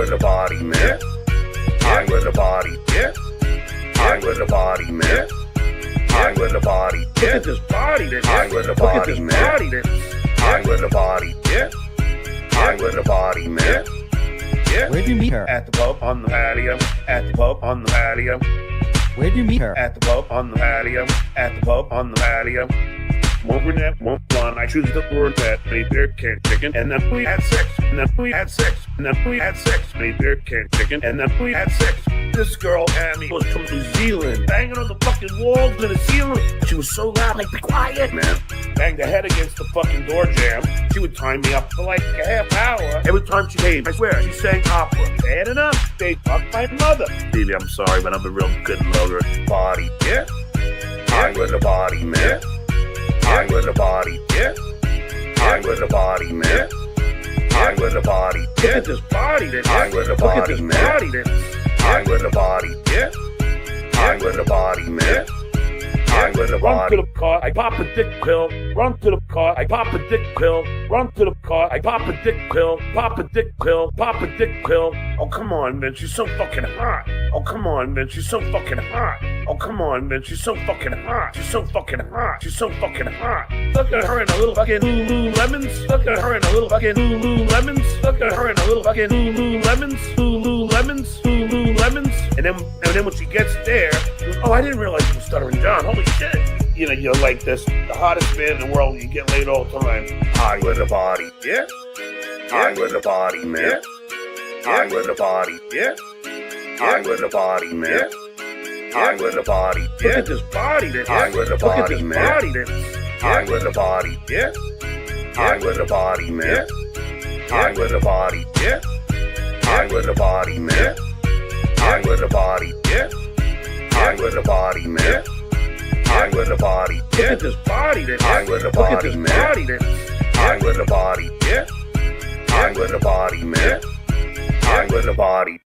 with the body, man. High with the body, yeah. High with the body, man. High with the body, yeah. Look at this body, then. High with the body, man. High with the body, yeah. High with the body, man. Yeah. Where'd you meet her? At the pub on the patio. At the pub on the patio. Where'd you meet her? At the pub on the patio. At the pub on the patio. One brunette, one blonde. I choose the word that made beer can chicken, and then we had sex, and then we had sex, and then we had sex. Made beer can chicken, and then we had sex. This girl, Annie, was from New Zealand, banging on the fucking walls and the ceiling. She was so loud, like, be quiet, man. Banged her head against the fucking door jamb. She would time me up for like a half hour. Every time she came, I swear, she sang opera. Bad enough, they fucked my mother. Baby, I'm sorry, but I'm a real good lover. Body, yeah. High with the body, man. High with the body, yeah. High with the body, man. High with the body, yeah. Look at this body, then. High with the body, man. High with the body, yeah. High with the body, man. High with the body. Run to the car, I pop a dick pill. Run to the car, I pop a dick pill. Run to the car, I pop a dick pill. Pop a dick pill, pop a dick pill. Oh, come on, man, she's so fucking hot. Oh, come on, man, she's so fucking hot. Oh, come on, man, she's so fucking hot. She's so fucking hot. She's so fucking hot. Look at her in a little fucking Lululemons. Look at her in a little fucking Lululemons. Look at her in a little fucking Lululemons. Lululemons. Lululemons. And then when she gets there, she goes, oh, I didn't realize you were Stuttering John. Holy shit. You know, you're like this, the hottest man in the world. You get laid all the time. High with the body, yeah. High with the body, man. High with the body, yeah. High with the body, man. High with the body, yeah. Look at this body, then. High with the body, man. High with the body, yeah. High with the body, man. High with the body, yeah. High with the body, man. High with the body, yeah. High with the body, man. High with the body, yeah. Look at this body, then. High with the body, man. High with the body, yeah. High with the body, man. High with the body.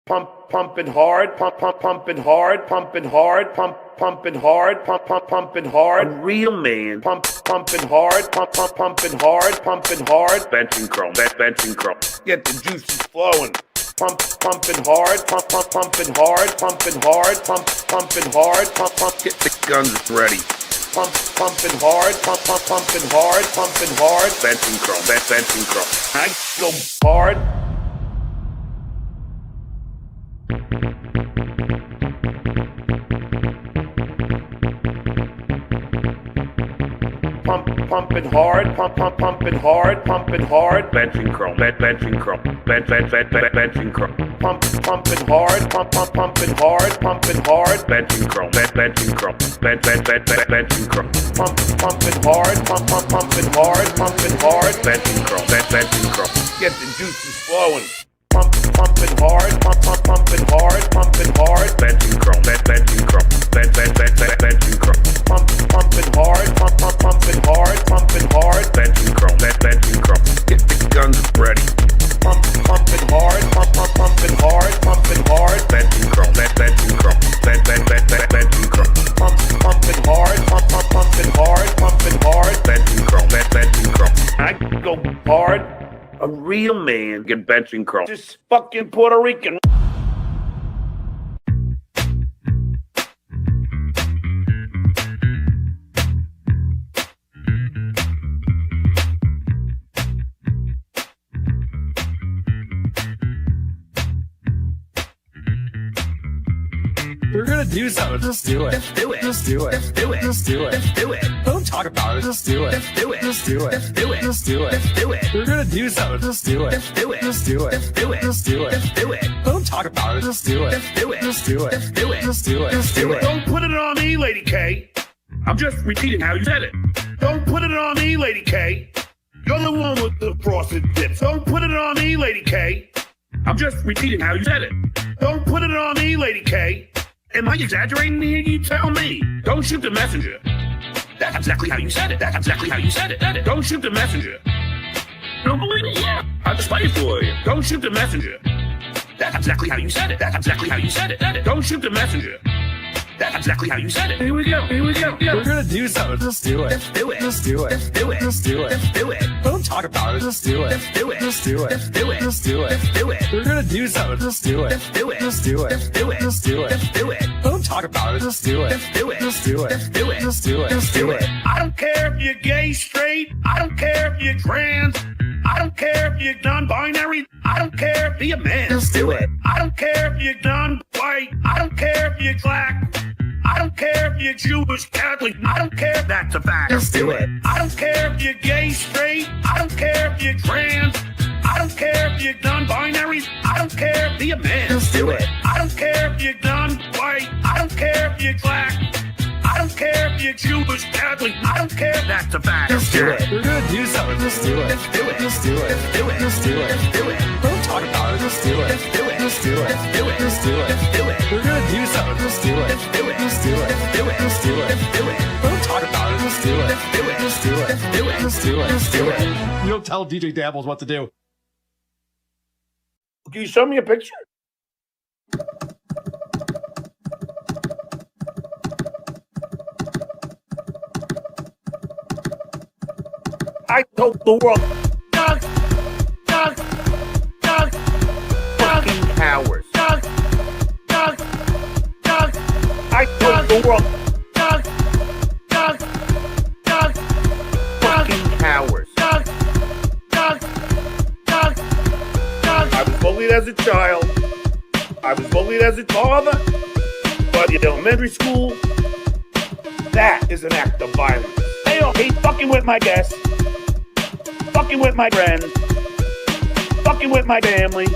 Pumping hard, pumping hard, pumping hard, pumping hard, pumping hard. A real man, pumping hard, pumping hard, pumping hard. Benching chrome, benching chrome. Get the juices flowing. Pumping hard, pumping hard, pumping hard, pumping hard, Get the guns ready. Pumping hard, pumping hard, pumping hard. Benching chrome, benching chrome. I go hard. Pumping hard, pumping hard, pumping hard. Benching chrome, benching chrome, benching chrome. Pumping hard, pumping hard, pumping hard. Benching chrome, benching chrome, benching chrome. Pumping hard, pumping hard, pumping hard. Benching chrome, benching chrome. Get the juices flowing. Pumping hard, pumping hard, pumping hard. Benching chrome, benching chrome, benching chrome. Pumping hard, pumping hard, pumping hard. Benching chrome, benching chrome. Get the guns ready. Pumping hard, pumping hard, pumping hard. Benching chrome, benching chrome, benching chrome. Pumping hard, pumping hard, pumping hard. Benching chrome, benching chrome. I go hard. A real man get benching chrome. Just fucking Puerto Rican. We're gonna do something. Just do it. Just do it. Just do it. Just do it. Just do it. Just do it. Don't talk about it. Just do it. Just do it. Just do it. Just do it. Just do it. Just do it. We're gonna do something. Just do it. Just do it. Just do it. Just do it. Just do it. Just do it. Don't talk about it. Just do it. Just do it. Just do it. Just do it. Just do it. Just do it. Don't put it on me, Lady K. I'm just repeating how you said it. Don't put it on me, Lady K. You're the one with the frosted tips. Don't put it on me, Lady K. I'm just repeating how you said it. Don't put it on me, Lady K. Am I exaggerating here? You tell me. Don't shoot the messenger. That's exactly how you said it. That's exactly how you said it. Don't shoot the messenger. Don't believe it? Yeah. I have to fight for you. Don't shoot the messenger. That's exactly how you said it. That's exactly how you said it. Don't shoot the messenger. That's exactly how you said it. Here we go. We're gonna do something. Just do it. Just do it. Just do it. Just do it. Just do it. Just do it. Don't talk about it. Just do it. Just do it. Just do it. Just do it. Just do it. Just do it. We're gonna do something. Just do it. Just do it. Just do it. Just do it. Just do it. Just do it. Don't talk about it. Just do it. Just do it. Just do it. Just do it. Just do it. Just do it. I don't care if you're gay, straight. I don't care if you're trans. I don't care if you're non-binary. I don't care if you're a man. Just do it. I don't care if you're non-white. I don't care if you're black. I don't care if you're Jewish, Catholic. I don't care if that's a fact. Just do it. I don't care if you're gay, straight. I don't care if you're trans. I don't care if you're non-binary. I don't care if you're a man. Just do it. I don't care if you're non-white. I don't care if you're black. I don't care if you're Jewish, Catholic. I don't care if that's a fact. Just do it. We're gonna do something. Just do it. Just do it. Just do it. Just do it. Just do it. Just do it. Don't talk about it. Just do it. Just do it. Just do it. Just do it. Just do it. Just do it. We're gonna do something. Just do it. Just do it. Just do it. Just do it. Just do it. Just do it. Don't talk about it. Just do it. Just do it. Just do it. Just do it. Just do it. Just do it. You don't tell DJ Dabbles what to do. Can you show me a picture? I told the world, Doug, fucking cowards. Doug. I told the world, Doug, fucking cowards. I was bullied as a child. I was bullied as a father. But in elementary school, that is an act of violence. They all hate fucking with my guests, fucking with my friends, fucking with my family.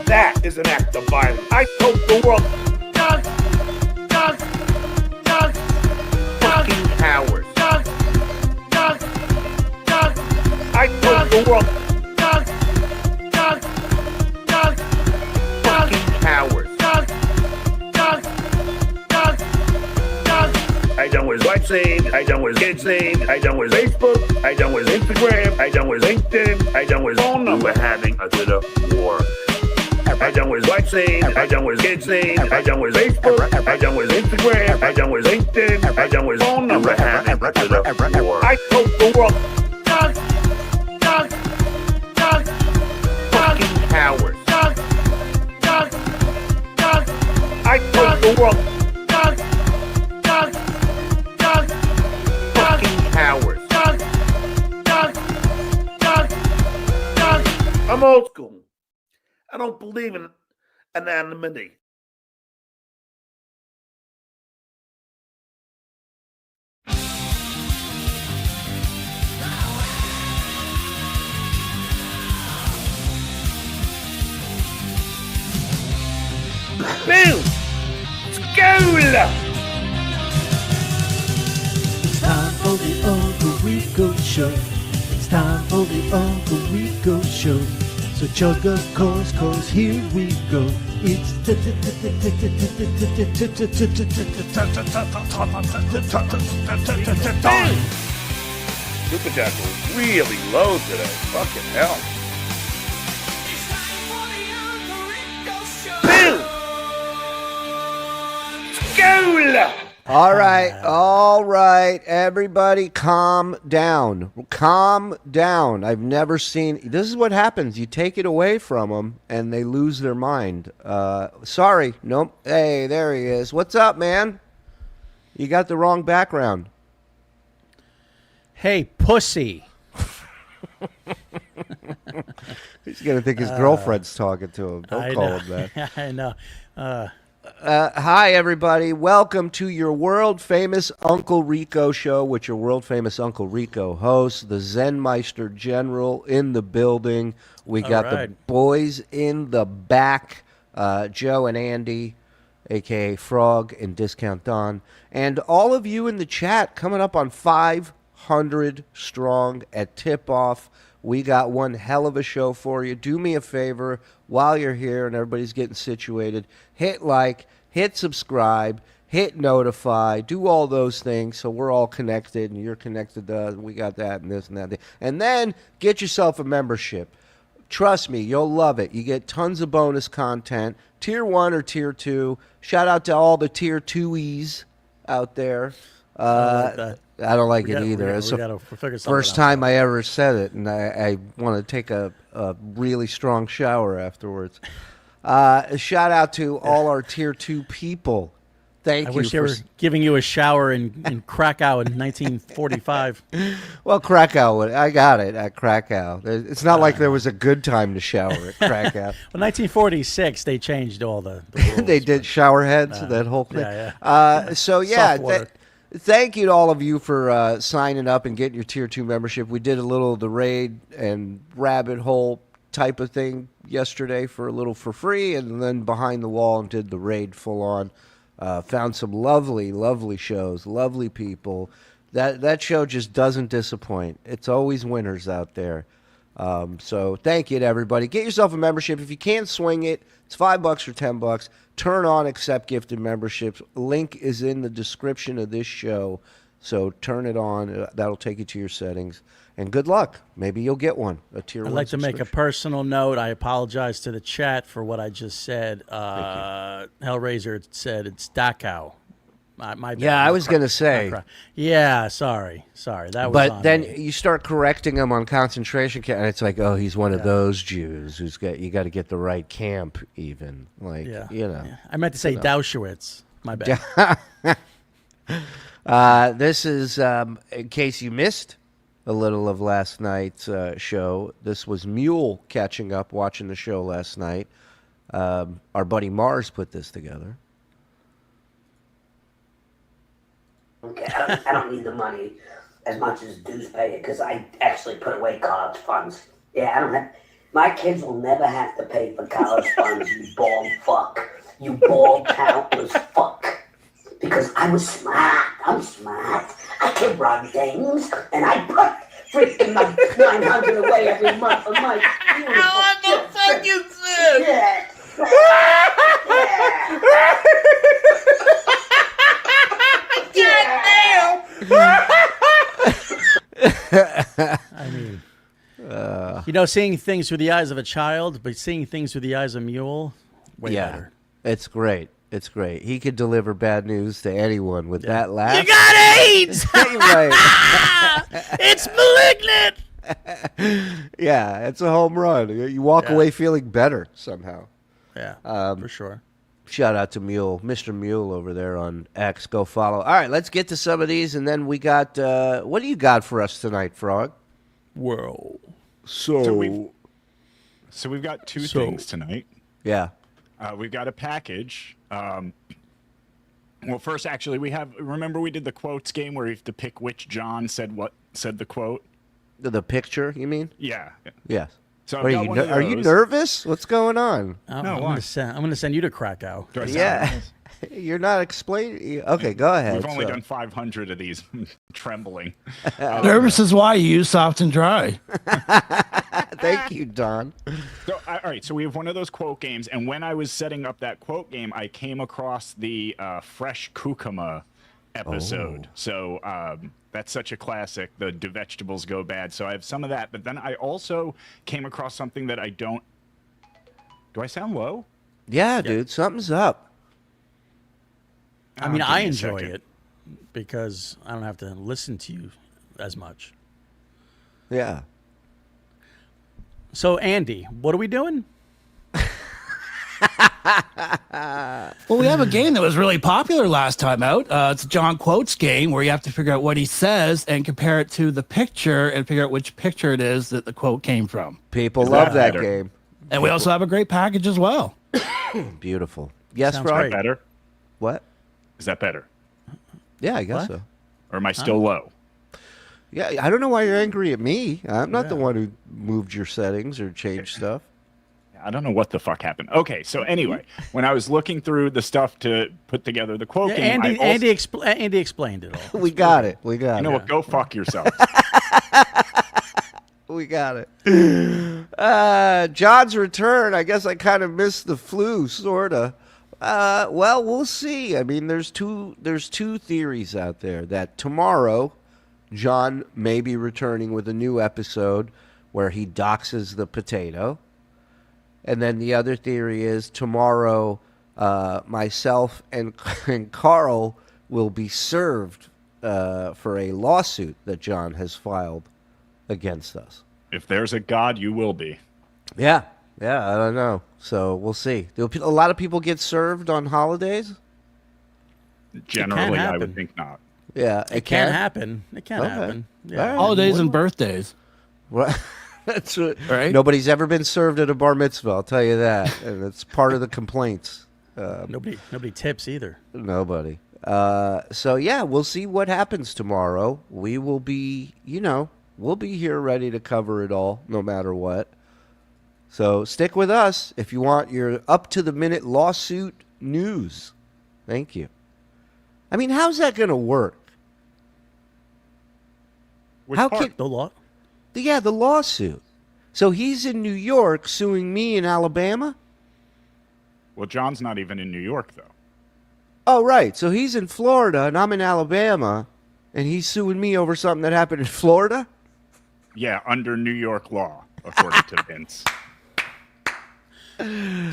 That is an act of violence. I told the world, Doug, fucking cowards. I told the world, fucking cowards. I done with LifeSave, I done with KidSave, I done with Facebook, I done with Instagram, I done with LinkedIn, I done with phone number having a Twitter war. I done with LifeSave, I done with KidSave, I done with Facebook, I done with Instagram, I done with LinkedIn, I done with phone number having a Twitter war. I told the world, fucking cowards. I told the world, fucking cowards. I'm old school. I don't believe in anonymity. Boom! School! It's time for the Uncle Rico Show. It's time for the Uncle Rico Show. So chug a course, cause here we go. It's Super Chat was really low today. Fucking hell. Boom! School! All right, everybody calm down. Calm down. I've never seen, this is what happens. You take it away from them and they lose their mind. Sorry, nope. Hey, there he is. What's up, man? You got the wrong background. Hey, pussy. He's going to think his girlfriend's talking to him. Don't call him that. I know. Hi, everybody. Welcome to your world-famous Uncle Rico show with your world-famous Uncle Rico host, the Zen Meister General in the building. We got the boys in the back, Joe and Andy, a.k.a. Frog and Discount Don, and all of you in the chat coming up on 500 strong at tip-off. We got one hell of a show for you. Do me a favor while you're here and everybody's getting situated. Hit like, hit subscribe, hit notify, do all those things so we're all connected and you're connected to us. We got that and this and that. And then get yourself a membership. Trust me, you'll love it. You get tons of bonus content. Tier 1 or Tier 2. Shout out to all the Tier 2Es out there. I don't like it either. It's the first time I ever said it, and I want to take a really strong shower afterwards. Shout out to all our Tier 2 people. Thank you. I wish they were giving you a shower in Krakow in 1945. Well, Krakow, I got it at Krakow. It's not like there was a good time to shower at Krakow. Well, 1946, they changed all the rules. They did shower heads, that whole thing. So, yeah, thank you to all of you for signing up and getting your Tier 2 membership. We did a little of the raid and rabbit hole type of thing yesterday for free, and then behind the wall and did the raid full on. Found some lovely, lovely shows, lovely people. That show just doesn't disappoint. It's always winners out there. So thank you to everybody. Get yourself a membership. If you can't swing it, it's $5 or $10. Turn on accept gifted memberships. Link is in the description of this show. So turn it on. That'll take you to your settings. And good luck. Maybe you'll get one. A Tier 1 I'd like to make a personal note. I apologize to the chat for what I just said. Hellraiser said it's Dachau. My bad. Yeah, I was going to say. Yeah, sorry. That was But then me. you start correcting him on concentration camp, and it's like, oh, he's one of those Jews who's got you got to get the right camp even. Like, you know. Yeah. I meant to say Auschwitz. My bad. This is, in case you missed a little of last night's show, this was Mule catching up, watching the show last night. Our buddy Mars put this together. Okay, I don't need the money as much as dues pay it because I actually put away college funds. Yeah, I don't have. My kids will never have to pay for college funds. You bald fuck. You bald countless fuck. Because I was smart. I'm smart. I can run things, and I put freaking my 900 away every month for my beautiful. What the fuck is this? Yeah. I mean, seeing things through the eyes of a child, but seeing things through the eyes of a mule, way better. It's great. It's great. He could deliver bad news to anyone with that laugh. You got AIDS! It's malignant! Yeah, it's a home run. You walk away feeling better somehow. Yeah, for sure. Shout out to Mule, Mr. Mule over there on X. Go follow. All right, let's get to some of these, and then we got, what do you got for us tonight, Frog? Whoa. So we've got two things tonight. Yeah. We've got a package. Well, first, actually, remember we did the quotes game where you have to pick which John said the quote? The picture, you mean? Yeah. Yes. So are you nervous? What's going on? I'm going to send you to Krakow. Yeah. You're not explaining. Okay, go ahead. We've only done 500 of these. Trembling. Nervous is why you use soft and dry. Thank you, Don. So, all right, so we have one of those quote games, and when I was setting up that quote game, I came across the Fresh Kukuma episode. So that's such a classic, the Do Vegetables Go Bad? So I have some of that, but then I also came across something that I don't... Do I sound low? Yeah, dude, something's up. I mean, I enjoy it because I don't have to listen to you as much. Yeah. So, Andy, what are we doing? Well, we have a game that was really popular last time out. It's a John Quotes game where you have to figure out what he says and compare it to the picture and figure out which picture it is that the quote came from. People love that game. And we also have a great package as well. Beautiful. Yes, Sounds Frog? great. Better? What? Is that better? Yeah, I guess What? so. Or am I still low? Yeah, I don't know why you're angry at me. I'm not the one who moved your settings or changed stuff. I don't know what the fuck happened. Okay, so anyway, when I was looking through the stuff to put together the quote game, Andy explained it all. We got it. We got it. You know what? Go fuck yourself. We got it. John's return. I guess I kind of missed the flu, sorta. Well, we'll see. I mean, there's two theories out there that tomorrow John may be returning with a new episode where he doxes the potato. And then the other theory is tomorrow myself and Karl will be served for a lawsuit that John has filed against us. If there's a God, you will be. Yeah, I don't know. So we'll see. A lot of people get served on holidays? Generally, I would think not. Yeah, it can happen. It can happen. Yeah. Holidays and birthdays. What? That's right. Nobody's ever been served at a bar mitzvah, I'll tell you that. And it's part of the complaints. Nobody tips either. Nobody. So, yeah, we'll see what happens tomorrow. We will be, we'll be here ready to cover it all, no matter what. So stick with us if you want your up-to-the-minute lawsuit news. Thank you. I mean, how's that going to work? The law? Yeah, the lawsuit. So he's in New York suing me in Alabama? Well, John's not even in New York, though. Oh, right. So he's in Florida, and I'm in Alabama, and he's suing me over something that happened in Florida? Yeah, under New York law, according to Vince.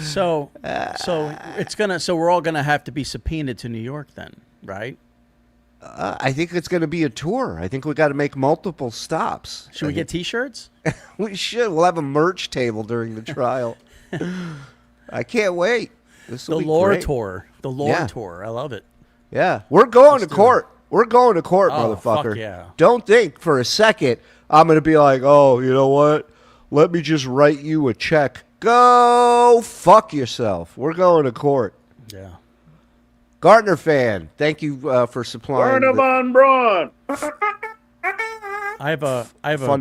So we're all gonna have to be subpoenaed to New York then, right? I think it's going to be a tour. I think we got to make multiple stops. Should we get T-shirts? We should. We'll have a merch table during the trial. I can't wait. This will be great. Tour. The lore tour. I love it. Yeah, we're going to court. We're going to court, motherfucker. Fuck yeah. Don't think for a second I'm going to be like, oh, you know what? Let me just write you a check. Go fuck yourself. We're going to court. Yeah. Gardner fan, thank you for supplying. Von Braun. I have a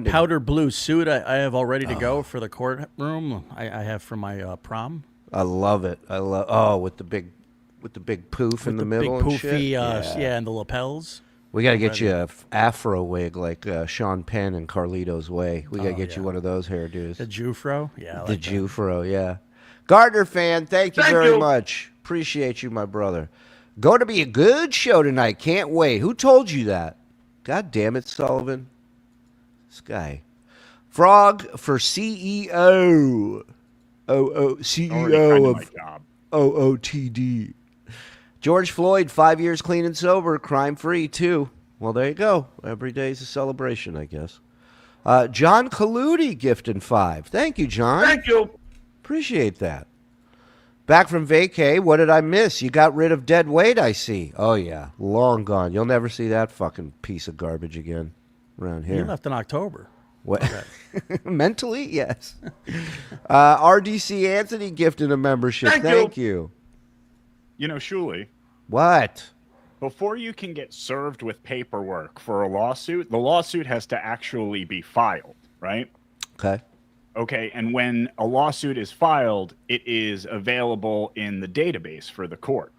powder blue suit I have all ready to go for the courtroom. I have for my prom. I love it. With the big poof in the middle big and poofy, shit. and the lapels. We got to get you a afro wig like Sean Penn and Carlito's Way. We got to get you one of those hairdos. The Jufro? Yeah, I like the Jufro, yeah. Gardner fan, thank you very much. Appreciate you, my brother. Going to be a good show tonight. Can't wait. Who told you that? God damn it, Sullivan. This guy. Frog for CEO. CEO of OOTD. George Floyd, 5 years clean and sober, crime-free, too. Well, there you go. Every day's a celebration, I guess. John Colludi gifting 5. Thank you, John. Thank you. Appreciate that. Back from vacay, what did I miss? You got rid of dead weight, I see. Oh, yeah. Long gone. You'll never see that fucking piece of garbage again around here. You left in October. What? Mentally, yes. RDC Anthony gifted a membership. Thank you. You know, Shuli. What? Before you can get served with paperwork for a lawsuit, the lawsuit has to actually be filed, right? Okay. Okay, and when a lawsuit is filed, it is available in the database for the court.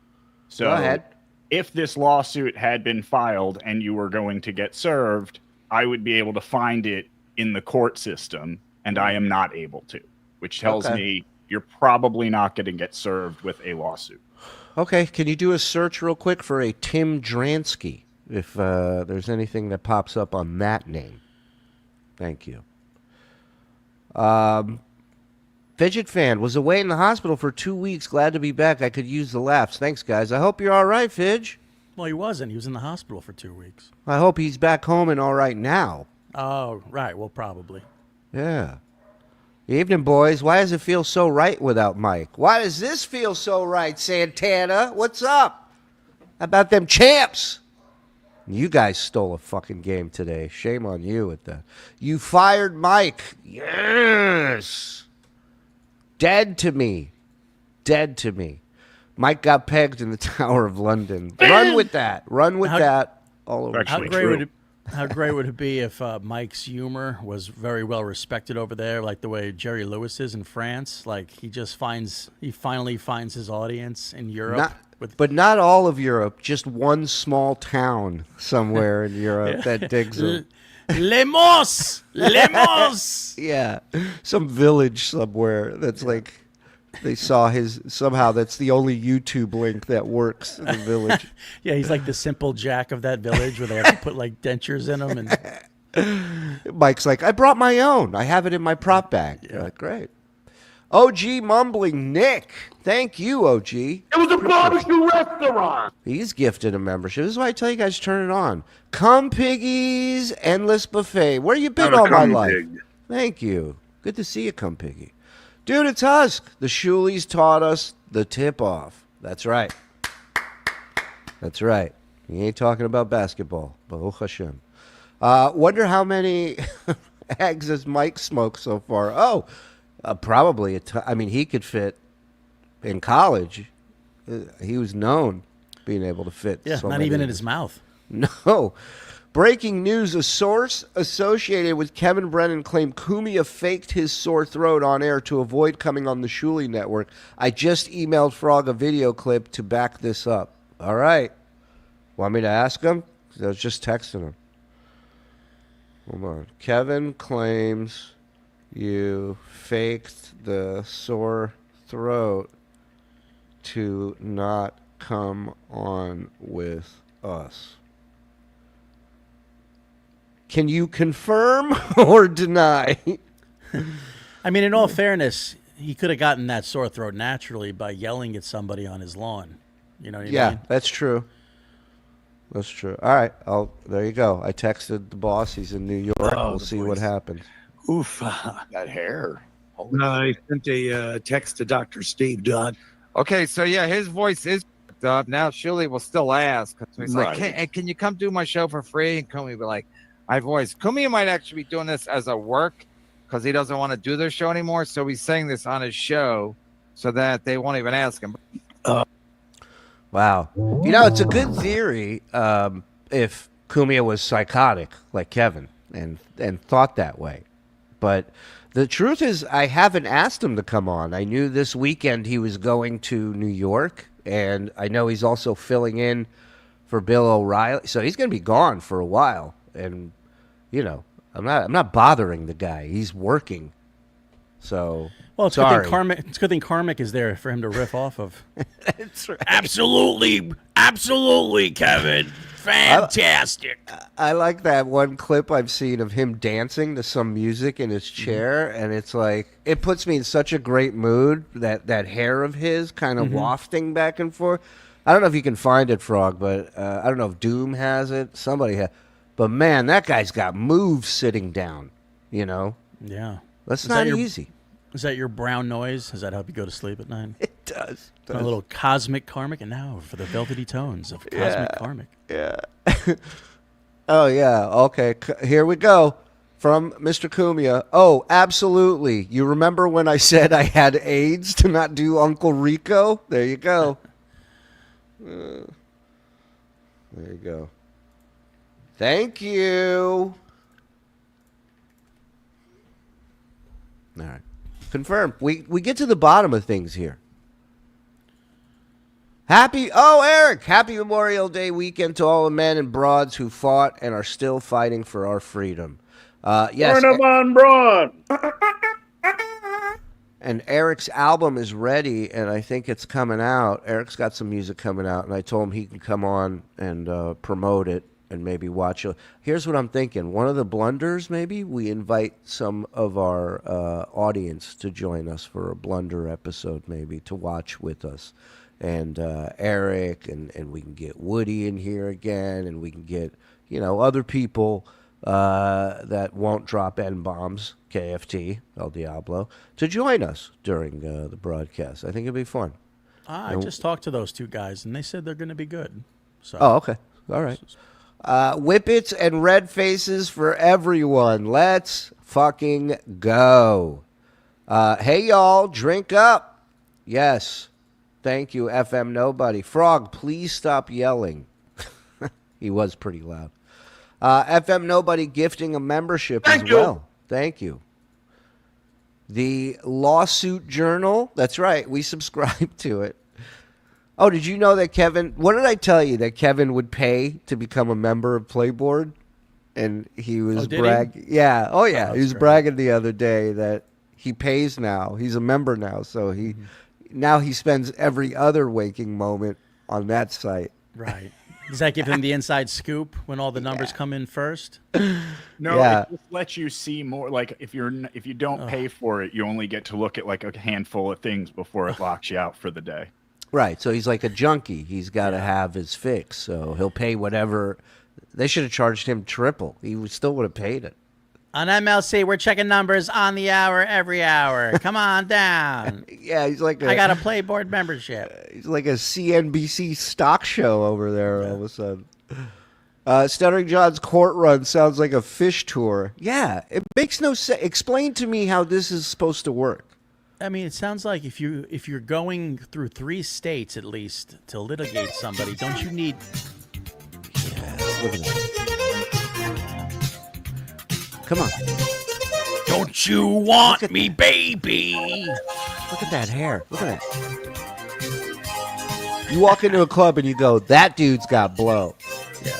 So go ahead. If this lawsuit had been filed and you were going to get served, I would be able to find it in the court system, and I am not able to, which tells me you're probably not going to get served with a lawsuit. Okay, can you do a search real quick for a Tim Dransky, if there's anything that pops up on that name? Thank you. Fidget fan was away in the hospital for 2 weeks. Glad to be back. I could use the laughs. Thanks, guys. I hope you're all right, Fidge. Well, he wasn't. He was in the hospital for 2 weeks. I hope he's back home and all right now. Oh, right. Well, probably. Yeah. Evening, boys. Why does it feel so right without Mike? Why does this feel so right, Santana? What's up? How about them champs? You guys stole a fucking game today. Shame on you at that. You fired Mike. Yes. Dead to me. Dead to me. Mike got pegged in the Tower of London. Run with that. Run with that all over. How great would it be if Mike's humor was very well respected over there, like the way Jerry Lewis is in France? Like he finally finds his audience in Europe. But not all of Europe, just one small town somewhere in Europe that digs him. Lemos! Lemos! Yeah, some village somewhere that's like, they saw somehow that's the only YouTube link that works in the village. Yeah, he's like the simple Jack of that village where they have to put like dentures in him. And Mike's like, I brought my own. I have it in my prop bag. You're like, great. OG Mumbling Nick. Thank you, OG. It was a barbecue restaurant. He's gifted a membership. This is why I tell you guys, turn it on. Come Piggies, Endless Buffet. Where you been all my life? Pig. Thank you. Good to see you, Come Piggy. Dude, it's Husk. The Shulis taught us the tip-off. That's right. That's right. He ain't talking about basketball. Baruch Hashem. Wonder how many eggs has Mike smoked so far? Oh, probably. I mean, he could fit in college. He was known being able to fit. Yeah, so not many. even in his mouth. No. Breaking news. A source associated with Kevin Brennan claimed Cumia faked his sore throat on air to avoid coming on the Shuli Network. I just emailed Frog a video clip to back this up. All right. Want me to ask him? I was just texting him. Hold on. Kevin claims you faked the sore throat to not come on with us. Can you confirm or deny? I mean, in all fairness, he could have gotten that sore throat naturally by yelling at somebody on his lawn. You know what I mean? Yeah, that's true. That's true. All right. There you go. I texted the boss. He's in New York. We'll see what happens. Oof. That hair. I sent a text to Dr. Steve Dodd. Okay, so yeah, his voice is fucked up. Now Shuli will still ask. So he's like, Right. hey, can you come do my show for free? And Cumia will be like, my voice. Cumia might actually be doing this as a work because he doesn't want to do their show anymore. So he's saying this on his show so that they won't even ask him. Wow. You know, it's a good theory if Cumia was psychotic like Kevin and thought that way. But the truth is, I haven't asked him to come on. I knew this weekend he was going to New York, and I know he's also filling in for Bill O'Reilly. So he's going to be gone for a while. And, you know, I'm not bothering the guy. He's working. So, Well, it's sorry. it's a good thing Karmic is there for him to riff off of. That's right. Absolutely, Kevin. Fantastic. I like that one clip I've seen of him dancing to some music in his chair, and it's like, it puts me in such a great mood, that hair of his kind of wafting back and forth. I don't know if you can find it, Frog, but I don't know if Doom has it. Somebody has. But man, that guy's got moves sitting down, you know? Yeah. That's Is not that your- easy. Is that your brown noise? Does that help you go to sleep at night? It does. A little cosmic karmic, and now for the velvety tones of cosmic karmic. Yeah. Oh, yeah. Okay. Here we go. From Mr. Cumia. Oh, absolutely. You remember when I said I had AIDS to not do Uncle Rico? There you go. There you go. Thank you. All right. Confirmed. We get to the bottom of things here. Eric, happy Memorial Day weekend to all the men and broads who fought and are still fighting for our freedom. Yes. Burn 'em on Braun. And Eric's album is ready, and I think it's coming out. Eric's got some music coming out, and I told him he can come on and promote it and maybe watch it. Here's what I'm thinking. One of the blunders, maybe, we invite some of our audience to join us for a blunder episode, maybe, to watch with us. And Eric, and we can get Woody in here again, and we can get, other people that won't drop N-bombs, KFT, El Diablo, to join us during the broadcast. I think it'd be fun. I just talked to those two guys, and they said they're going to be good. So. Oh, okay. All right. Whippets and red faces for everyone. Let's fucking go. Hey, y'all, drink up. Yes. Thank you, FM Nobody. Frog, please stop yelling. He was pretty loud. FM Nobody gifting a membership as well. Thank you. The Lawsuit Journal. That's right. We subscribe to it. Oh, did you know that Kevin... What did I tell you? That Kevin would pay to become a member of Playboard? And he was bragging... Yeah. Oh, yeah. He was bragging the other day that he pays now. He's a member now. So now he spends every other waking moment on that site. Right. Does that give him the inside scoop when all the numbers come in first? No, Yeah. it just lets you see more. Like if you don't pay for it, you only get to look at like a handful of things before it locks you out for the day. Right. So he's like a junkie. He's got to have his fix. So he'll pay whatever. They should have charged him triple. Still would have paid it. On MLC, we're checking numbers on the hour, every hour. Come on down. Yeah, he's like I got a Playboard membership. He's like a CNBC stock show over there all of a sudden. Stuttering John's court run sounds like a fish tour. Yeah, it makes no sense. Explain to me how this is supposed to work. I mean, it sounds like if you're going through 3 states at least to litigate somebody, don't you need? Yeah, look at that. Come on. Don't you want me, baby? Look at that hair. Look at that. You walk into a club and you go, that dude's got blow. Yeah.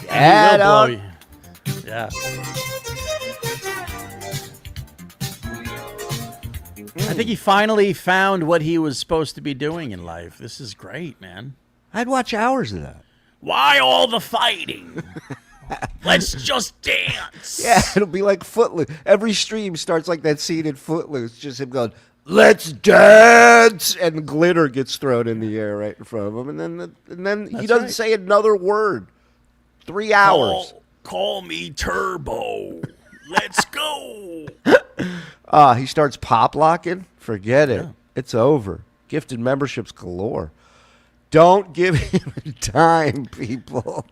Add blow up. you. Yeah. I think he finally found what he was supposed to be doing in life. This is great, man. I'd watch hours of that. Why all the fighting? Let's just dance. Yeah, it'll be like Footloose. Every stream starts like that scene in Footloose, just him going, "Let's dance," and glitter gets thrown in the air right in front of him, and then he doesn't right. say another word. 3 hours. Call me Turbo. Let's go. He starts pop locking. Forget it. Yeah. It's over. Gifted memberships galore. Don't give him time, people.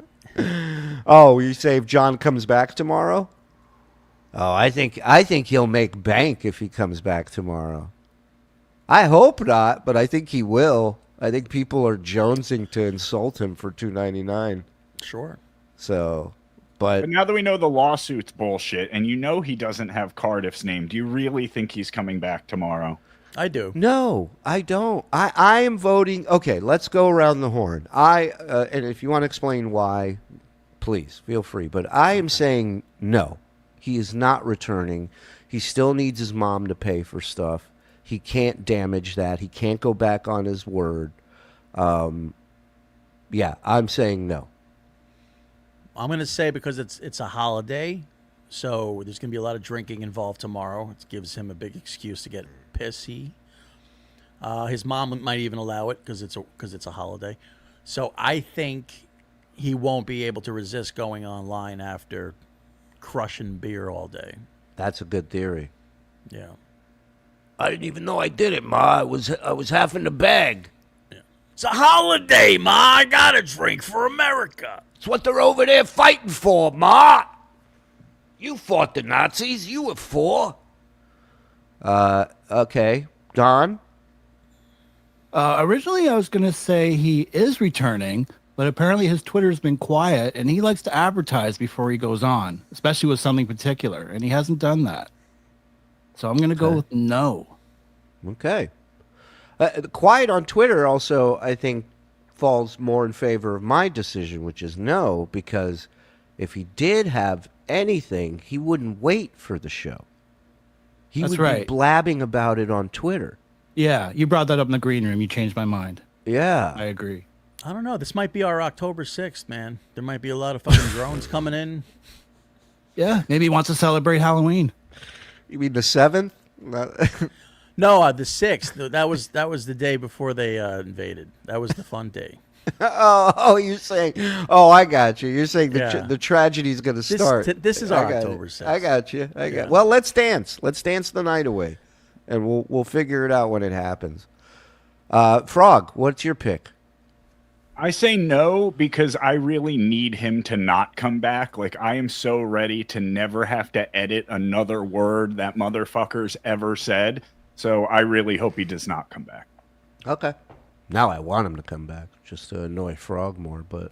Oh, you say if John comes back tomorrow? Oh, I think he'll make bank if he comes back tomorrow. I hope not, but I think he will. I think people are jonesing to insult him for $2.99. Sure. So, But now that we know the lawsuit's bullshit, and you know he doesn't have Cardiff's name, do you really think he's coming back tomorrow? I do. No, I don't. I am voting. Okay, let's go around the horn. And if you want to explain why, please feel free. But I am saying no. He is not returning. He still needs his mom to pay for stuff. He can't damage that. He can't go back on his word. Yeah, I'm saying no. I'm going to say because it's a holiday, so there's going to be a lot of drinking involved tomorrow. It gives him a big excuse to get pissy. His mom might even allow it because it's a holiday. So I think he won't be able to resist going online after crushing beer all day. That's a good theory. Yeah. I didn't even know I did it, Ma. I was half in the bag. It's a holiday, Ma. I got to drink for America. It's what they're over there fighting for, Ma. You fought the Nazis. You were for. Okay. Don? Originally, I was going to say he is returning, but apparently his Twitter's been quiet, and he likes to advertise before he goes on, especially with something particular, and he hasn't done that. So I'm going to go with no. Okay. Quiet on Twitter also, I think, falls more in favor of my decision, which is no, because if he did have anything, he wouldn't wait for the show. He That's would right. be blabbing about it on Twitter. Yeah, you brought that up in the green room. You changed my mind. Yeah. I agree. I don't know. This might be our October 6th, man. There might be a lot of fucking drones coming in. Yeah, maybe he wants to celebrate Halloween. You mean the 7th? No, the 6th. That was the day before they invaded. That was the fun day. You're saying, I got you. You're saying the tragedy's going to start. This is our October 6th. I got you. Well, let's dance. Let's dance the night away, and we'll figure it out when it happens. Frog, what's your pick? I say no because I really need him to not come back. Like, I am so ready to never have to edit another word that motherfucker's ever said. So I really hope he does not come back. Okay. Now I want him to come back just to annoy Frog more, but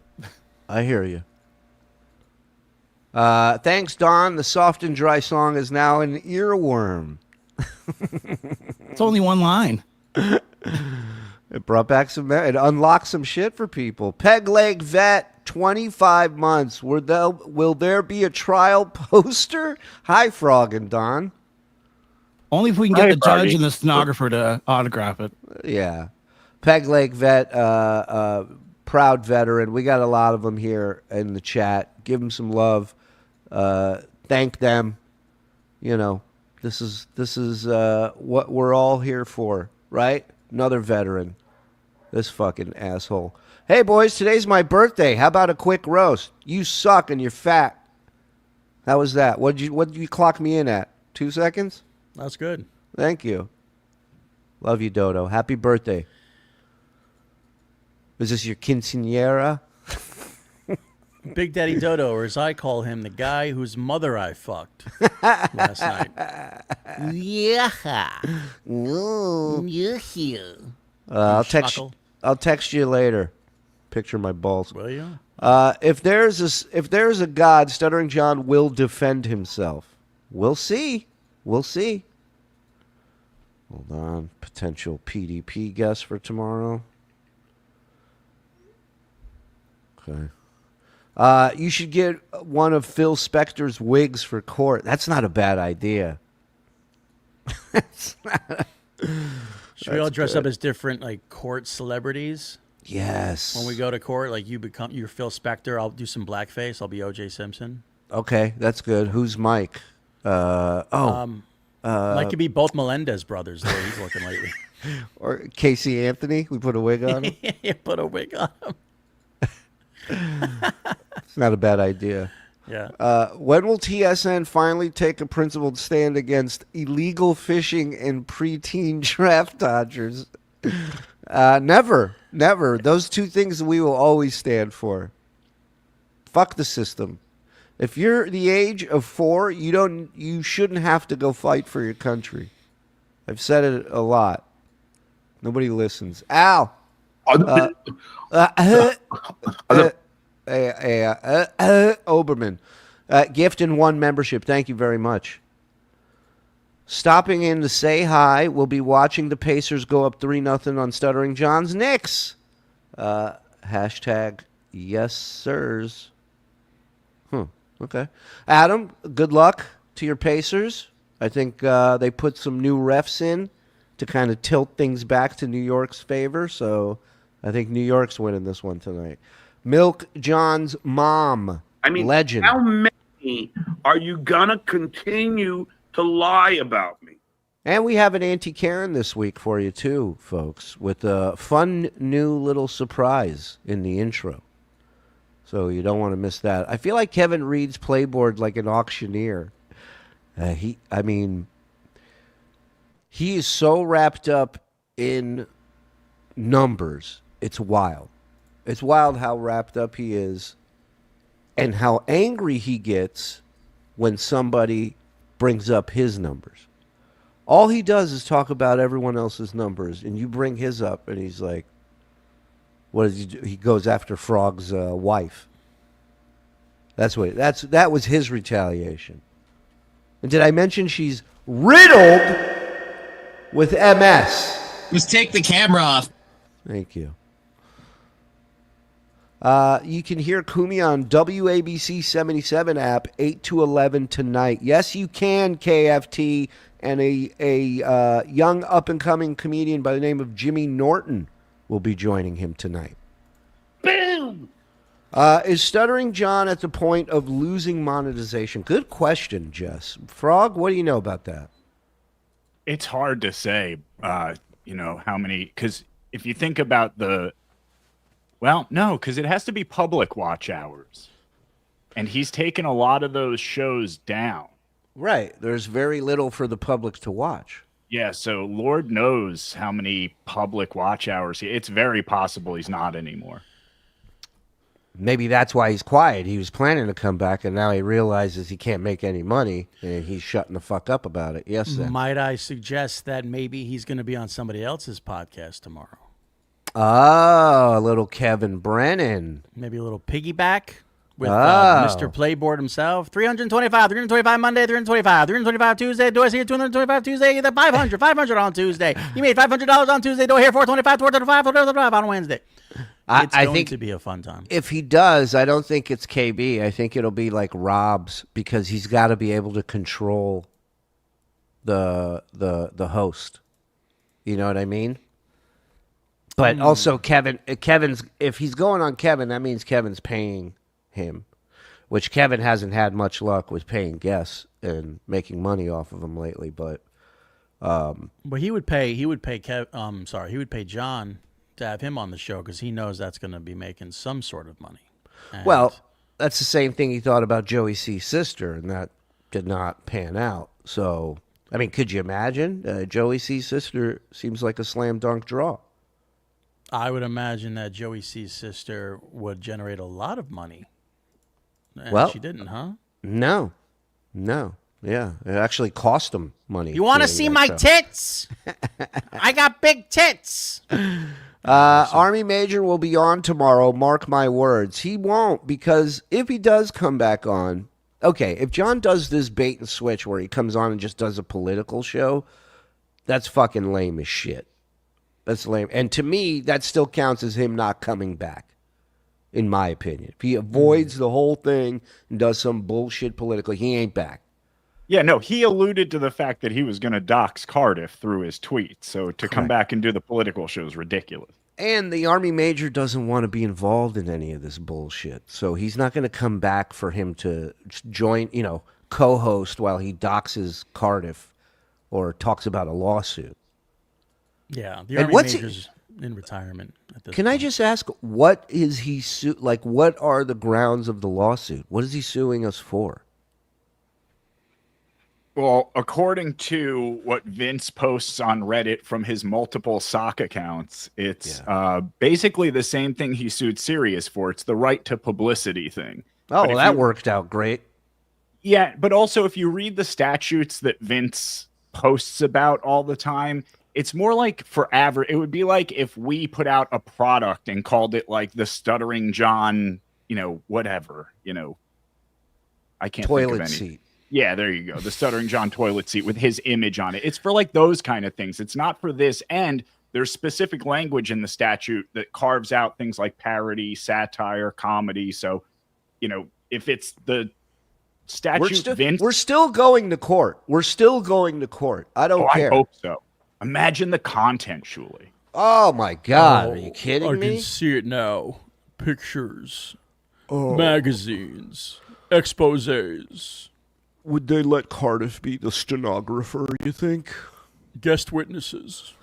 I hear you. Thanks, Don. The soft and dry song is now an earworm. It's only one line. It brought back it unlocked some shit for people. Peg leg vet, 25 months. Will there be a trial poster? Hi, Frog and Don. Only if we can get the judge and the stenographer to autograph it. Yeah. Peg leg vet, proud veteran. We got a lot of them here in the chat. Give them some love. Thank them. You know, this is what we're all here for, right? Another veteran. This fucking asshole. Hey, boys, today's my birthday. How about a quick roast? You suck and you're fat. How was that? What did you clock me in at? 2 seconds? That's good. Thank you. Love you, Dodo. Happy birthday. Is this your quinceañera? Big Daddy Dodo, or as I call him, the guy whose mother I fucked last night. Yeah. You're here. I'll text you later. Picture my balls. Will you? If there's a God, Stuttering John will defend himself. We'll see. We'll see. Hold on. Potential PDP guest for tomorrow. Okay. You should get one of Phil Spector's wigs for court. That's not a bad idea. Should we all dress up as different like court celebrities? Yes. When we go to court, like you're Phil Spector. I'll do some blackface. I'll be O.J. Simpson. Okay, that's good. Who's Mike? Mike could be both Melendez brothers. The way he's looking lately. Or Casey Anthony. We put a wig on him. Yeah, put a wig on him. It's not a bad idea. Yeah. When will TSN finally take a principled stand against illegal fishing and preteen draft dodgers? Never. Those two things we will always stand for. Fuck the system. If you're the age of 4, you shouldn't have to go fight for your country. I've said it a lot. Nobody listens. Al. Oberman. Gift and 1 membership. Thank you very much. Stopping in to say hi. We'll be watching the Pacers go up 3-0 on Stuttering John's Knicks. Hashtag yes, sirs. Okay. Adam, good luck to your Pacers. I think they put some new refs in to kind of tilt things back to New York's favor. So I think New York's winning this one tonight. Milk John's mom. I mean, legend. How many are you going to continue to lie about me? And we have an Auntie Karen this week for you, too, folks, with a fun new little surprise in the intro. So you don't want to miss that. I feel like Kevin reads Playboard like an auctioneer. He is so wrapped up in numbers. It's wild. It's wild how wrapped up he is and how angry he gets when somebody brings up his numbers. All he does is talk about everyone else's numbers, and you bring his up, and he's like, what does he do? He goes after Frog's wife. That was his retaliation. And did I mention she's riddled with MS? Just take the camera off. Thank you. You can hear Cumia on WABC 77 app 8 to 11 tonight. Yes, you can, KFT. And a young up-and-coming comedian by the name of Jimmy Norton will be joining him tonight. Boom! Is Stuttering John at the point of losing monetization? Good question, Jess. Frog, what do you know about that? It's hard to say, how many, because if you think about because it has to be public watch hours. And he's taken a lot of those shows down. Right. There's very little for the public to watch. Yeah, so Lord knows how many public watch hours. It's very possible he's not anymore. Maybe that's why he's quiet. He was planning to come back, and now he realizes he can't make any money, and he's shutting the fuck up about it. Yes, sir. Might I suggest that maybe he's going to be on somebody else's podcast tomorrow? Oh, a little Kevin Brennan. Maybe a little piggyback with Mr. Playboard himself. 325 Monday, 325 Tuesday. Do I see it? 225 Tuesday. 500 on Tuesday. You made $500 on Tuesday. Do I hear 425 on Wednesday? It's going to be a fun time. If he does, I don't think it's KB. I think it'll be like Rob's, because he's got to be able to control the host. You know what I mean? But also Kevin's if he's going on Kevin, that means Kevin's paying him, which Kevin hasn't had much luck with paying guests and making money off of them lately. But he would pay he would pay John to have him on the show because he knows that's going to be making some sort of money. And well, that's the same thing he thought about Joey C's sister, and that did not pan out. So, I mean, could you imagine? Joey C's sister seems like a slam dunk draw. I would imagine that Joey C's sister would generate a lot of money. And well, she didn't, huh? No. Yeah, it actually cost him money. You want to see my tits? I got big tits. Army Major will be on tomorrow, mark my words. He won't, because if he does come back on, okay, if John does this bait and switch where he comes on and just does a political show, that's fucking lame as shit. That's lame. And to me, that still counts as him not coming back, in my opinion. If he avoids the whole thing and does some bullshit political, he ain't back. Yeah, no, he alluded to the fact that he was going to dox Cardiff through his tweets. So to come back and do the political show is ridiculous. And the Army Major doesn't want to be involved in any of this bullshit. So he's not going to come back for him to join, co-host while he doxes Cardiff or talks about a lawsuit. Yeah, the Army Major's in retirement at this point. I just ask, what is he what are the grounds of the lawsuit? What is he suing us for? Well, according to what Vince posts on Reddit from his multiple sock accounts, it's basically the same thing he sued Sirius for. It's the right to publicity thing. Oh, well, that worked out great. Yeah, but also if you read the statutes that Vince posts about all the time, it's more like it would be like if we put out a product and called it like the Stuttering John, whatever, I can't think of any. Seat. Yeah, there you go. The Stuttering John toilet seat with his image on it. It's for like those kind of things. It's not for this. And there's specific language in the statute that carves out things like parody, satire, comedy. So, if it's the statute, we're still going to court. I don't care. I hope so. Imagine the content, Shuli. Oh, my God. Are you kidding me? I can see it now. Pictures, magazines, exposés. Would they let Cardiff be the stenographer, you think? Guest witnesses.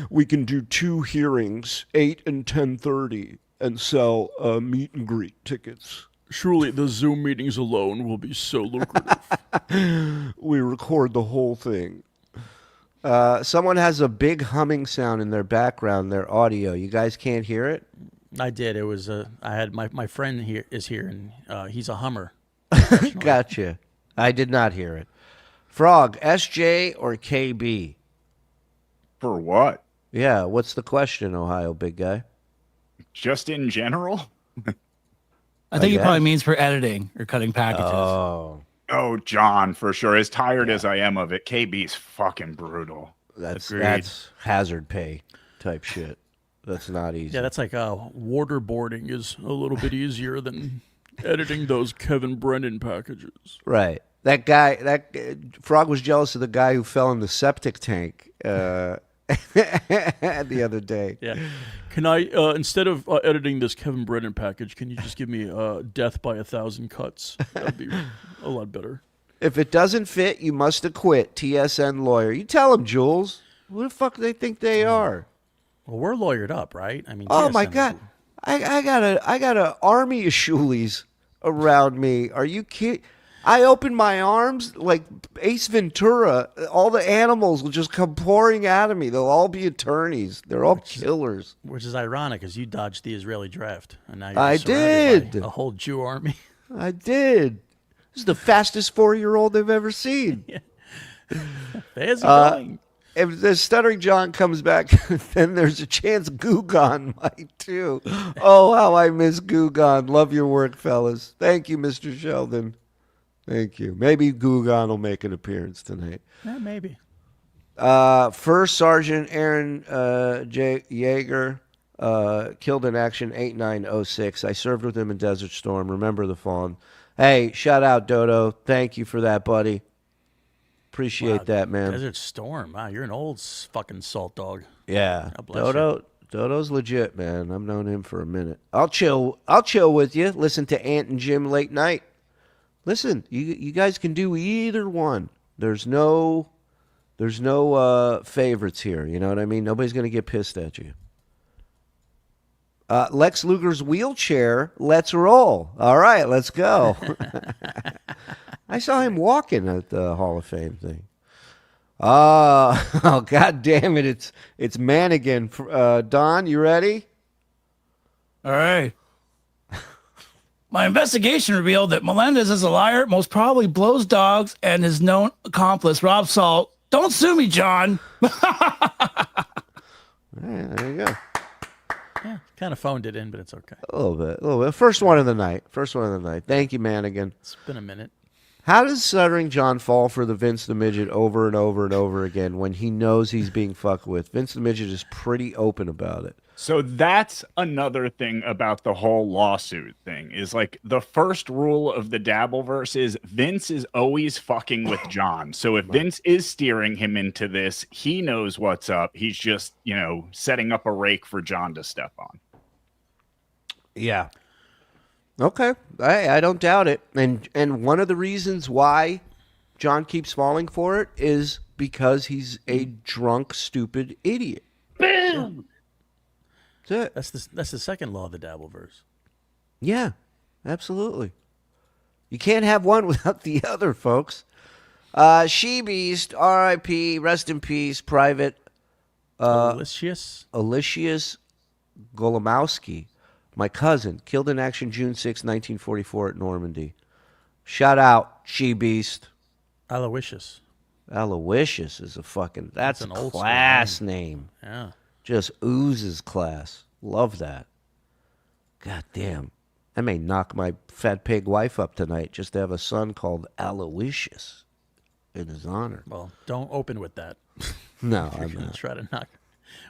We can do 2 hearings, 8 and 10:30, and sell meet and greet tickets. Surely the Zoom meetings alone will be so lucrative. We record the whole thing. Someone has a big humming sound in their background, their audio. You guys can't hear it? I did. It was I had my friend here is here, and he's a hummer. Gotcha. I did not hear it. Frog, SJ or KB? For what? Yeah, what's the question, Ohio big guy? Just in general? I think he probably means for editing or cutting packages. Oh, John, for sure. As tired as I am of it, KB's fucking brutal. That's hazard pay type shit. That's not easy. Yeah, that's like waterboarding is a little bit easier than editing those Kevin Brennan packages. Right. That Frog was jealous of the guy who fell in the septic tank the other day. Yeah. Can I, instead of editing this Kevin Brennan package, can you just give me death by 1,000 cuts? That'd be a lot better. If it doesn't fit, you must acquit. TSN lawyer. You tell him, Jules. Who the fuck do they think they are? Well, we're lawyered up, right? I mean, oh my God, I got a army of Shulies around me. Are you kidding? I open my arms like Ace Ventura. All the animals will just come pouring out of me. They'll all be attorneys. They're all killers. Which is ironic, because you dodged the Israeli draft, and now I you're surrounded did by a whole Jew army. I did. This is the fastest 4-year-old they've ever seen. There's going. If the Stuttering John comes back, then there's a chance Gugan might too. Oh, how I miss Gugan. Love your work, fellas. Thank you, Mr. Sheldon. Thank you. Maybe Gugan will make an appearance tonight. Yeah, maybe. First Sergeant Aaron Yeager, killed in action 8906. I served with him in Desert Storm. Remember the fawn. Hey, shout out, Dodo. Thank you for that, buddy. Appreciate that, man. Desert Storm. Wow, you're an old fucking salt dog. Yeah, God bless you. Dodo's legit, man. I've known him for a minute. I'll chill with you. Listen to Ant and Jim late night. Listen, you guys can do either one. There's no favorites here. You know what I mean? Nobody's gonna get pissed at you. Lex Luger's wheelchair. Let's roll. All right, let's go. I saw him walking at the Hall of Fame thing. Oh, God damn it. It's Manigan. Don, you ready? All right. My investigation revealed that Melendez is a liar, most probably blows dogs, and his known accomplice, Rob Salt. Don't sue me, John. All right, there you go. Yeah, kind of phoned it in, but it's okay. A little bit. First one of the night. Thank you, Manigan. It's been a minute. How does Stuttering John fall for the Vince the Midget over and over and over again when he knows he's being fucked with? Vince the Midget is pretty open about it. So that's another thing about the whole lawsuit thing is like the first rule of the Dabbleverse is Vince is always fucking with John. So if Vince is steering him into this, he knows what's up. He's just, setting up a rake for John to step on. Yeah. Okay. I don't doubt it. And one of the reasons why John keeps falling for it is because he's a drunk, stupid idiot. Boom! That's it. That's the second law of the Dabbleverse. Yeah, absolutely. You can't have one without the other, folks. She-Beast, R.I.P., rest in peace, Private Aloysius Golomowski, my cousin, killed in action June 6, 1944 at Normandy. Shout out, She-Beast. Aloysius. Aloysius is a fucking, that's an a old class name. Yeah. Just oozes class. Love that. God damn. I may knock my fat pig wife up tonight just to have a son called Aloysius in his honor. Well, don't open with that. No, You're I'm gonna not. try to knock.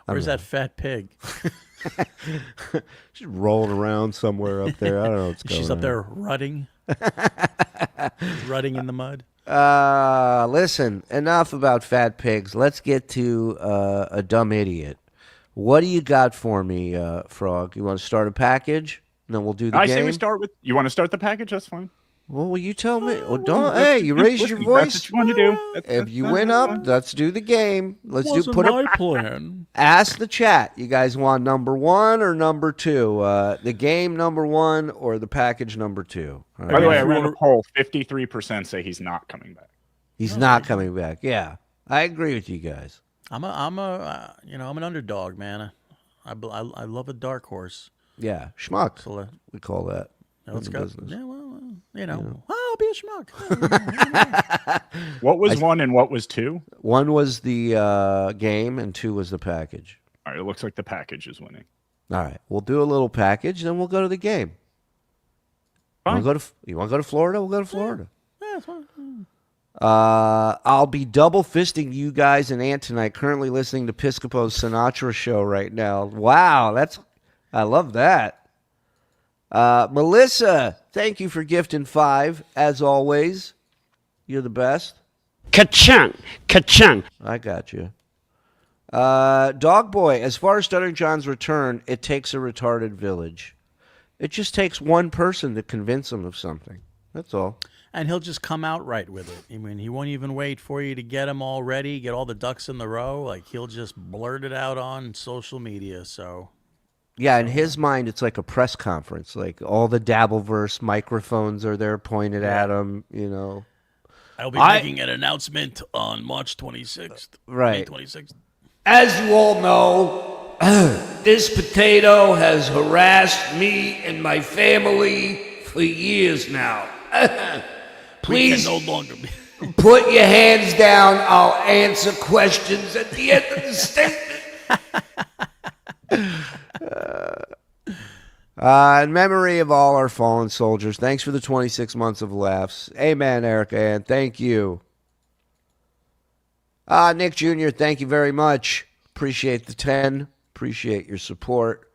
Where's that fat pig? She's rolling around somewhere up there. I don't know what's going on. She's up there rutting. Rutting in the mud. Listen, enough about fat pigs. Let's get to a dumb idiot. What do you got for me, Frog? You want to start a package? And then we'll do the game? I say we start with, you want to start the package? That's fine. Well, will you tell me? Well, don't. Hey, you raised your voice. That's what you want to do. If you went up, let's do the game. Let's do. Put my a plan. Ask the chat. You guys want number one or number two? The game number one or the package number two? All right. By the way, I ran a poll. 53% say he's not coming back. He's not coming back. Yeah, I agree with you guys. I'm an underdog, man. I love a dark horse. Yeah, schmuck. So we call that. Let's in go. business. Yeah, well, I'll be a schmuck. What was one and what was two? One was the game and two was the package. All right, it looks like the package is winning. All right, we'll do a little package, then we'll go to the game. Fine. You want to go to Florida? We'll go to Florida. Yeah, that's fine. I'll be double fisting you guys and Ant tonight. Currently listening to Piscopo's Sinatra show right now. Wow, I love that. Melissa, thank you for gifting 5 as always. You're the best. Ka-chung, ka-chung. I got you. Dog Boy, as far as Stuttering John's return, it takes a retarded village. It just takes one person to convince him of something. That's all. And he'll just come out right with it. I mean, he won't even wait for you to get him all ready, get all the ducks in the row. Like, he'll just blurt it out on social media, so... Yeah, in his mind, it's like a press conference. Like, all the Dabbleverse microphones are there pointed at him, I'll be making an announcement on March 26th. Right. May 26th. As you all know, this potato has harassed me and my family for years now. Please no longer be. Put your hands down. I'll answer questions at the end of the statement. In memory of all our fallen soldiers, thanks for the 26 months of laughs. Amen, Erica Ann. Thank you. Nick Jr., thank you very much. Appreciate the 10. Appreciate your support.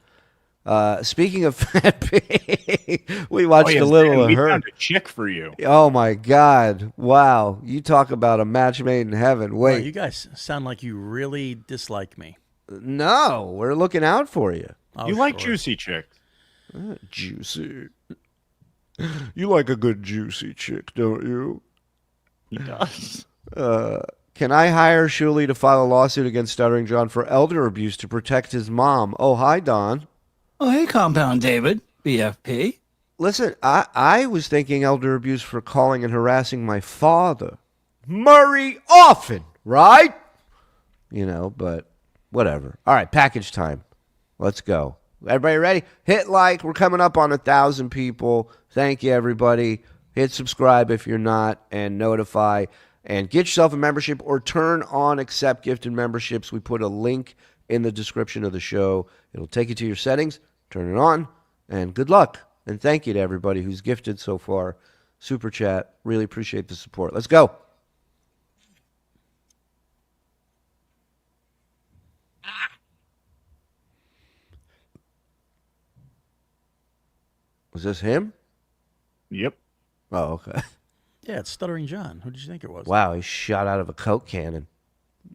Speaking of fat pig, we watched a little of we her. found a chick for you. Oh my God! Wow, you talk about a match made in heaven. Wow, Wait, you guys sound like you really dislike me. no, we're looking out for you. Oh, You like sure. juicy chicks. Juicy. You like a good juicy chick, don't you? He does. Can I hire Shuli to file a lawsuit against Stuttering John for elder abuse to protect his mom? Oh, hi, Don. Oh, hey, Compound David, BFP. Listen, I was thinking elder abuse for calling and harassing my father. Murray Orphan, right? You know, but whatever. All right, package time. Let's go. Everybody ready? Hit like. We're coming up on 1,000 people. Thank you, everybody. Hit subscribe if you're not, and notify. And get yourself a membership or turn on accept gifted memberships. We put a link in the description of the show. It'll take you to your settings. Turn it on, and good luck. And thank you to everybody who's gifted so far. Super chat. Really appreciate the support. Let's go. Was this him? Yep. Oh, okay. Yeah, it's Stuttering John. Who did you think it was? Wow, he shot out of a Coke cannon.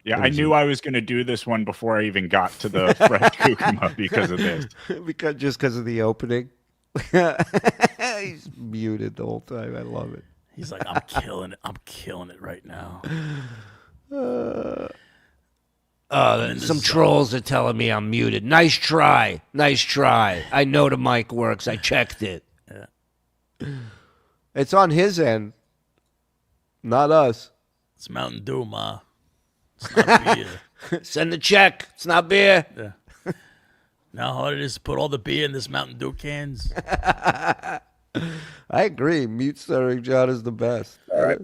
Yeah, I knew I was going to do this one before I even got to the fresh kukuma because of this. because of the opening. He's muted the whole time. I love it. He's like, I'm killing it. I'm killing it right now. Some trolls are telling me I'm muted. Nice try. Nice try. I know the mic works. I checked it. It's on his end, not us. It's Mountain Dew, Ma. It's not beer. Send the check. It's not beer. Yeah. Now how hard it is to put all the beer in this Mountain Dew cans. I agree. Mute Stuttering John is the best. All right.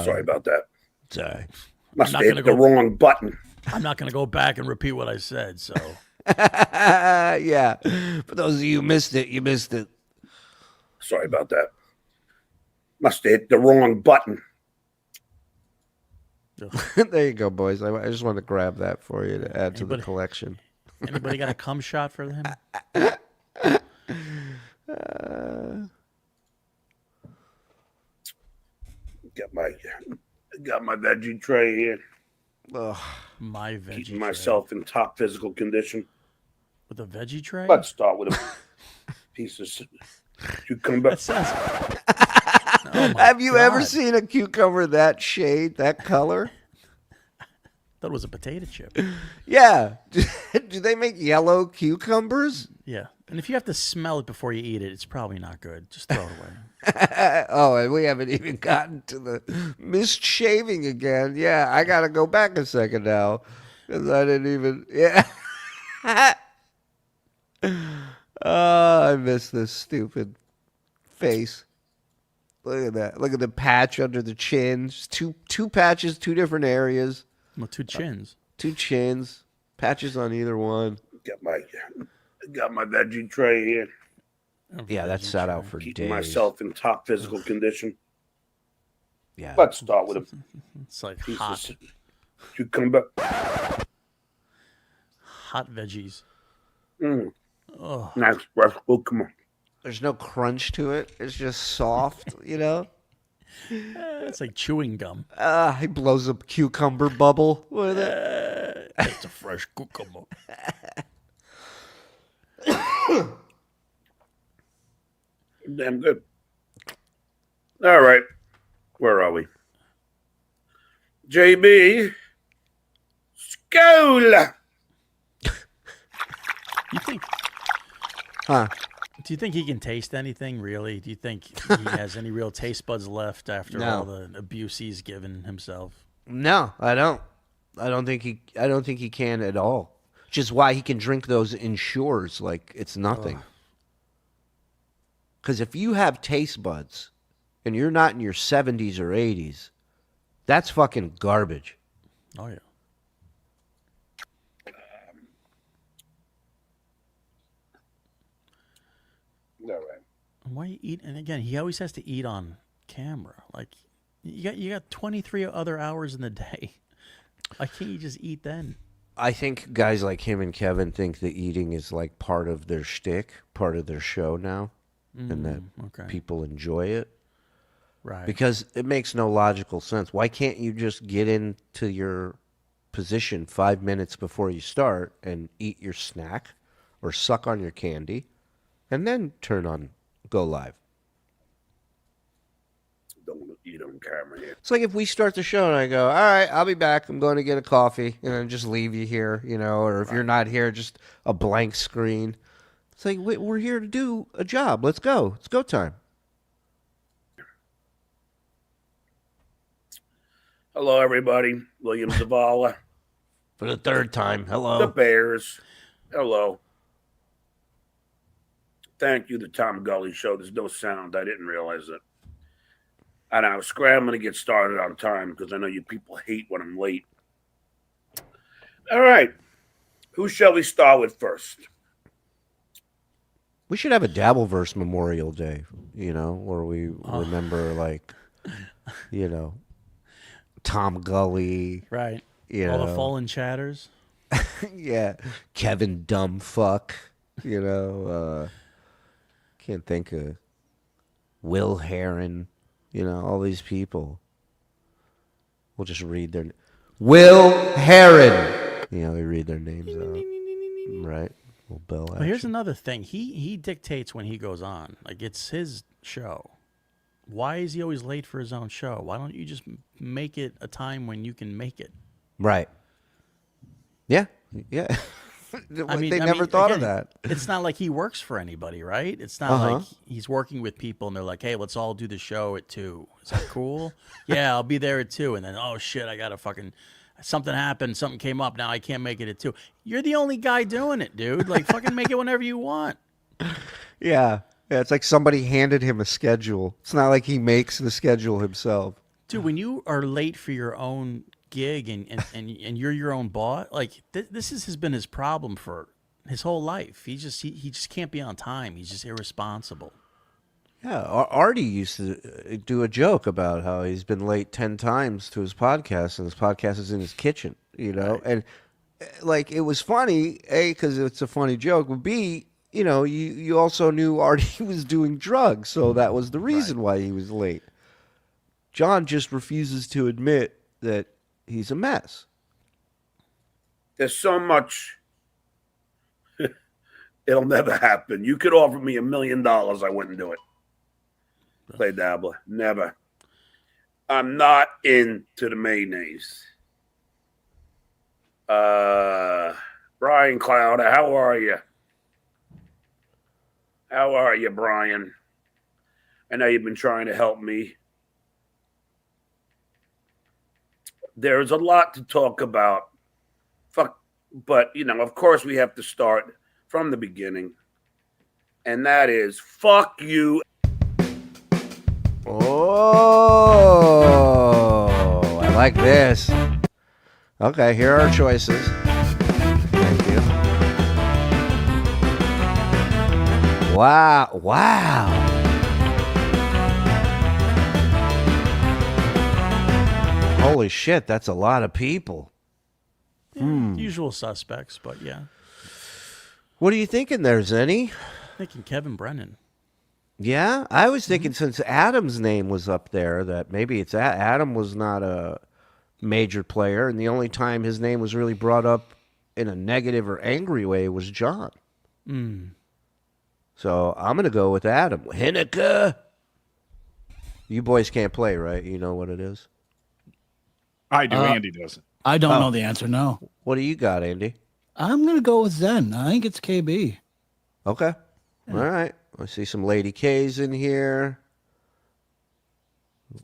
Sorry about that. Sorry. Must not have gonna hit the go- wrong button. I'm not going to go back and repeat what I said, so. Yeah. For those of you who missed it, you missed it. Sorry about that. Must have hit the wrong button. There you go, boys. I just wanted to grab that for you to add to the collection. Anybody got a cum shot for him? Got my veggie tray here. Ugh. My veggie Keeping tray. myself in top physical condition. With a veggie tray? Let's start with a piece of cucumber. That sounds... Have you ever God. seen a cucumber that shade, that color? Thought it was a potato chip. Yeah. Do they make yellow cucumbers? Yeah. And if you have to smell it before you eat it, it's probably not good. Just throw it away. Oh, and we haven't even gotten to the mist shaving again. Yeah, I got to go back a second now because I didn't even. Yeah. I miss this stupid face. Look at that. Look at the patch under the chin. Just two patches, two different areas. Well, two chins. Two chins. Patches on either one. Got my veggie tray here. Yeah, that sat out for Keeping days. myself in top physical condition. Yeah. Let's start with a It's like piece hot. of cucumber. Hot veggies. Nice fresh cucumber. There's no crunch to it. It's just soft, you know? It's like chewing gum. He blows a cucumber bubble with it. It's a fresh cucumber. Damn good. All right. Where are we? JB. Skola. You think? Huh? Do you think he can taste anything? Really? Do you think he has any real taste buds left after No. all the abuse he's given himself? No, I don't. I don't think he can at all. Which is why he can drink those Ensures like it's nothing. Because if you have taste buds and you're not in your 70s or 80s, that's fucking garbage. Oh yeah. All right. Why you eat? And again, he always has to eat on camera. Like you got 23 other hours in the day. Why can't you just eat then? I think guys like him and Kevin think that eating is like part of their shtick, part of their show now, and that people enjoy it. Right. Because it makes no logical sense. Why can't you just get into your position 5 minutes before you start and eat your snack or suck on your candy and then go live? Don't eat on camera here. It's like if we start the show and I go, all right, I'll be back. I'm going to get a coffee, and then just leave you here, or if you're not here, just a blank screen. It's like, we're here to do a job. Let's go. It's go time. Hello, everybody. William Zavala. For the third time. Hello. The Bears. Hello. Thank you, the Tom Gully Show. There's no sound. I didn't realize it. And I was scrambling to get started on time because I know you people hate when I'm late. All right. Who shall we start with first? We should have a Dabbleverse Memorial Day, where we remember, Tom Gully. Right. All the fallen chatters. Yeah. Kevin Dumbfuck. Can't think of Will Heron. All these people. We'll just read their Will Heron. We read their names out. Right. Little bell action. But here's another thing. He dictates when he goes on. Like, it's his show. Why is he always late for his own show? Why don't you just make it a time when you can make it? Right. Yeah. Yeah. They never thought of that. It's not like he works for anybody, right? It's not like he's working with people and they're like, hey, let's all do the show at 2. Is that cool? Yeah, I'll be there at 2. And then, oh, shit, I got to something happened. Something came up. Now I can't make it at 2. You're the only guy doing it, dude. Like, fucking make it whenever you want. Yeah. Yeah, it's like somebody handed him a schedule. It's not like he makes the schedule himself. Dude, when you are late for your own gig and you're your own boss, like this has been his problem for his whole life. He just can't be on time. He's just irresponsible. Yeah, Artie used to do a joke about how he's been late 10 times to his podcast, and his podcast is in his kitchen, Right. And like it was funny, A, because it's a funny joke, but B, you also knew Artie was doing drugs, so that was the reason why he was late. John just refuses to admit that he's a mess. There's so much. It'll never happen. You could offer me $1 million, I wouldn't do it. Play Dabbler. Never. I'm not into the mayonnaise. Brian Clouder, how are you? How are you, Brian? I know you've been trying to help me. There's a lot to talk about. But, of course we have to start from the beginning. And that is, fuck you. Oh, I like this. Okay, here are our choices. Thank you. Wow. Holy shit, that's a lot of people. Yeah, usual suspects, but yeah. What are you thinking there, Zenny? Thinking Kevin Brennan. Yeah, I was thinking since Adam's name was up there that maybe it's Adam was not a major player, and the only time his name was really brought up in a negative or angry way was John. So I'm going to go with Adam. Hinneke. You boys can't play, right? You know what it is? I do. Andy doesn't. I don't know the answer, no. What do you got, Andy? I'm going to go with Zen. I think it's KB. Okay. All right. I see some Lady K's in here.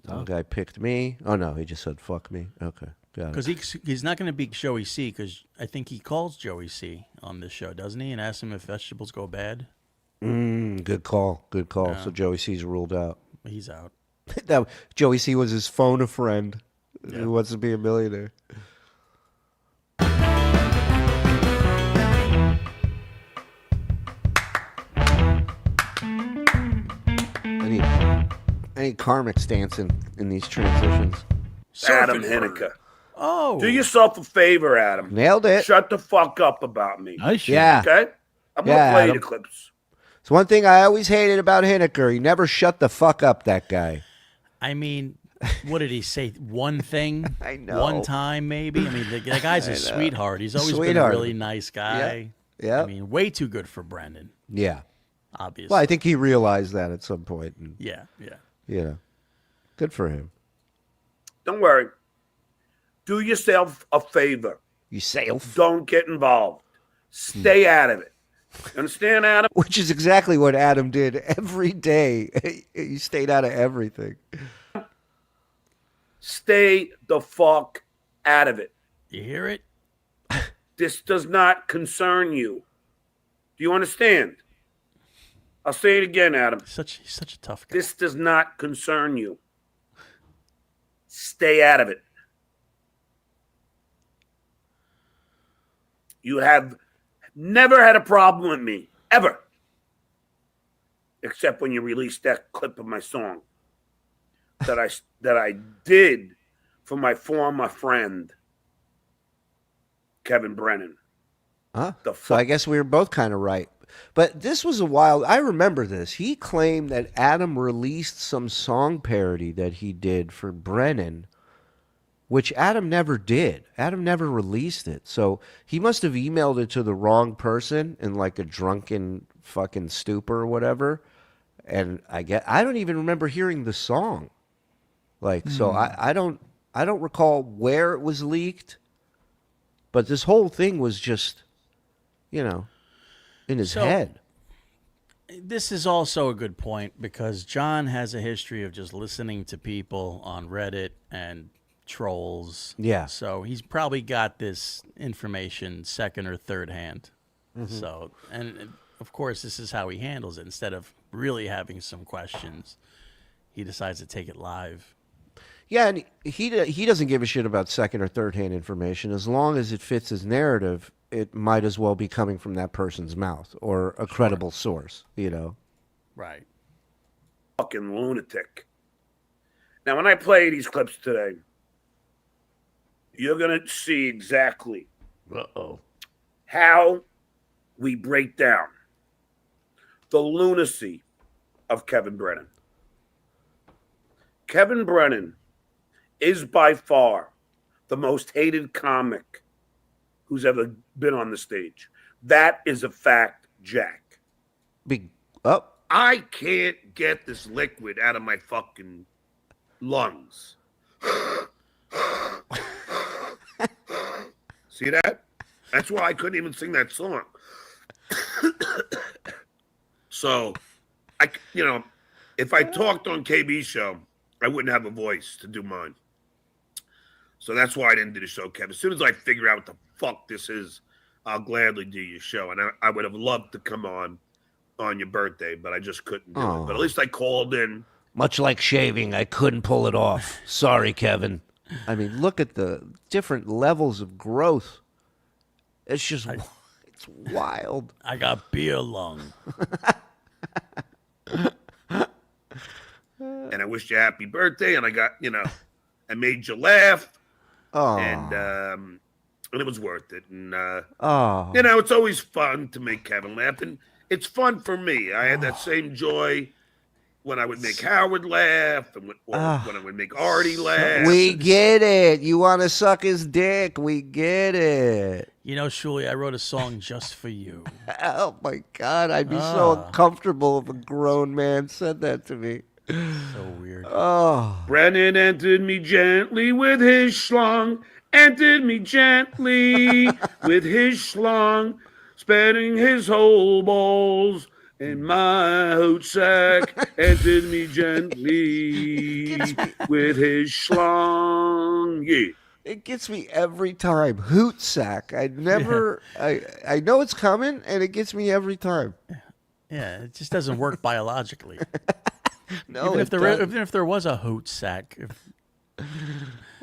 One guy picked me. Oh, no, he just said fuck me. Okay, got it. Because he's not going to beat Joey C, because I think he calls Joey C on this show, doesn't he? And asks him if vegetables go bad. Good call. Good call. Yeah. So Joey C's ruled out. He's out. Joey C was his phone a friend who wants to be a millionaire. I need karmic stance in these transitions. Adam Hinneke. Oh. Do yourself a favor, Adam. Nailed it. Shut the fuck up about me. Nice. Yeah. Okay? I'm going to Yeah, play Adam. the clips. It's one thing I always hated about Hineker. He never shut the fuck up, that guy. I mean, what did he say? One thing? I know. One time, maybe? I mean, the guy's a sweetheart. He's always been a Sweetheart. really nice guy. Yeah. I mean, way too good for Brennan, Yeah. obviously. Well, I think he realized that at some point. And, Yeah. good for him. Don't worry. Do yourself a favor. Yourself. Don't get involved. Stay out of it. Understand, Adam? Which is exactly what Adam did every day. He stayed out of everything. Stay the fuck out of it. You hear it? This does not concern you. Do you understand? I'll say it again, Adam. He's such a tough guy. This does not concern you. Stay out of it. You have never had a problem with me, ever. Except when you released that clip of my song that I did for my former friend, Kevin Brennan. Huh? The So I fuck? guess we were both kind of right. But this was a wild. I remember this. He claimed that Adam released some song parody that he did for Brennan, which Adam never did. Adam never released it. So he must have emailed it to the wrong person in like a drunken fucking stupor or whatever. And I don't even remember hearing the song. Like, so I don't recall where it was leaked. But this whole thing was just, in his head. This is also a good point because John has a history of just listening to people on Reddit and trolls. Yeah. So he's probably got this information second or third hand. So, and of course, this is how he handles it. Instead of really having some questions, he decides to take it live. Yeah, and he doesn't give a shit about second or third hand information. As long as it fits his narrative, it might as well be coming from that person's mouth or a credible source, Right. Fucking lunatic. Now, when I play these clips today, you're going to see exactly how we break down the lunacy of Kevin Brennan. Kevin Brennan is by far the most hated comic who's ever been on the stage. That is a fact, Jack. Big up. I can't get this liquid out of my fucking lungs. See that? That's why I couldn't even sing that song. So, if I talked on KB show, I wouldn't have a voice to do mine. So that's why I didn't do the show, Kevin. As soon as I figure out what the fuck this is, I'll gladly do your show. And I would have loved to come on your birthday, but I just couldn't do it. But at least I called in. Much like shaving, I couldn't pull it off. Sorry, Kevin. I mean, look at the different levels of growth. It's just, it's wild. I got beer lung. And I wished you a happy birthday, and I got, I made you laugh. Oh. And it was worth it. And, Oh. it's always fun to make Kevin laugh. And it's fun for me. I had that same joy when I would make Howard laugh and when I would make Artie laugh. We get it. You want to suck his dick. We get it. Shuli, I wrote a song just for you. Oh, my God. I'd be so uncomfortable if a grown man said that to me. So weird. Oh. Brennan entered me gently with his schlong. Entered me gently with his schlong. Spreading his whole balls in my hoot sack. Entered me gently with his schlong. Yeah. It gets me every time. Hoot sack. I never, I know it's coming, and it gets me every time. Yeah, it just doesn't work biologically. No, even if there was a hoot sack.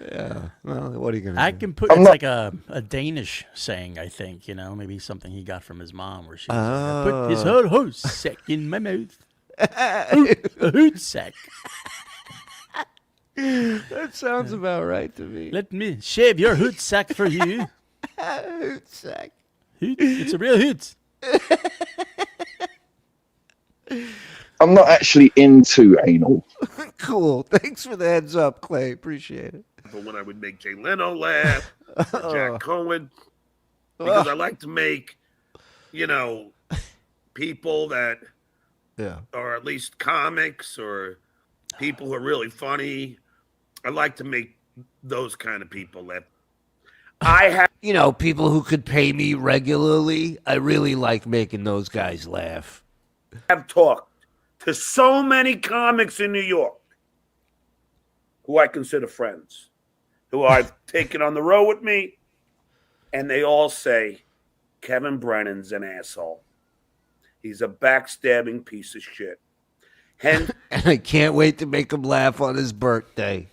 Yeah. Well, what are you gonna I do? can put it's like a Danish saying, I think, maybe something he got from his mom where she was like, I put his whole hoot sack in my mouth. A hoot sack. That sounds about right to me. Let me shave your hoot sack for you. Hoot sack. Hoot? It's a real hoot. I'm not actually into anal. Cool. Thanks for the heads up, Clay. Appreciate it. But when I would make Jay Leno laugh, or Jack Cohen, because I like to make, people that are at least comics or people who are really funny. I like to make those kind of people laugh. I have, people who could pay me regularly. I really like making those guys laugh. I've talked to so many comics in New York who I consider friends, who I've taken on the road with me, and they all say, Kevin Brennan's an asshole. He's a backstabbing piece of shit. And I can't wait to make him laugh on his birthday.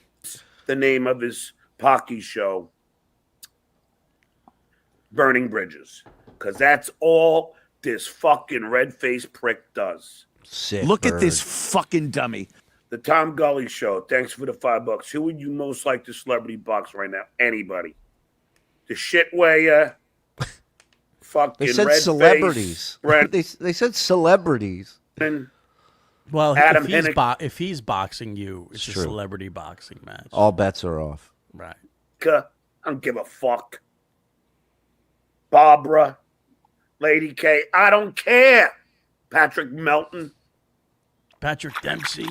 The name of his Pocky show, Burning Bridges, because that's all this fucking red-faced prick does. Sick Look bird. at this fucking dummy. The Tom Gully Show. Thanks for the $5. Who would you most like to celebrity box right now? Anybody. The shit way, fucking They said red-faced celebrities. Brennan. They said celebrities. Well, Adam if he's boxing you, it's a true. celebrity boxing match. All bets are off. Right. I don't give a fuck. Barbara, Lady K, I don't care. Patrick Melton. Patrick Dempsey.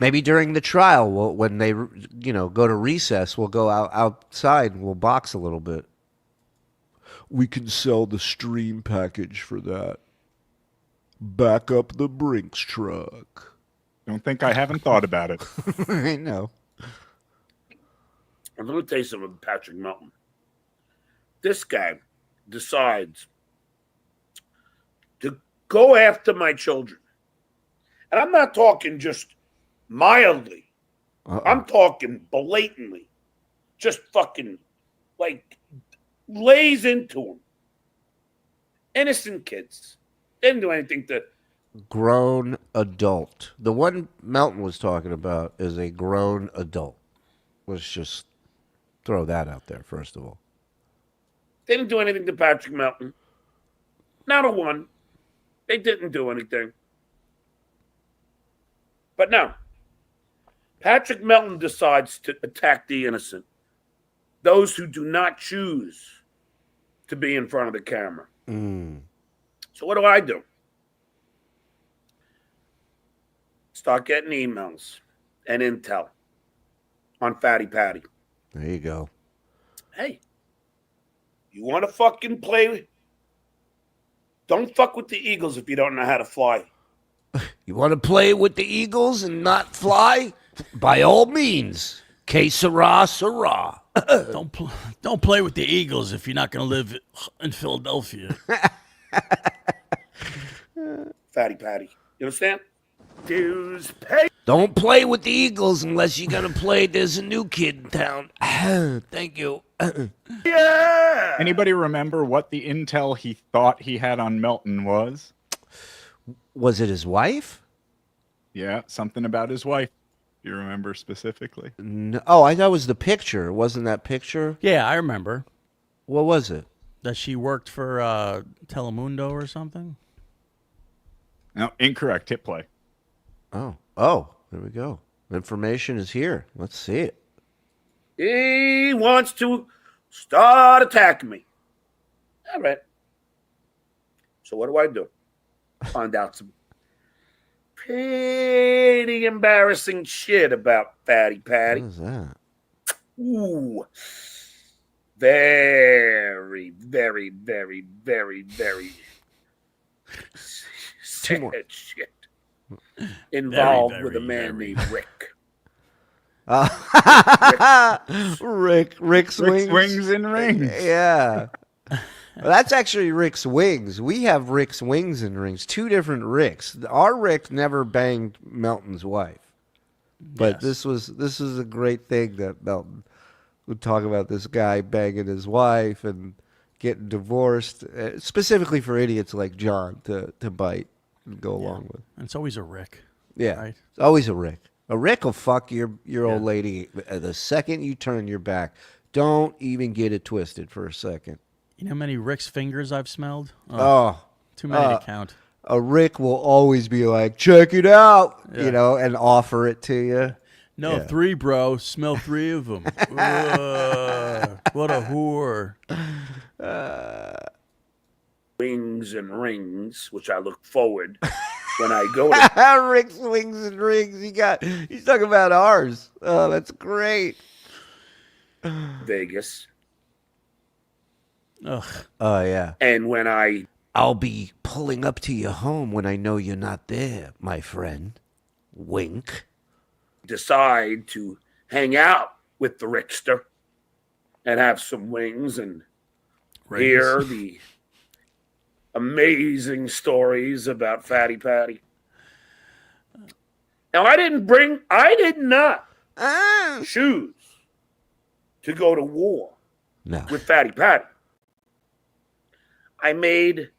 Maybe during the trial, when they go to recess, we'll go outside and we'll box a little bit. We can sell the stream package for that. Back up the Brinks truck. Don't think I haven't thought about it. I know. I'm going to tell you something about Patrick Melton. This guy decides to go after my children. And I'm not talking just mildly. I'm talking blatantly. Just fucking, lays into them. Innocent kids. They didn't do anything to... Grown adult. The one Melton was talking about is a grown adult. Let's just throw that out there, first of all. They didn't do anything to Patrick Melton. Not a one. They didn't do anything. But no. Patrick Melton decides to attack the innocent. Those who do not choose to be in front of the camera. So what do? Start getting emails and intel on Fatty Patty. There you go. Hey, you want to fucking play? Don't fuck with the Eagles if you don't know how to fly. You want to play with the Eagles and not fly? By all means. Que sera, sera. Don't play with the Eagles if you're not going to live in Philadelphia. Fatty Patty. You understand? Dues pay. Don't play with the Eagles unless you're going to play. There's a new kid in town. Thank you. Yeah. Anybody remember what the intel he thought he had on Melton was? Was it his wife? Yeah, something about his wife. You remember specifically? No. Oh, I thought it was the picture. Wasn't that picture? Yeah, I remember. What was it? That she worked for Telemundo or something? No, incorrect. Hit play. Oh, there we go. Information is here. Let's see it. He wants to start attacking me. All right. So what do? Find out some pretty embarrassing shit about Fatty Patty. What is that? Ooh. Very, very, very, very, very sad shit involved Very, with a man very. named Rick. Rick's wings. Wings and rings. Yeah. Well, that's actually Rick's wings. We have Rick's wings and rings. Two different Ricks. Our Rick never banged Melton's wife. But Yes. this was a great thing that Melton would talk about, this guy banging his wife and getting divorced, specifically for idiots like John to bite and go along with. And it's always a Rick. Yeah. Right? It's always a Rick. A Rick will fuck your old lady the second you turn your back. Don't even get it twisted for a second. You know how many Rick's fingers I've smelled? Too many to count. A Rick will always be like, check it out, and offer it to you. No, 3, bro. Smell 3 of them. What a whore. Wings and rings, which I look forward when I go to Rick's wings and rings. He's talking about ours. Oh, that's great. Vegas. Ugh. Oh, yeah. And when I'll be pulling up to your home when I know you're not there, my friend. Wink. decide to hang out with the Rickster and have some wings and hear the amazing stories about Fatty Patty. Now, I did not choose to go to war with Fatty Patty. I made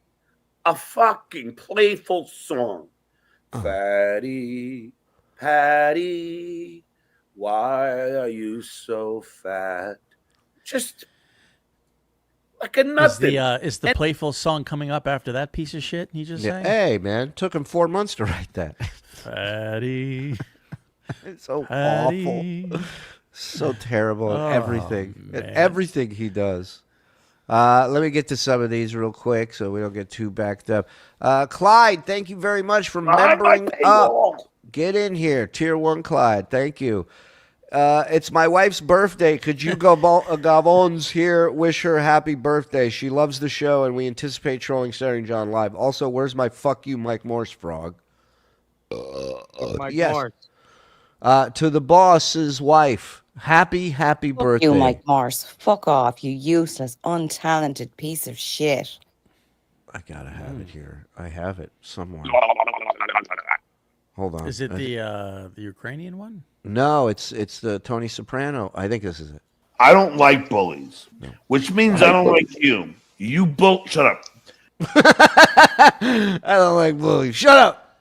a fucking playful song. Fatty Patty, why are you so fat? Just like a nothing. Is the playful song coming up after that piece of shit he just sang? Hey, man, took him 4 months to write that. Fatty. It's so Patty. awful. So terrible at everything. Man. At everything he does. Let me get to some of these real quick so we don't get too backed up. Clyde, thank you very much for membering up. Get in here. Tier 1 Clyde. Thank you. It's my wife's birthday. Could you Gabons here wish her happy birthday? She loves the show, and we anticipate trolling Stuttering John live. Also, where's my fuck you Mike Morse frog? Mike yes. Morse. To the boss's wife. Happy birthday. You, Mike Morse. Fuck off, you useless, untalented piece of shit. I gotta have it here. I have it somewhere. Hold on. Is it the Ukrainian one? No, it's the Tony Soprano. I think this is it. I don't like bullies, which means I don't like you. You shut up. I don't like bullies. Shut up.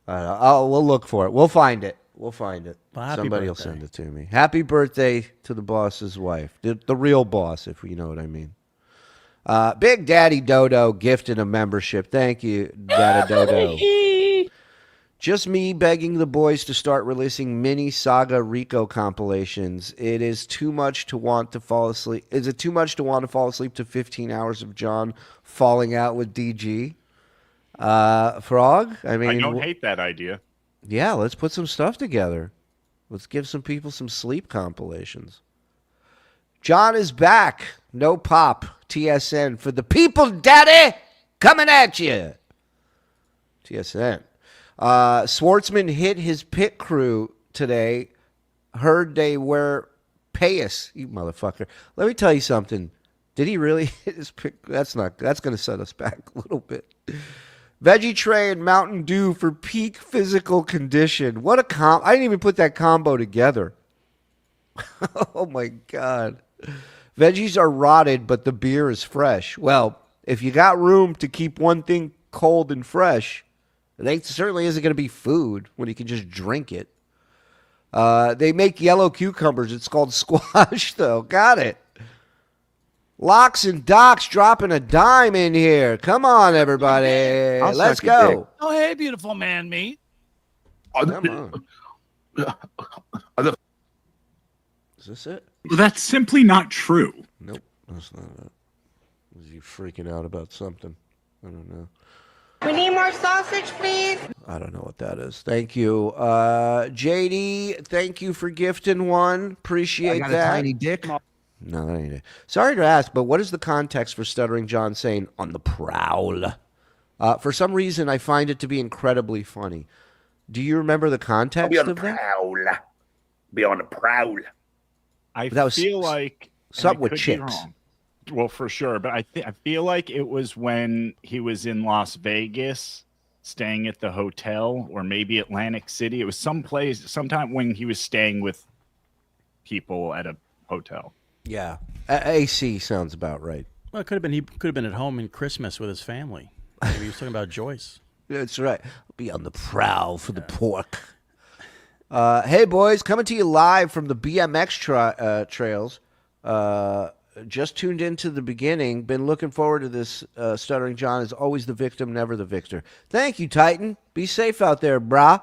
We'll look for it. We'll find it. Well, somebody will send it to me. Happy birthday to the boss's wife. The real boss, if you know what I mean. Big Daddy Dodo gifted a membership. Thank you, Daddy Dodo. Just me begging the boys to start releasing mini Saga Rico compilations. It is too much to want to fall asleep. Is it too much to want to fall asleep to 15 hours of John falling out with DG? Frog? I mean, I don't hate that idea. Yeah, let's put some stuff together. Let's give some people some sleep compilations. John is back. No pop. TSN for the people, Daddy. Coming at you. TSN. Schwartzman hit his pit crew today. Heard they were payas. You motherfucker. Let me tell you something. Did he really hit his pit? That's going to set us back a little bit. Veggie Tray and Mountain Dew for peak physical condition. What a I didn't even put that combo together. Oh, my God. Veggies are rotted, but the beer is fresh. Well, if you got room to keep one thing cold and fresh, it certainly isn't going to be food when you can just drink it. They make yellow cucumbers. It's called squash, though. Got it. Locks and Docs dropping a dime in here. Come on, everybody. Let's go. Oh, hey, beautiful man meat. Come on. Is this it? That's simply not true. Nope, that's not it. Was you freaking out about something? I don't know. We need more sausage, please. I don't know what that is. Thank you. JD, thank you for gifting one. Appreciate I got that. a tiny dick. No, that ain't it. Sorry to ask, but what is the context for Stuttering John saying on the prowl? For some reason, I find it to be incredibly funny. Do you remember the context I'll be on of the that? prowl. Be on the prowl. I That was feel like something and I with could be chicks. wrong. Well, for sure, but I feel like it was when he was in Las Vegas, staying at the hotel, or maybe Atlantic City. It was sometime when he was staying with people at a hotel. Yeah, AC sounds about right. Well, it could have been he could have been at home in Christmas with his family. Maybe he was talking about Joyce. That's right. I'll be on the prowl for the pork. Hey, boys, coming to you live from the BMX trails. Just tuned into the beginning. Been looking forward to this. Stuttering John is always the victim, never the victor. Thank you, Titan. Be safe out there, brah.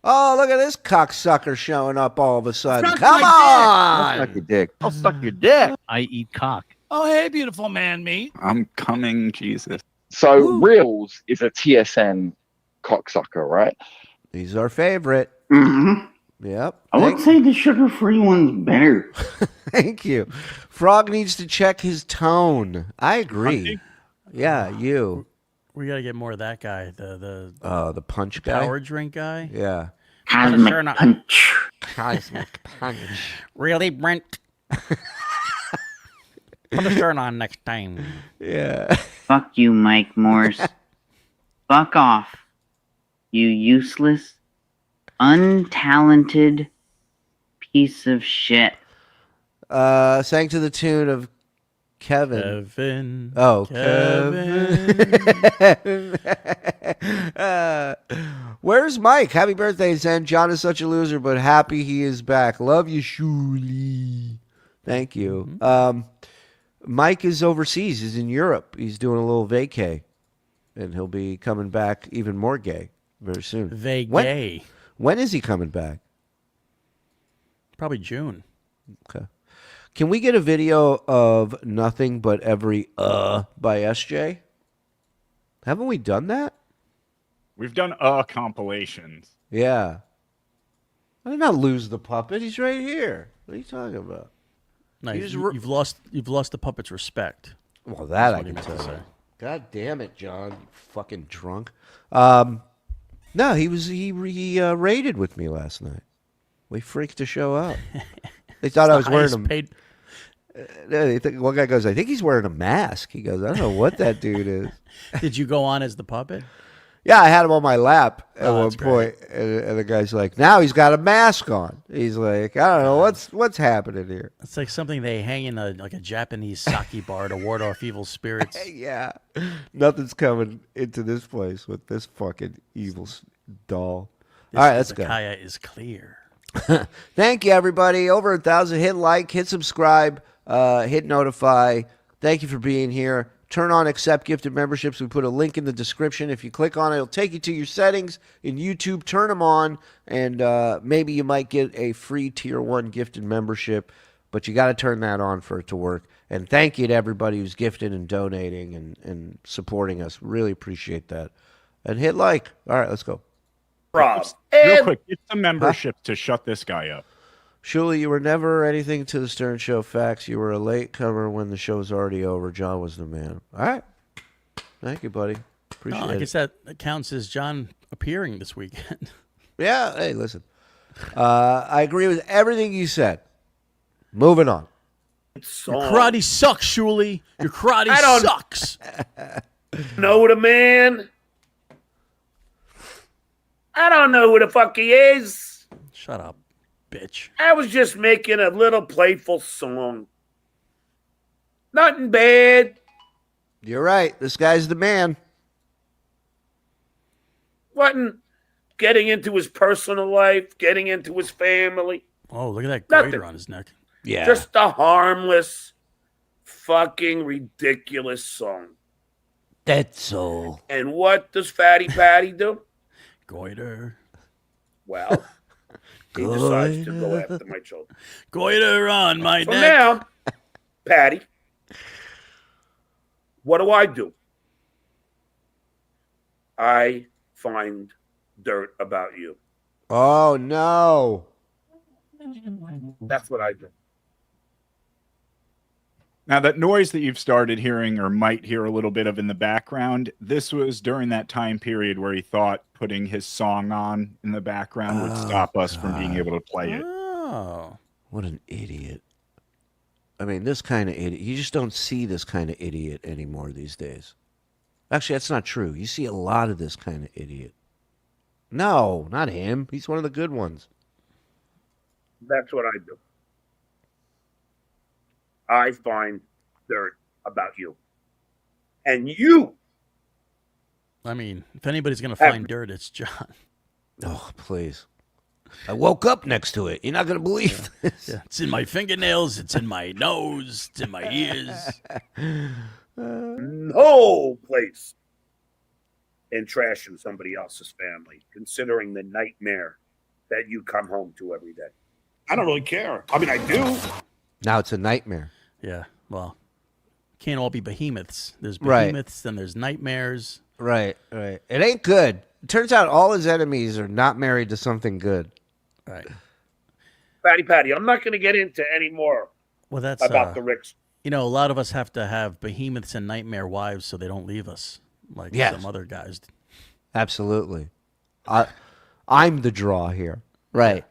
Oh, look at this cocksucker showing up all of a sudden. Suck Come my on! Suck your dick. I'll suck your dick. I eat cock. Oh, hey, beautiful man, meat. I'm coming, Jesus. So Reels is a TSN cocksucker, right? He's our favorite. Mm-hmm. Yep. I would say the sugar-free one's better. Thank you. Frog needs to check his tone. I agree. Yeah, you. We got to get more of that guy. The punch guy? Power drink guy. Yeah. Cosmic punch. Cosmic punch. Really, Brent? Put a shirt on next time. Yeah. Fuck you, Mike Morse. Fuck off. You useless, untalented piece of shit. Sang to the tune of Kevin. Kevin. Oh, Kevin. Where's Mike? Happy birthday, Zen. John is such a loser, but happy he is back. Love you, Shuli. Thank you. Mike is overseas. He's in Europe. He's doing a little vacay. And he'll be coming back even more gay very soon. Vacay. When is he coming back? Probably June. Okay. Can we get a video of Nothing But Every by SJ? Haven't we done that? We've done compilations. Yeah. I did not lose the puppet. He's right here. What are you talking about? No, you've lost the puppet's respect. Well, that That's I what he can meant tell to you. say. God damn it, John. You fucking drunk. No, he raided with me last night. We freaked to show up. They thought I was wearing one guy goes, I think he's wearing a mask. He goes, I don't know what that dude is. Did you go on as the puppet? Yeah, I had him on my lap at one that's point, and the guy's like, now he's got a mask on. He's like, I don't know what's happening here. It's like something they hang in a Japanese sake bar to ward off evil spirits. Yeah, nothing's coming into this place with this fucking evil doll. This All right, let's go. Kaya is clear. Thank you, everybody. Over 1,000. Hit like, hit subscribe, hit notify. Thank you for being here. Turn on accept gifted memberships. We put a link in the description. If you click on it, it'll take you to your settings in YouTube. Turn them on, and maybe you might get a free Tier 1 gifted membership, but you got to turn that on for it to work. And thank you to everybody who's gifted and donating and supporting us. Really appreciate that. And hit like. All right, let's go. Rob, real quick, get some membership to shut this guy up. Shuli, you were never anything to the Stern Show facts. You were a latecomer when the show's already over. John was the man. All right. Thank you, buddy. Appreciate I it. guess that counts as John appearing this weekend. Yeah. Hey, listen. I agree with everything you said. Moving on. Your karate sucks, Shuli. Your karate sucks. Know the man? I don't know who the fuck he is. Shut up, bitch. I was just making a little playful song. Nothing bad. You're right. This guy's the man. Wasn't getting into his personal life, getting into his family. Oh, look at that Nothing. grater on his neck. Yeah. Just a harmless, fucking ridiculous song. That's all. And what does Fatty Patty do? Goiter. Well, he decides to go after my children. Goiter on my So neck. now, Patty, what do? I find dirt about you. Oh, no. That's what I do. Now, that noise that you've started hearing or might hear a little bit of in the background, this was during that time period where he thought putting his song on in the background would stop us from being able to play it. Oh. What an idiot. I mean, this kind of idiot. You just don't see this kind of idiot anymore these days. Actually, that's not true. You see a lot of this kind of idiot. No, not him. He's one of the good ones. That's what I do. I find dirt about you. And you. I mean, if anybody's going to find dirt, it's John. Oh, please. I woke up next to it. You're not going to believe this. Yeah. It's in my fingernails. It's in my nose. It's in my ears. No place in trashing somebody else's family, considering the nightmare that you come home to every day. I don't really care. I mean, I do. Now it's a nightmare. Yeah. Well, can't all be behemoths. There's Right. behemoths, then there's nightmares. Right. It ain't good. It turns out all his enemies are not married to something good. Right. Patty, I'm not going to get into any more Well, that's about the Ricks. You know, a lot of us have to have behemoths and nightmare wives so they don't leave us like Yes. some other guys. Absolutely. I'm the draw here. Right.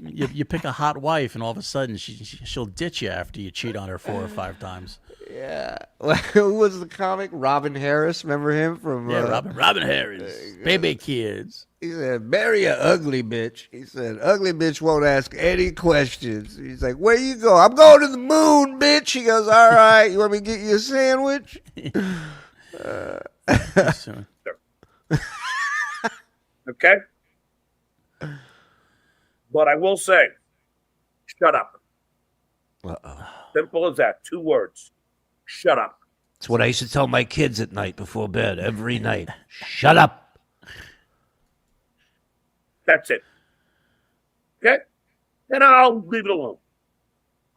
You pick a hot wife, and all of a sudden she'll ditch you after you cheat on her 4 or 5 times. Yeah. Who was the comic? Robin Harris. Remember him from? Robin Harris. Baby Kids. He said, "Marry a ugly bitch." He said, "Ugly bitch won't ask any questions." He's like, "Where you go?" "I'm going to the moon, bitch." He goes, "All right. You want me to get you a sandwich?" Soon. Okay? But I will say, shut up. Uh-oh. Simple as that. 2 words. Shut up. It's what I used to tell my kids at night before bed, every night. Shut up. That's it. Okay? Then I'll leave it alone.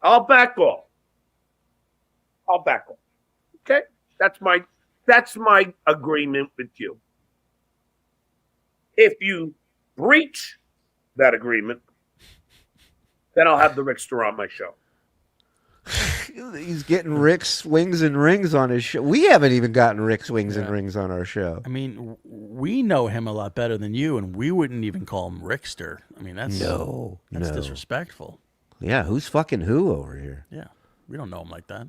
I'll back off. Okay? That's my agreement with you. If you breach that agreement, then I'll have the Rickster on my show. He's getting Rick's swings and rings on his show. We haven't even gotten Rick's swings and rings on our show. I mean, we know him a lot better than you, and we wouldn't even call him Rickster. I mean, that's disrespectful. Yeah, who's fucking who over here? Yeah, we don't know him like that.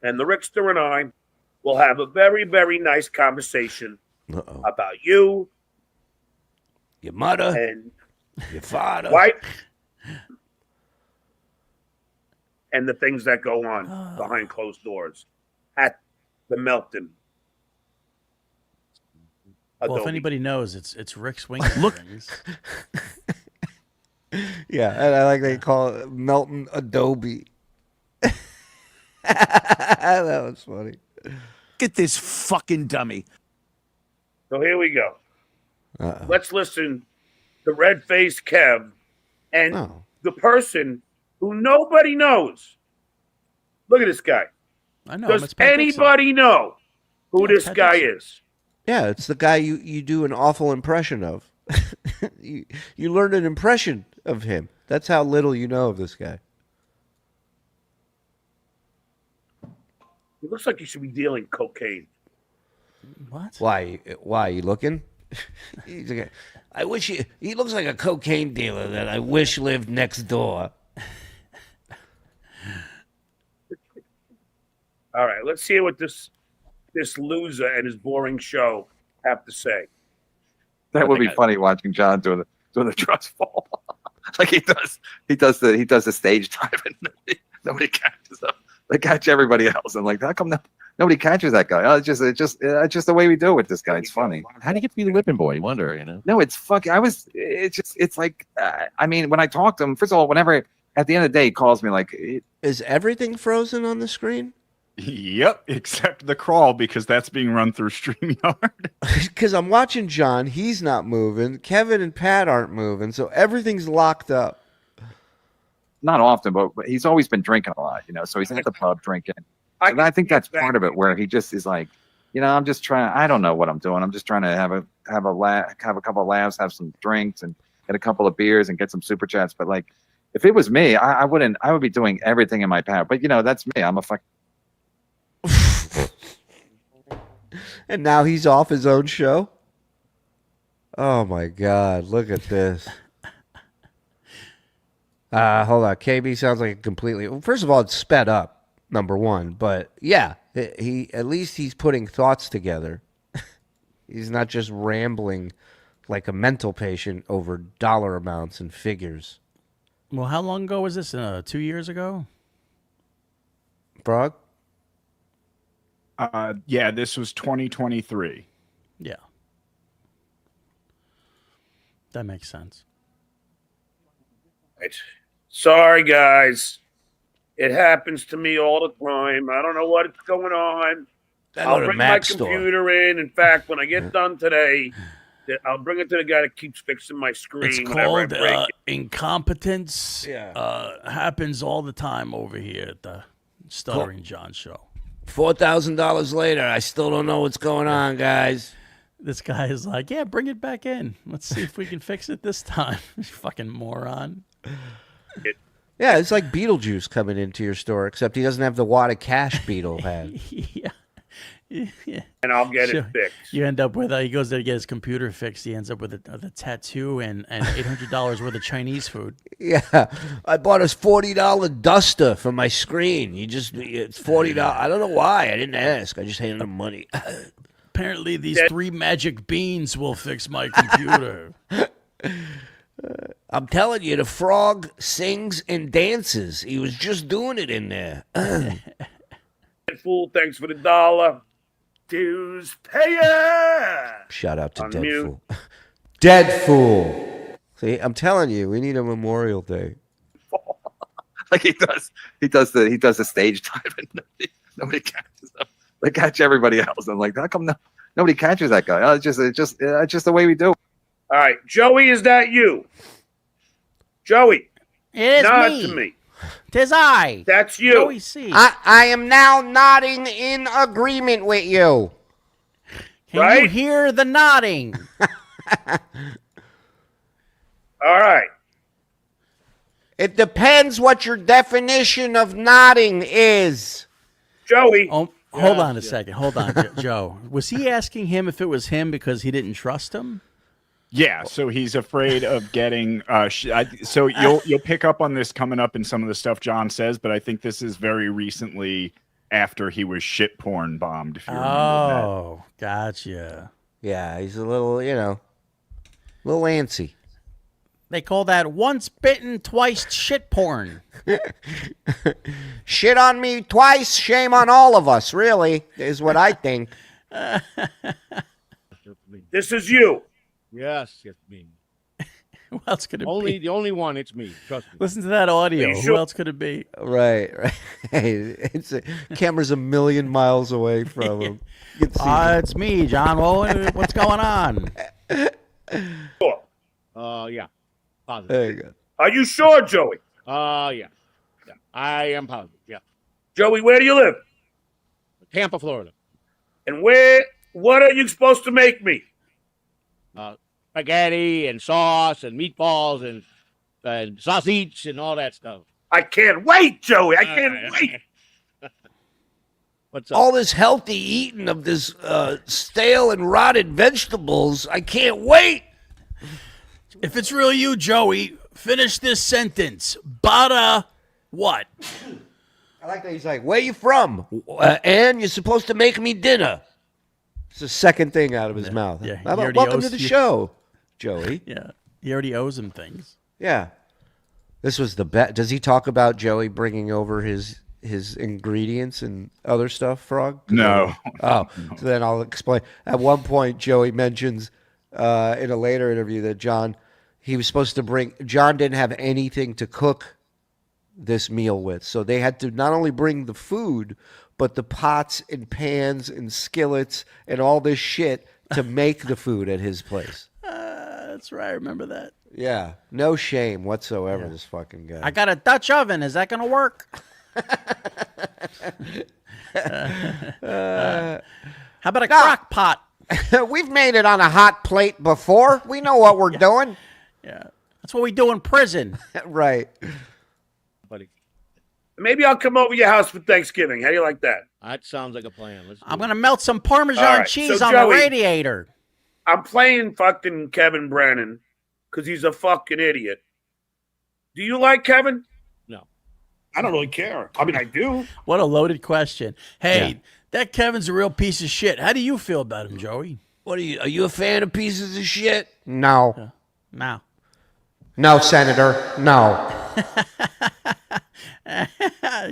And the Rickster and I will have a very, very nice conversation about you, your mother, and your father, wife, and the things that go on behind closed doors at the Melton. Well, if anybody knows, it's Rick's Wings. Look. Yeah, and I like they call it Melton Adobe. That was funny. Get this fucking dummy. So here we go. Let's listen to Red-Faced Kev and the person who nobody knows. Look at this guy. I know. Does anybody know who this guy is? Yeah, it's the guy you do an awful impression of. you learned an impression of him. That's how little you know of this guy. He looks like he should be dealing cocaine. What? Why? You looking? He's like, he looks like a cocaine dealer that I wish lived next door. All right, let's hear what this loser and his boring show have to say. That would be funny watching John doing the trust fall. Like he does the stage time and nobody catches up. They catch everybody else. And like, how come nobody catches that guy? Oh, it's just the way we do it with this guy. It's funny. How do you get to be the whipping boy? You wonder, you know? No, it's fucking. It's like, I mean, when I talk to him, first of all, whenever at the end of the day he calls me, like, is everything frozen on the screen? Yep, except the crawl, because that's being run through StreamYard. Because I'm watching John, he's not moving. Kevin and Pat aren't moving, so everything's locked up. Not often, but he's always been drinking a lot, you know. So he's at the pub drinking. And I think that's part of it, where he just is like, you know, I'm just trying. I don't know what I'm doing. I'm just trying to have a couple of laughs, have some drinks, and get a couple of beers, and get some super chats. But like, if it was me, I wouldn't. I would be doing everything in my power. But you know, that's me. I'm a fuck. And now he's off his own show? Oh my God, look at this. Hold on. KB sounds like a completely... Well, first of all, it's sped up, number one. But yeah, at least he's putting thoughts together. He's not just rambling like a mental patient over dollar amounts and figures. Well, how long ago was this? 2 years ago? Brog? Yeah, this was 2023. Yeah. That makes sense. Sorry, guys. It happens to me all the time. I don't know what's going on. I'll bring my computer in. In fact, when I get done today, I'll bring it to the guy that keeps fixing my screen. It's called incompetence. Happens all the time over here at the Stuttering John Show. $4,000 later, I still don't know what's going on, guys. This guy is like, yeah, bring it back in. Let's see if we can fix it this time. Fucking moron. Yeah, it's like Beetlejuice coming into your store, except he doesn't have the wad of cash Beetle had. Yeah. And I'll get it fixed. You end up with, he goes there to get his computer fixed. He ends up with a tattoo and $800 worth of Chinese food. Yeah, I bought a $40 duster for my screen. It's $40. I don't know why. I didn't ask. I just handed him money. Apparently, these 3 magic beans will fix my computer. I'm telling you, the frog sings and dances. He was just doing it in there. Fool, thanks for the $1. Dues payer. Shout out to On mute. Deadpool. Deadpool. See, I'm telling you, we need a Memorial Day. Like he does the stage time and nobody catches him. They catch everybody else. I'm like, how come nobody catches that guy? Oh, it's just the way we do. All right, Joey, is that you? Joey, it is nod me. to me. 'Tis I. That's you. Joey C. I am now nodding in agreement with you. Can you hear the nodding? All right. It depends what your definition of nodding is. Joey. Oh, hold on a second. Hold on, Joe. Was he asking him if it was him because he didn't trust him? Yeah, so he's afraid of getting. So you'll pick up on this coming up in some of the stuff John says, but I think this is very recently after he was shit porn bombed. If you remember that. Oh, gotcha. Yeah, he's a little, little antsy. They call that once bitten, twice shit porn. Shit on me twice, shame on all of us, really, is what I think. This is you. Yes, it's me. Who else could it be? The only one, it's me. Trust me. Listen to that audio. You Who sure? else could it be? Right. Hey, camera's a million miles away from him. You can see him. It's me, John. What's going on? Yeah. Positive. There you go. Are you sure, Joey? Yeah. I am positive. Yeah. Joey, where do you live? Tampa, Florida. And what are you supposed to make me? Spaghetti and sauce and meatballs and sausage and all that stuff. I can't wait, Joey. I can't wait. What's up? All this healthy eating of this stale and rotted vegetables, I can't wait. If it's really you, Joey, finish this sentence. Bada what? I like that he's like, where you from? And you're supposed to make me dinner. It's the second thing out of his mouth. Yeah, How about welcome to the show, Joey? Yeah, he already owes him things. Yeah. This was the best. Does he talk about Joey bringing over his ingredients and other stuff, Frog? No. Oh, so then I'll explain. At one point, Joey mentions in a later interview that John didn't have anything to cook this meal with. So they had to not only bring the food, but the pots and pans and skillets and all this shit to make the food at his place. That's right. I remember that. Yeah. No shame whatsoever, this fucking guy. I got a Dutch oven. Is that going to work? How about a crock pot? We've made it on a hot plate before. We know what we're doing. Yeah. That's what we do in prison. Right. Buddy. Maybe I'll come over to your house for Thanksgiving. How do you like that? That sounds like a plan. I'm going to melt some Parmesan All right, cheese so on Joey, the radiator. I'm playing fucking Kevin Brennan because he's a fucking idiot. Do you like Kevin? No. I don't really care. I mean, I do. What a loaded question. Hey, that Kevin's a real piece of shit. How do you feel about him, Joey? Are you a fan of pieces of shit? No. No. No, Senator. No.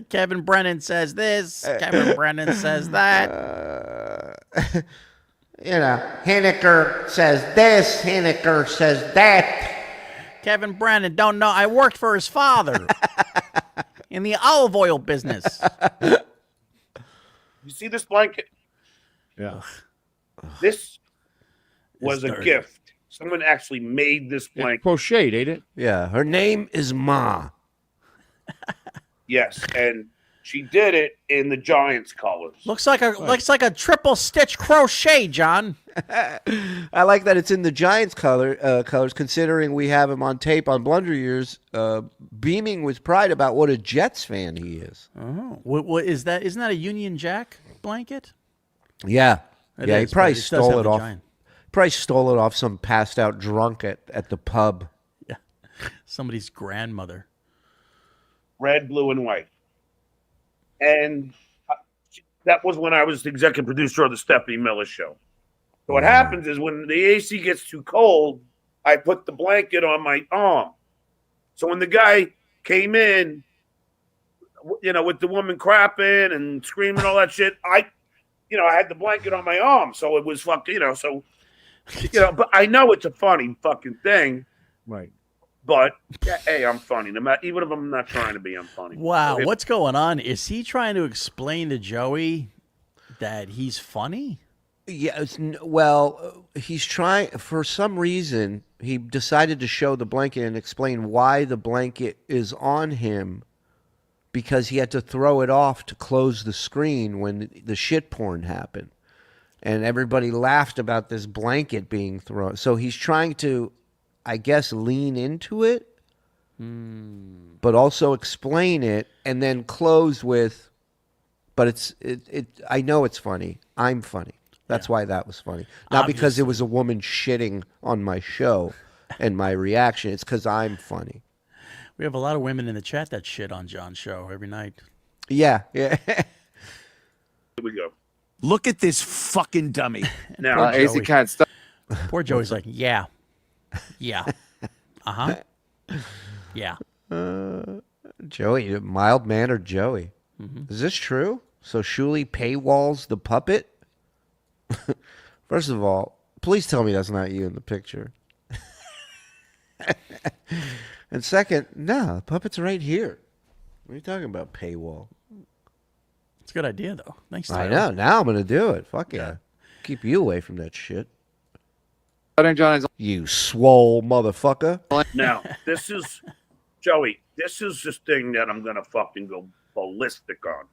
Kevin Brennan says this. Kevin Brennan says that. Hineker says this. Hineker says that. Kevin Brennan don't know. I worked for his father in the olive oil business. You see this blanket? Yeah. This was It's a dirty. gift. Someone actually made this blanket. Crocheted, ain't it? Yeah, her name is Ma. Yes, and she did it in the Giants colors. Looks like a triple stitch crochet, John. I like that it's in the Giants colors, considering we have him on tape on Blunder Years, beaming with pride about what a Jets fan he is. Oh, what is that? Isn't that a Union Jack blanket? Yeah, It yeah, is, he probably but it does stole have it the off. giant. Probably stole it off some passed out drunk at the pub. Yeah, somebody's grandmother. Red, blue, and white. And that was when I was the executive producer of the Stephanie Miller Show. So what happens is when the AC gets too cold, I put the blanket on my arm. So when the guy came in, with the woman crapping and screaming all that shit, I had the blanket on my arm. So it was fucking, but I know it's a funny fucking thing. Right. But hey, I'm funny. No matter, even if I'm not trying to be, I'm funny. Wow, what's going on? Is he trying to explain to Joey that he's funny? Yeah, he's trying. For some reason, he decided to show the blanket and explain why the blanket is on him, because he had to throw it off to close the screen when the shit porn happened. And everybody laughed about this blanket being thrown. So he's trying to, I guess, lean into it, but also explain it, and then close with, but I know it's funny. I'm funny. That's why that was funny. Not because it was a woman shitting on my show and my reaction. It's because I'm funny. We have a lot of women in the chat that shit on John's show every night. Yeah. Here we go. Look at this fucking dummy. Now, AC Cat stuff. Poor Joey's like, yeah. Uh-huh. Yeah. Joey, mild-mannered Joey. Is this true? So Shuli paywalls the puppet? First of all, please tell me that's not you in the picture. And second, no, the puppet's right here. What are you talking about, paywall? It's a good idea, though. Thanks, I Tyler. know. Now I'm going to do it. Fuck yeah. Keep you away from that shit. Stuttering John is You swole motherfucker. Now, this is, Joey, this is this thing that I'm going to fucking go ballistic on.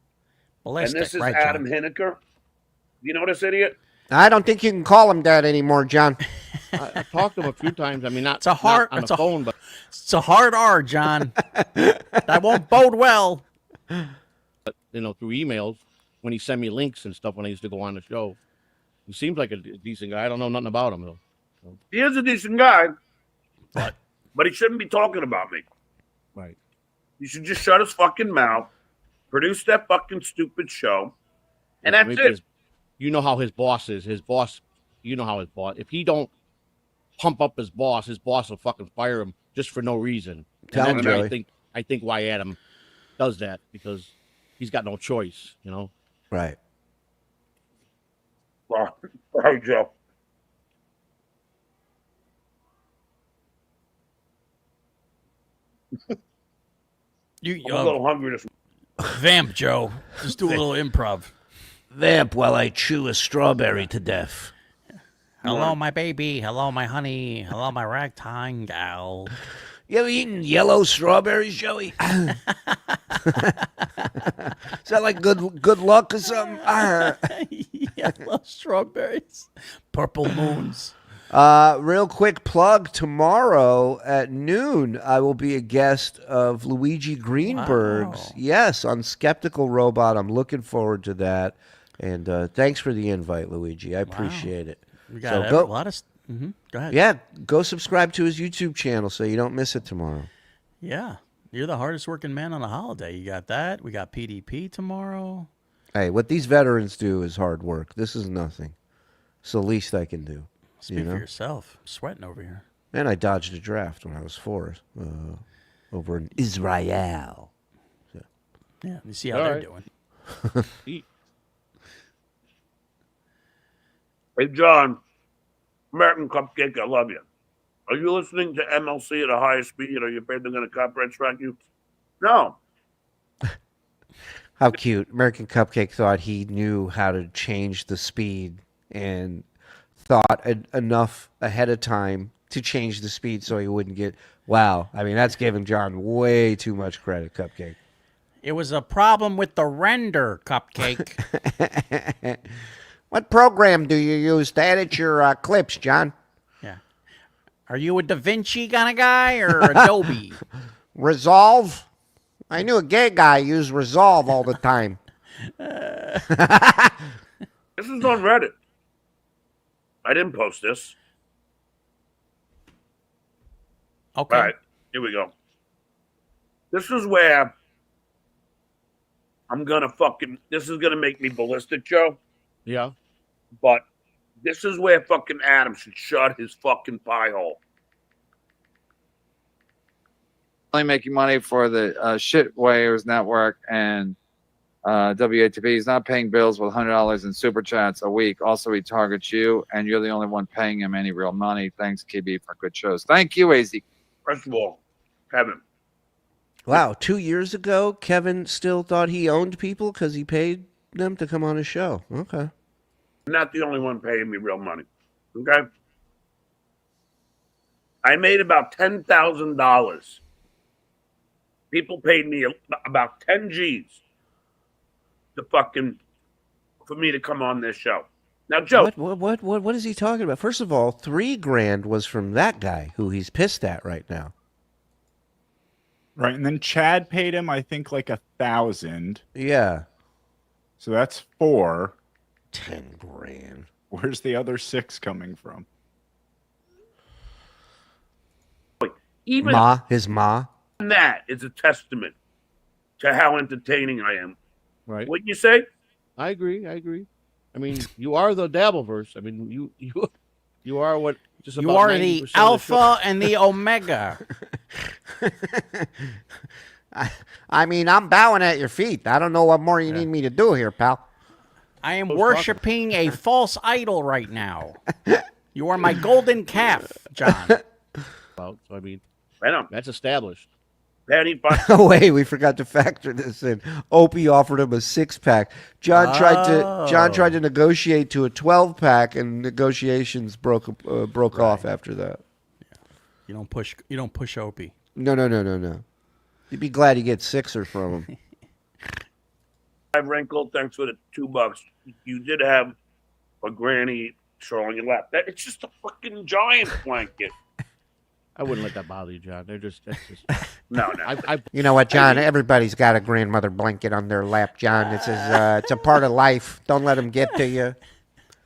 Ballistic, And this is right, Adam John. Hineker. You know this idiot? I don't think you can call him that anymore, John. I talked to him a few times. I mean, It's a hard not on the phone, but it's a hard R, John. That won't bode well. through emails when he sent me links and stuff when I used to go on the show. He seems like a decent guy. I don't know nothing about him though. He is a decent guy, but he shouldn't be talking about me. Right. He should just shut his fucking mouth, produce that fucking stupid show, and that's Maybe it. You know how his boss is. His boss, you know how his boss. If he don't pump up his boss will fucking fire him just for no reason. Tell And him, that's why Joey. I think why Adam does that, because he's got no choice, Right. Well, hey, Joe. I'm a little hungry this Vamp, Joe. Just do a little improv. Vamp while I chew a strawberry to death. Hello, my baby. Hello, my honey. Hello, my ragtime gal. You ever eaten yellow strawberries, Joey? Is that like good luck or something? Yellow strawberries. Purple moons. Real quick plug, tomorrow at noon, I will be a guest of Luigi Greenberg's. Wow. Yes, on Skeptical Robot. I'm looking forward to that. And thanks for the invite, Luigi. I appreciate it. We got So a lot of... Go ahead. Yeah, go subscribe to his YouTube channel so you don't miss it tomorrow. Yeah. You're the hardest working man on a holiday. You got that. We got PDP tomorrow. Hey, what these veterans do is hard work. This is nothing. It's the least I can do. Speak for yourself. I'm sweating over here. And I dodged a draft when I was 4 over in Israel. So. Yeah, you see how they're doing. Hey, John, American Cupcake, I love you. Are you listening to MLC at a higher speed? Are you afraid they're going to copyright strike you? No. How cute. American Cupcake thought he knew how to change the speed and thought enough ahead of time to change the speed so he wouldn't get. Wow. I mean, that's giving John way too much credit, Cupcake. It was a problem with the render, Cupcake. What program do you use to edit your clips, John? Yeah. Are you a Da Vinci kind of guy or Adobe? Resolve? I knew a gay guy used Resolve all the time. This is on Reddit. I didn't post this. Okay. All right, here we go. This is where this is gonna make me ballistic, Joe. Yeah. But this is where fucking Adam should shut his fucking pie hole. Only making money for the Shitwayers Network and WATP. He's not paying bills with $100 in super chats a week. Also, he targets you, and you're the only one paying him any real money. Thanks, KB, for good shows. Thank you, AZ. First of all, Kevin. Wow, 2 years ago, Kevin still thought he owned people because he paid them to come on his show. Okay. I'm not the only one paying me real money. Okay? I made about $10,000. People paid me about 10 G's for me to come on this show. Now, Joe. What is he talking about? First of all, $3,000 was from that guy who he's pissed at right now. Right, and then Chad paid him, I think, like 1,000. Yeah. So that's 4. 10 grand. Where's the other 6 coming from? Even his ma. That is a testament to how entertaining I am. Right. Wouldn't you say? I agree. I mean, you are the Dabbleverse. I mean, you are what just about You are 90% the of alpha show. and the omega. I mean, I'm bowing at your feet. I don't know what more you need me to do here, pal. I am worshiping a false idol right now. You are my golden calf, John. Well, so I mean, I know. that's established. Oh, wait, we forgot to factor this in. Opie offered him a 6-pack. John tried to negotiate to a 12-pack, and negotiations broke off after that. Yeah. You don't push Opie. No. You'd be glad you get 6er from him. Wrinkle, thanks for the $2. You did have a granny on your lap. It's just a fucking giant blanket. I wouldn't let that bother you, John. That's just no. You know what, John? Everybody's got a grandmother blanket on their lap, John. It's a part of life. Don't let them get to you.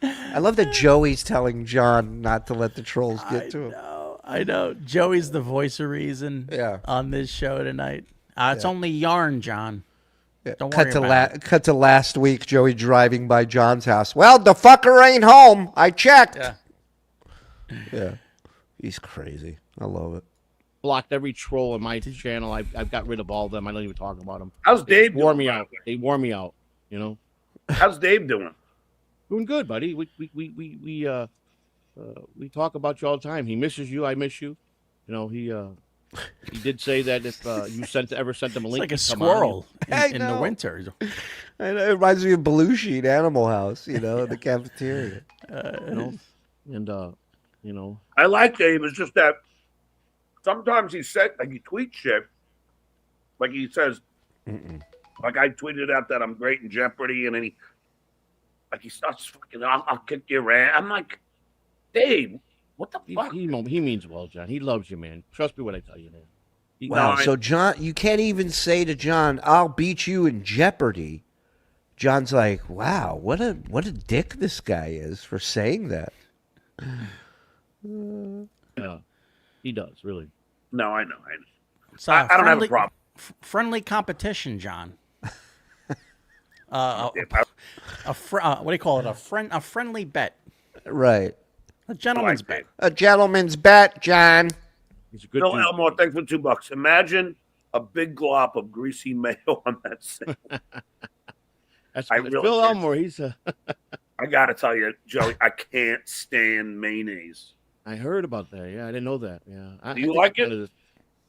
I love that Joey's telling John not to let the trolls get to him. I know. Joey's the voice of reason on this show tonight. It's only yarn, John. Yeah. Don't worry about it. Cut to last week, Joey driving by John's house. Well, the fucker ain't home. I checked. Yeah. He's crazy. I love it. Blocked every troll on my channel. I've got rid of all of them. I don't even talk about them. How's Dave doing? They wore me out. You know. How's Dave doing? Doing good, buddy. We talk about you all the time. He misses you. I miss you. You know, he did say that if you ever sent him a link, like a squirrel in the winter. I know, it reminds me of Belushi in Animal House. You know, in the cafeteria. You know, I like Dave. It's just that sometimes he tweets shit, like he says, like I tweeted out that I'm great in Jeopardy, and then he starts fucking, I'll kick your ass. I'm like, Dave, what the fuck? He means well, John. He loves you, man. Trust me when I tell you, man. Wow. So John, you can't even say to John, "I'll beat you in Jeopardy." John's like, "Wow, what a dick this guy is for saying that." Yeah, he does really. No, I know. I don't have a problem. Friendly competition, John. What do you call it? A friendly bet. Right. A gentleman's bet. A gentleman's bet, John. He's a good Bill dude. Elmore, thanks for $2. Imagine a big glop of greasy mayo on that sink. That's really Bill can't. Elmore. He's a. I gotta tell you, Joey, I can't stand mayonnaise. I heard about that. Yeah, I didn't know that. Yeah. Do you like it?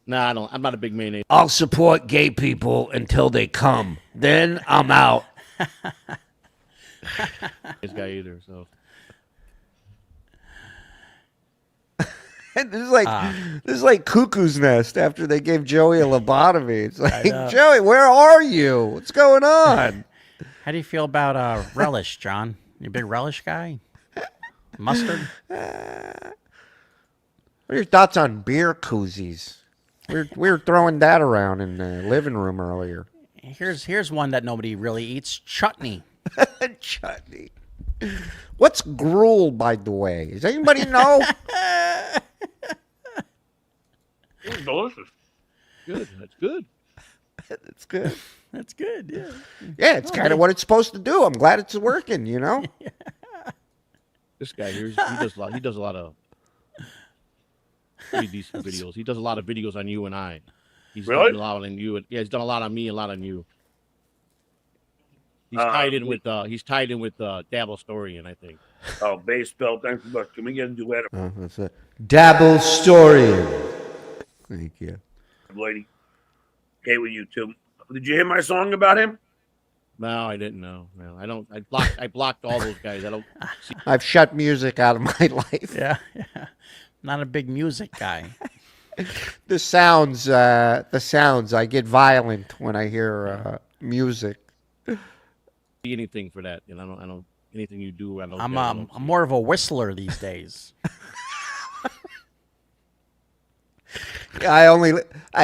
Nah, I don't. I'm not a big mayonnaise. I'll support gay people until they come. Then I'm out. This guy either. So this is like Cuckoo's Nest after they gave Joey a lobotomy. It's like, Joey, where are you? What's going on? How do you feel about relish, John? You a big relish guy? Mustard? What are your thoughts on beer koozies? We were throwing that around in the living room earlier. Here's one that nobody really eats: chutney. Chutney. What's gruel, by the way? Does anybody know? It's delicious. good. That's good. It's good. That's good. Yeah. Yeah, it's kind of what it's supposed to do. I'm glad it's working. You know. This guy here, he does a lot. He does a lot of pretty decent videos. He does a lot of videos on you and I. He's Really? done a lot on you. Yeah, he's done a lot on me, a lot on you. He's tied in with Dabble Storian, I think. Oh, bass belt. Thanks so much. Can we get a duet? That's it. Dabble Story. Thank you. Lady. Okay, with you too. Did you hear my song about him? No, I didn't know. No, I don't. I blocked all those guys. I don't. See. I've shut music out of my life. Yeah. Not a big music guy. The sounds. I get violent when I hear music. Anything for that, I don't. Anything you do, I don't. I'm more of a whistler these days. I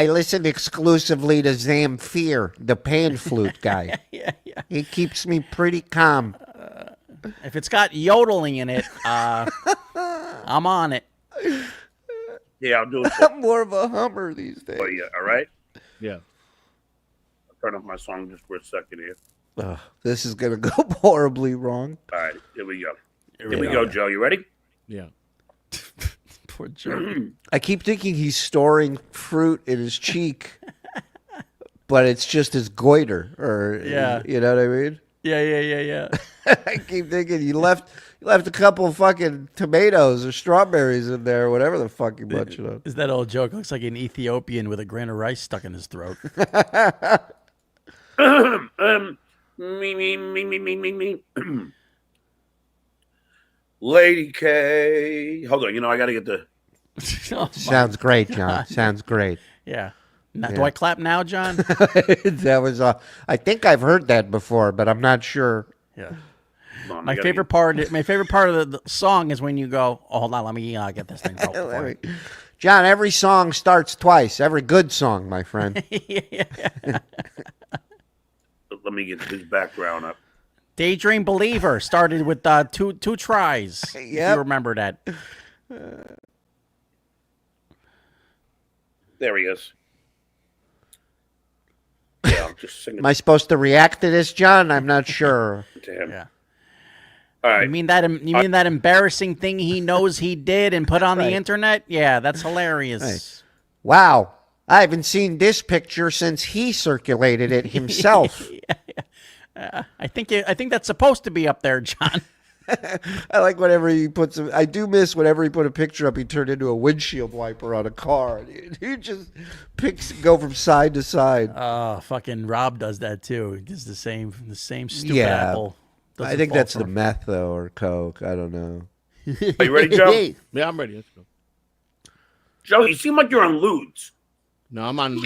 listen exclusively to Zamfir, the pan flute guy. Yeah. He keeps me pretty calm. If it's got yodeling in it, I'm on it. Yeah, I'll do it. I'm more of a hummer these days. Oh, yeah, all right? Yeah. I'll turn off my song just for a second here. This is going to go horribly wrong. All right, here we go. Here we go, Joe. You ready? Yeah. Poor Joe. I keep thinking he's storing fruit in his cheek, but it's just his goiter, or you know what I mean? Yeah. I keep thinking you left a couple of fucking tomatoes or strawberries in there, or whatever the fuck you munching on. Is that old joke? Looks like an Ethiopian with a grain of rice stuck in his throat. Me. Lady K. Hold on, I got to get the... Sounds great, John. Sounds great. Yeah. Do I clap now, John? That was I think I've heard that before, but I'm not sure. Yeah. My favorite part of the song is when you go, "Oh, hold on, let me get this thing." John, every song starts twice. Every good song, my friend. Let me get his background up. Daydream Believer started with two tries. Yep. If you remember that. There he is. Yeah, I'm just singing. Am I supposed to react to this, John? I'm not sure. To him. Yeah. All right. You mean that embarrassing thing he knows he did and put on the internet? Yeah, that's hilarious. Right. Wow. I haven't seen this picture since he circulated it himself. I think that's supposed to be up there, John. I like whenever he puts. I do miss whenever he put a picture up. He turned into a windshield wiper on a car. He just go from side to side. Oh, fucking Rob does that too. He does the same stupid apple. I think that's the meth though, or coke. I don't know. Are you ready, Joe? Yeah, I'm ready. Let's go. Joe, you seem like you're on lewds. No, I'm on.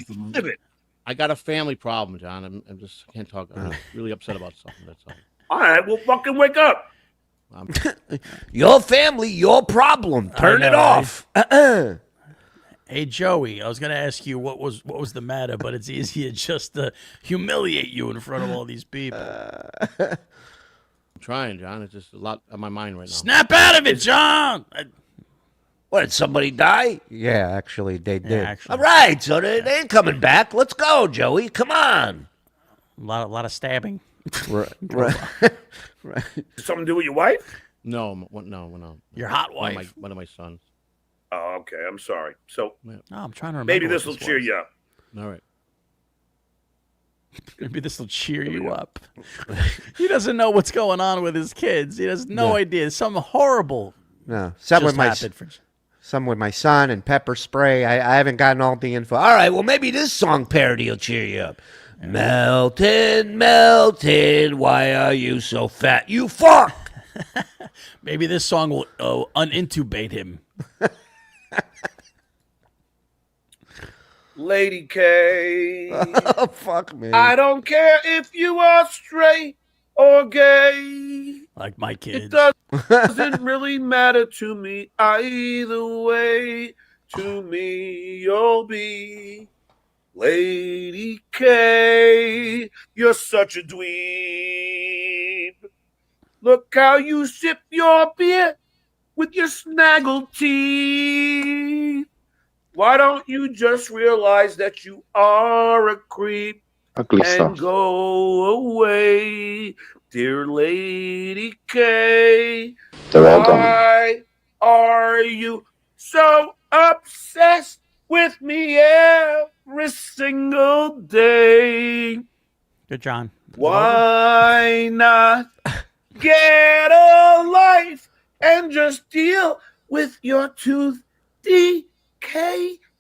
I got a family problem, John. I just can't talk. I'm really upset about something. That's all. All right, well, fucking wake up. Your family, your problem. Turn it off. Hey, Joey, I was going to ask you what was the matter, but it's easier just to humiliate you in front of all these people. I'm trying, John. It's just a lot on my mind right now. Snap out of it, John. What, did somebody die? Yeah, actually, they did. Actually. All right, so they ain't coming back. Let's go, Joey. Come on. A lot of stabbing. Right. Something to do with your wife? No. No. Your hot wife. One of my sons. Oh, okay. I'm sorry. So I'm trying to remember. maybe this will cheer you up. All right. Maybe this will cheer you up. He doesn't know what's going on with his kids. He has no idea. Something horrible. No, some with my son and pepper spray. I haven't gotten all the info. All right, well, maybe this song parody will cheer you up. Yeah. Melted, melted, why are you so fat, you fuck? Maybe this song will unintubate him. Lady K. Oh, fuck, man. I don't care if you are straight or gay. Like my kids. It doesn't really matter to me either way. To me, you'll be Lady K. You're such a dweeb. Look how you sip your beer with your snaggled teeth. Why don't you just realize that you are a creep Ugly and stuff. go away, dear Lady K? They're all gone. Why are you so obsessed with me every single day? Good, John. Why not get a life and just deal with your tooth decay?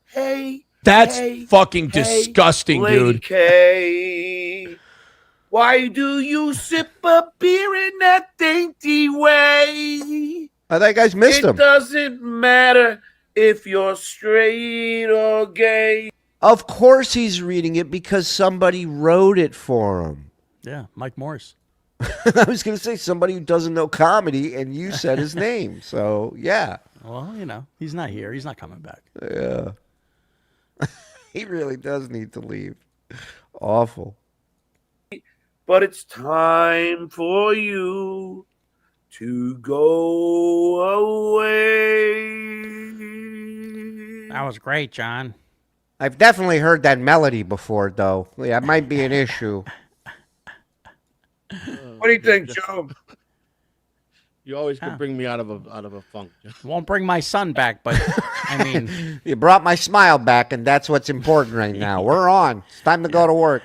Hey, That's hey, fucking hey, disgusting, Lady dude. K. Why do you sip a beer in that dainty way? Oh, that guy's missed him. It doesn't matter if you're straight or gay. Of course he's reading it because somebody wrote it for him. Yeah, Mike Morse. I was going to say somebody who doesn't know comedy, and you said his name. So, yeah. Well, you know, he's not here. He's not coming back. Yeah. He really does need to leave. Awful. But it's time for you to go away. That was great, John. I've definitely heard that melody before, though. Yeah, it might be an issue. What do you think, Joe? You always can bring me out of a funk. Won't bring my son back, but I mean, you brought my smile back, and that's what's important right now. We're on. It's time to go to work.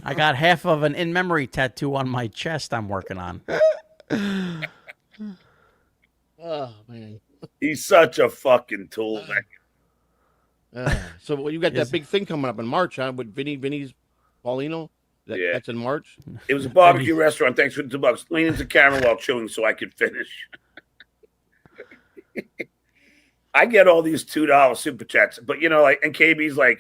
I got half of an in-memory tattoo on my chest I'm working on. Oh, man. He's such a fucking tool. So well, you got that big thing coming up in March, huh? With Vinny's Paulino? Yeah. That's in March? It was a barbecue restaurant. Thanks for the $2. Lean into the camera while chewing so I could finish. I get all these $2 super chats, but you know, like, and KB's like,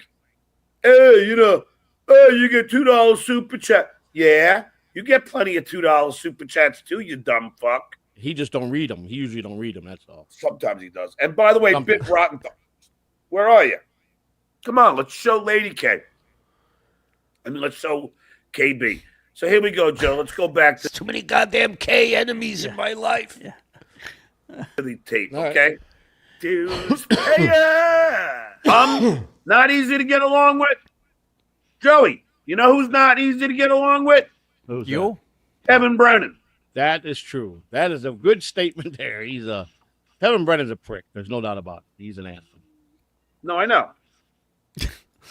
hey, you know, hey, you get $2 super chat. Yeah, you get plenty of $2 super chats too, you dumb fuck. He just don't read them. He usually don't read them. That's all. Sometimes he does. And by the way, Bit Rotten, where are you? Come on, let's show Lady K. I mean, let's show KB. So here we go, Joe. Let's go back to too many goddamn K enemies in my life. Yeah. the tape, All right. okay? Dudes, not easy to get along with. Joey, you know who's not easy to get along with? Who's You? Kevin Brennan. That is true. That is a good statement there. Kevin Brennan's a prick. There's no doubt about it. He's an asshole. No, I know.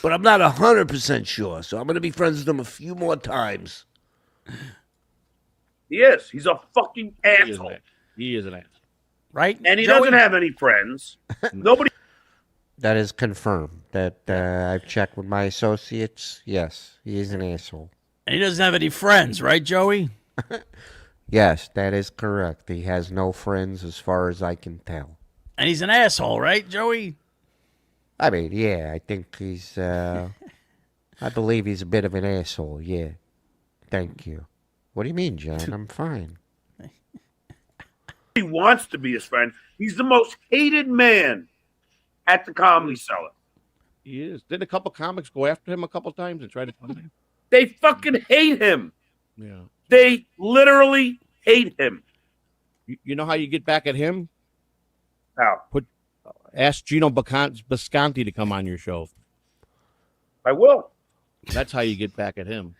But I'm not 100% sure, so I'm going to be friends with him a few more times. He is. He's a fucking asshole. He is an asshole. Right? And he Joey? doesn't have any friends. Nobody. That is confirmed. That I've checked with my associates. Yes, he is an asshole. And he doesn't have any friends, right, Joey? Yes, that is correct. He has no friends as far as I can tell. And he's an asshole, right, Joey? I mean, yeah, I think he's, I believe he's a bit of an asshole, yeah. Thank you. What do you mean, John? I'm fine. He wants to be his friend. He's the most hated man at the Comedy Cellar. He is. Did a couple comics go after him a couple times and try to find him? They fucking hate him. Yeah. They literally hate him. You know how you get back at him? How? Ask Gino Bisconti to come on your show. I will. That's how you get back at him.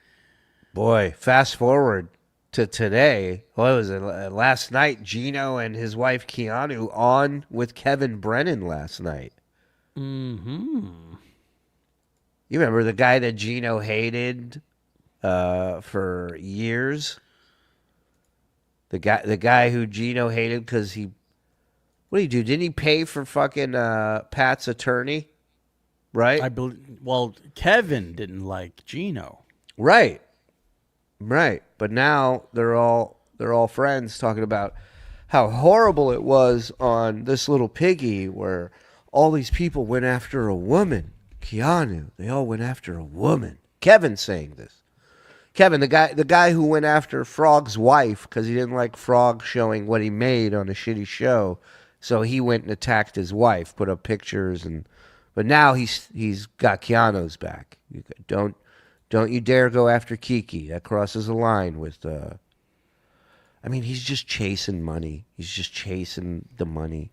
Boy, fast forward to today. What was it? Last night, Gino and his wife Keanu on with Kevin Brennan last night. Mm-hmm. You remember the guy that Gino hated for years? The guy who Gino hated because he What did he do? Didn't he pay for fucking Pat's attorney? Right? I believe. Well, Kevin didn't like Gino. Right. Right. But now they're all friends talking about how horrible it was on This Little Piggy, where all these people went after a woman. Keanu, they all went after a woman. Kevin's saying this. Kevin, the guy who went after Frog's wife because he didn't like Frog showing what he made on a shitty show, so he went and attacked his wife, put up pictures, but now he's got Keanu's back. Don't you dare go after Kiki. That crosses a line with. I mean, he's just chasing money. He's just chasing the money,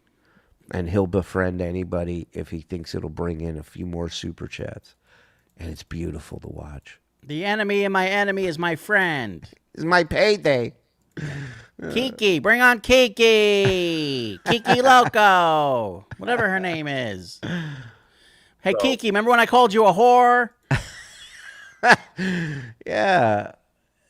and he'll befriend anybody if he thinks it'll bring in a few more super chats, and it's beautiful to watch. The enemy of my enemy is my friend. It's my payday. Kiki, bring on Kiki. Kiki Loco. Whatever her name is. Hey, Kiki, remember when I called you a whore? Yeah.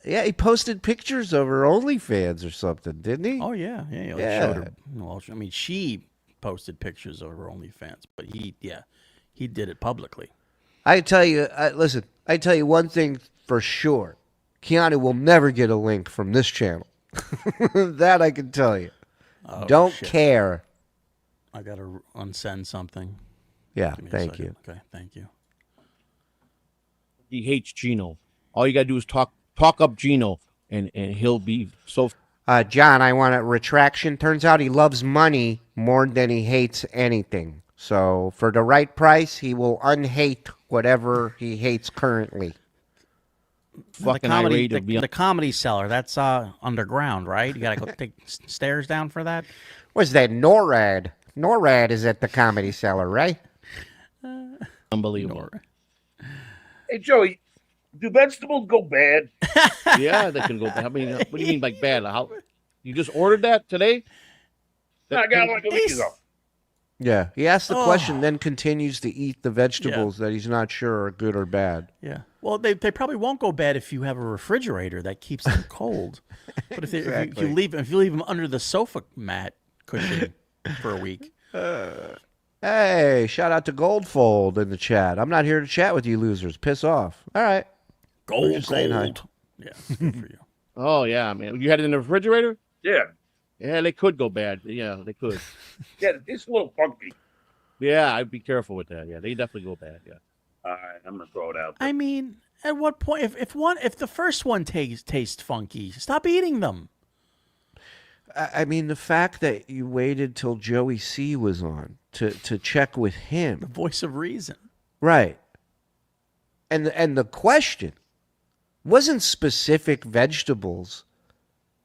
Yeah, he posted pictures of her OnlyFans or something, didn't he? Oh, yeah. Yeah. Showed her. Well, I mean, she posted pictures of her OnlyFans, but he did it publicly. I tell you, listen, I tell you one thing for sure. Keanu will never get a link from this channel. That I can tell you. Oh, Don't shit. care. I got to unsend something. Yeah, Give me a thank second. you. Okay, thank you. He hates Gino. All you gotta do is talk up Gino, and he'll be so. John, I want a retraction. Turns out he loves money more than he hates anything. So for the right price, he will unhate whatever he hates currently. Fucking the comedy cellar, that's underground, right? You got to go take stairs down for that? What's that, NORAD? NORAD is at the Comedy Cellar, right? Unbelievable. Hey, Joey, do vegetables go bad? Yeah, they can go bad. I mean, what do you mean by bad? How you just ordered that today? I got like a week ago. Yeah, he asks the question, then continues to eat the vegetables that he's not sure are good or bad. Yeah. Well, they probably won't go bad if you have a refrigerator that keeps them cold. But if you leave them under the sofa mat cushion for a week. Hey, shout out to Goldfold in the chat. I'm not here to chat with you losers. Piss off. All right. Gold. Hi. Yeah, good for you. Oh yeah, man. You had it in the refrigerator? Yeah. Yeah, they could go bad. Yeah, they could. Yeah, it's a little funky. Yeah, I'd be careful with that. Yeah, they definitely go bad. Yeah. All right, I'm gonna throw it out. I mean, at what point, if the first one tastes funky, stop eating them. I mean, the fact that you waited till Joey C was on to check with him. The voice of reason. Right. And the question wasn't specific vegetables.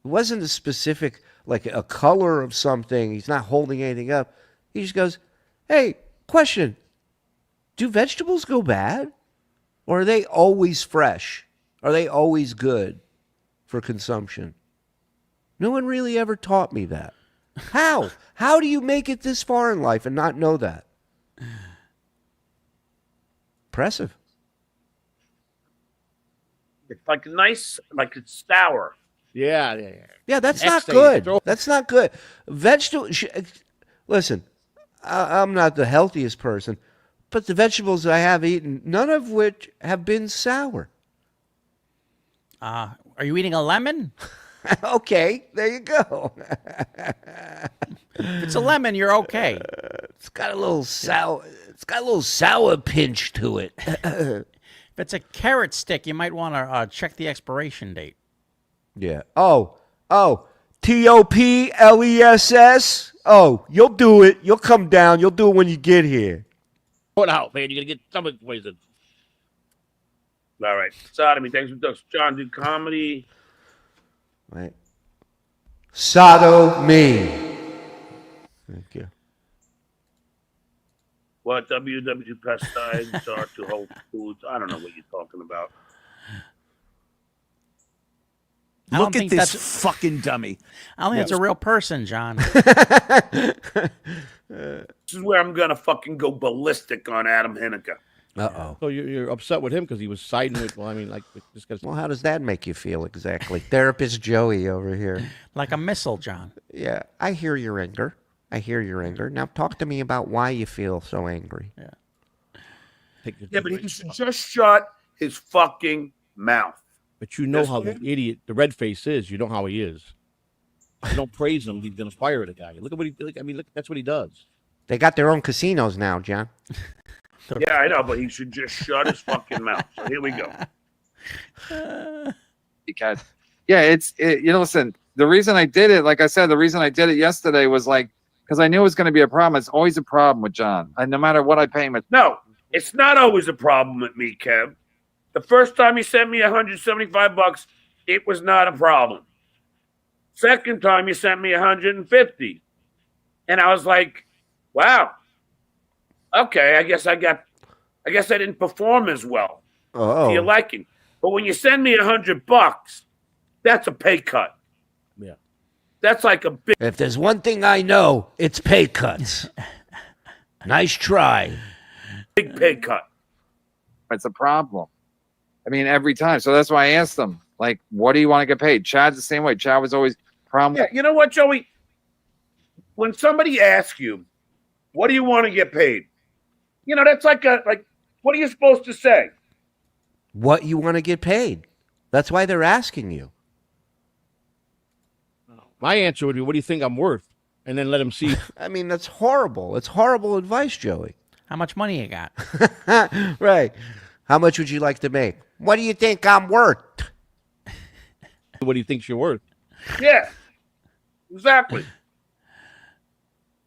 It wasn't a specific, like a color of something. He's not holding anything up. He just goes, hey, question. Do vegetables go bad? Or are they always fresh? Are they always good for consumption? No one really ever taught me that. How? How do you make it this far in life and not know that? Impressive. It's like nice, like it's sour. Yeah. Yeah, that's not good. That's not good. Listen, I'm not the healthiest person, but the vegetables I have eaten, none of which have been sour. Are you eating a lemon? Okay, there you go. If it's a lemon, you're okay. It's got a little sour. It's got a little sour pinch to it. If it's a carrot stick, you might want to check the expiration date. Yeah. Oh, TOPLESS. Oh, you'll do it. You'll come down. You'll do it when you get here. Put out, man. You're gonna get stomach poison. All right. Sodomy. Thanks for those. John, do comedy. Right. Sodomy. Thank you. What WW pesticides are to Whole Foods? I don't know what you're talking about. Look at this fucking dummy. I don't think it's a real person, John. This is where I'm gonna fucking go ballistic on Adam Hinneke. Uh-oh. So you're upset with him because he was siding with. Well, I mean, like this guy's. Well, how does that make you feel exactly? Therapist Joey over here. Like a missile, John. Yeah, I hear your anger. I hear your anger. Now talk to me about why you feel so angry. Yeah, but he should just shut his fucking mouth. But you know how the idiot, the red face is. You know how he is. You don't praise him, he's gonna fire the guy. Look at what he. Look, I mean, look, that's what he does. They got their own casinos now, John. Yeah, I know, but he should just shut his fucking mouth. So here we go. Because, listen, the reason I did it, like I said, the reason I did it yesterday was like, because I knew it was going to be a problem. It's always a problem with John. And no matter what I pay him. No, it's not always a problem with me, Kev. The first time he sent me $175, it was not a problem. Second time he sent me $150. And I was like, wow. Okay, I guess I didn't perform as well. Oh. To your liking. But when you send me $100, that's a pay cut. Yeah. That's like a big. If there's one thing I know, it's pay cuts. Nice try. Big pay cut. It's a problem. I mean, every time. So that's why I asked them, like, what do you want to get paid? Chad's the same way. Chad was always problem. Yeah, you know what, Joey? When somebody asks you, what do you want to get paid? You know, that's like what are you supposed to say? What you want to get paid? That's why they're asking you. My answer would be, what do you think I'm worth? And then let him see. I mean, that's horrible. It's horrible advice, Joey. How much money you got? Right. How much would you like to make? What do you think I'm worth? What do you think you're worth? Yeah, exactly.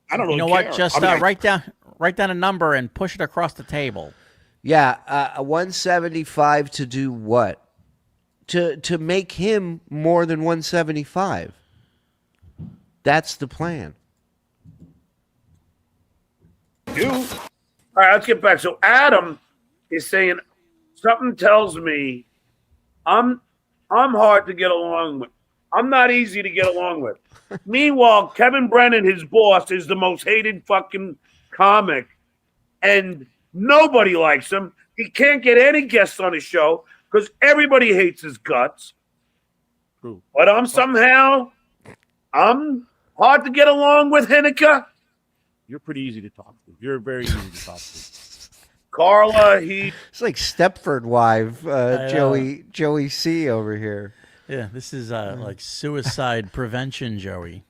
I don't really You know care. what? Just write down a number and push it across the table. Yeah, a 175 to do what? To make him more than 175. That's the plan. All right, let's get back. So Adam is saying something tells me I'm hard to get along with. I'm not easy to get along with. Meanwhile, Kevin Brennan, his boss, is the most hated fucking comic, and nobody likes him. He can't get any guests on his show because everybody hates his guts. True. But I'm hard to get along with, Hinneke. You're pretty easy to talk to. You're very easy to talk to. Carla, It's like Stepford wife, Joey C over here. Yeah, this is like suicide prevention, Joey.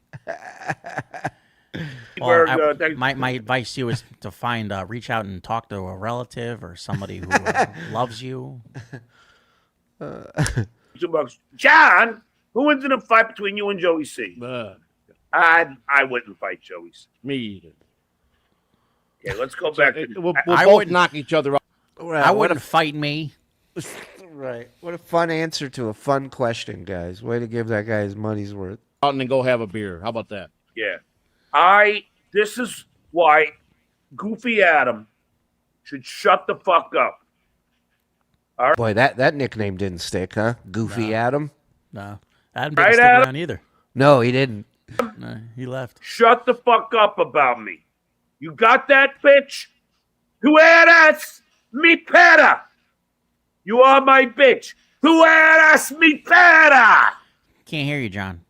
Well, my advice to you is to reach out and talk to a relative or somebody who loves you. John, who wins in a fight between you and Joey C? I wouldn't fight Joey C. Me either. Okay, let's go back. We'll both knock each other out. I wouldn't fight me. Right. What a fun answer to a fun question, guys. Way to give that guy his money's worth. Out and then go have a beer. How about that? Yeah. This is why Goofy Adam should shut the fuck up. All right. Boy, that nickname didn't stick, huh? Goofy Adam? No. Adam didn't stick around either. No, he didn't. No, he left. Shut the fuck up about me. You got that, bitch? Tu eres mi pera. You are my bitch. Tu eres mi pera. Can't hear you, John.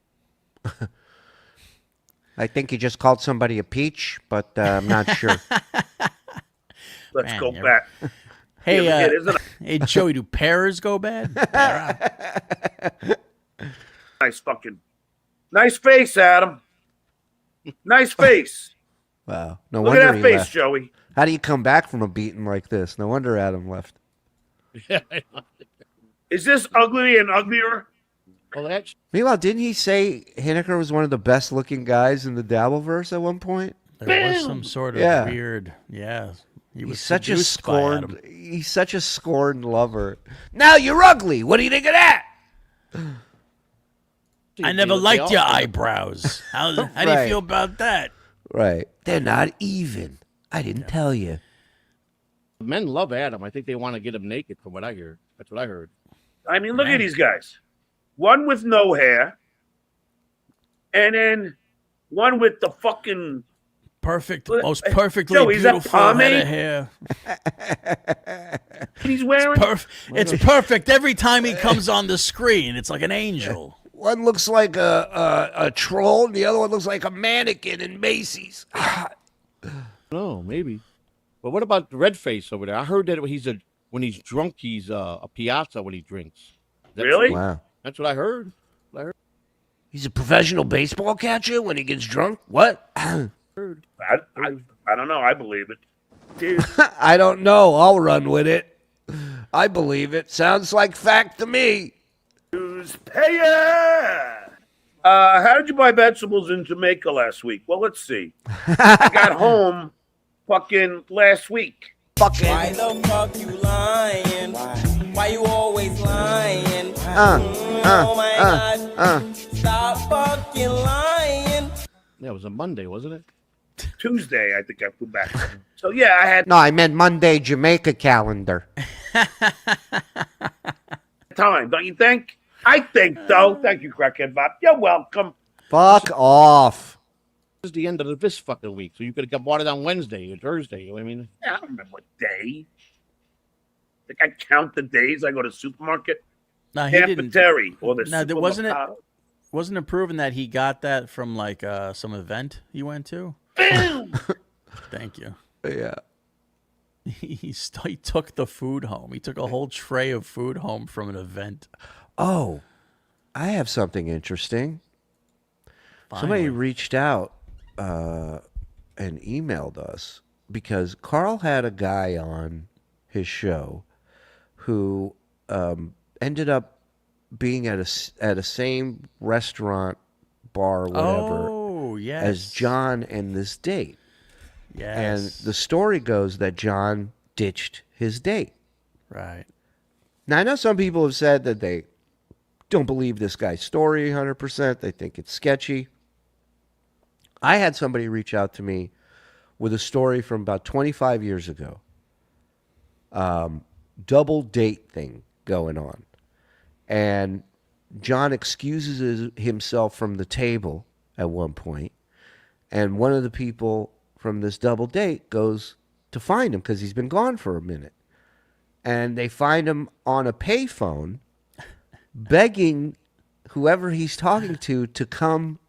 I think he just called somebody a peach, but I'm not sure. Let's go back. Hey, Yeah, isn't it? hey, Joey, do pears go bad? Nice face, Adam. Nice face. Wow. No Look wonder at that he face, left. Joey. How do you come back from a beating like this? No wonder Adam left. Is this ugly and uglier? Well, that's... Meanwhile, didn't he say Hinneke was one of the best looking guys in the Dabbleverse at one point? There was some sort of weird, He was such a seduced by Adam. scorned. He's such a scorned lover. Now you're ugly. What do you think of that? I never liked your eyebrows. How do you feel about that? Right. They're not even. I didn't tell you. Men love Adam. I think they want to get him naked, from what I hear. That's what I heard. I mean, look at these guys. One with no hair, and then one with the fucking most perfectly Joe, is that beautiful head pomade? of hair. He's wearing. It's perfect every time he comes on the screen. It's like an angel. One looks like a troll, and the other one looks like a mannequin in Macy's. No, maybe. But what about the red face over there? I heard that when he's drunk, he's a piazza when he drinks. Really? Wow. That's what I heard. He's a professional baseball catcher when he gets drunk? What? I don't know. I believe it. Dude. I don't know. I'll run with it. I believe it. Sounds like fact to me. Payer! How did you buy vegetables in Jamaica last week? Well, let's see. I got home fucking last week. Why the fuck you lying? Why you always lying? Oh my God. Stop fucking lying. Yeah, it was a Monday, wasn't it? Tuesday, I think I flew back. So, yeah, I had No, I meant Monday Jamaica calendar. time, don't you think? I think so. Thank you, Crackhead Bob. You're welcome. Fuck off. This is the end of this fucking week, so you could have bought it on Wednesday or Thursday. You know what I mean? Yeah, I don't remember what day. Think I count the days I go to the supermarket? No, he didn't. Terry or the No, wasn't it? Supermercado. Wasn't it proven that he got that from like some event he went to? Boom! Thank you. Yeah. He took the food home. He took a whole tray of food home from an event. Oh, I have something interesting. Finally. Somebody reached out and emailed us because Karl had a guy on his show who ended up being at a same restaurant, bar, whatever, yes. as John and this date. Yes. And the story goes that John ditched his date. Right. Now, I know some people have said that they don't believe this guy's story 100%. They think it's sketchy. I had somebody reach out to me with a story from about 25 years ago. Double date thing going on. And John excuses himself from the table at one point, and one of the people from this double date goes to find him because he's been gone for a minute. And they find him on a payphone begging whoever he's talking to come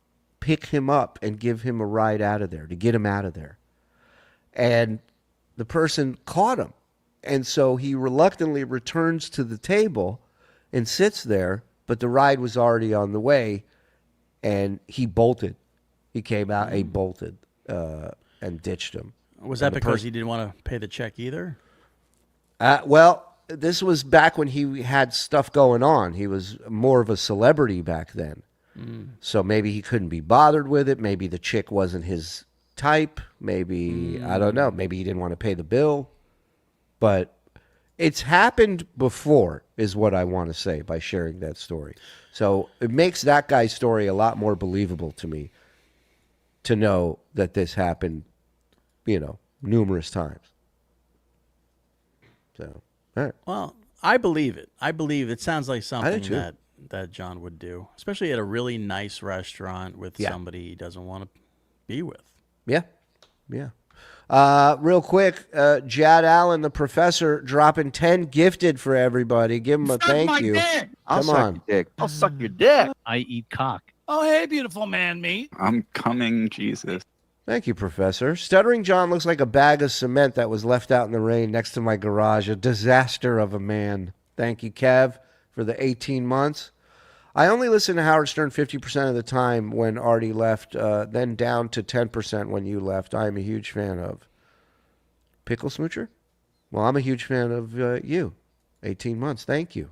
pick him up and give him a ride out of there, to get him out of there. And the person caught him. And so he reluctantly returns to the table and sits there, but the ride was already on the way, and he bolted. He came out, he bolted, and ditched him. Was that because he didn't want to pay the check either? Well, this was back when he had stuff going on. He was more of a celebrity back then. So maybe he couldn't be bothered with it. Maybe the chick wasn't his type. Maybe, I don't know. Maybe he didn't want to pay the bill. But it's happened before, is what I want to say by sharing that story. So it makes that guy's story a lot more believable to me to know that this happened, numerous times. So, all right. Well, I believe it. I believe it sounds like something that John would do, especially at a really nice restaurant with somebody he doesn't want to be with. Yeah. Yeah. Real quick, Jad Allen, the professor, dropping 10 gifted for everybody. Give him a thank you. I'll Come on. suck your dick. I'll suck your dick. I eat cock. Oh, hey, beautiful man meat. I'm coming, Jesus. Thank you, Professor. Stuttering John looks like a bag of cement that was left out in the rain next to my garage. A disaster of a man. Thank you, Kev, for the 18 months. I only listen to Howard Stern 50% of the time when Artie left, then down to 10% when you left. I am a huge fan of Pickle Smoocher. Well, I'm a huge fan of you. 18 months. Thank you.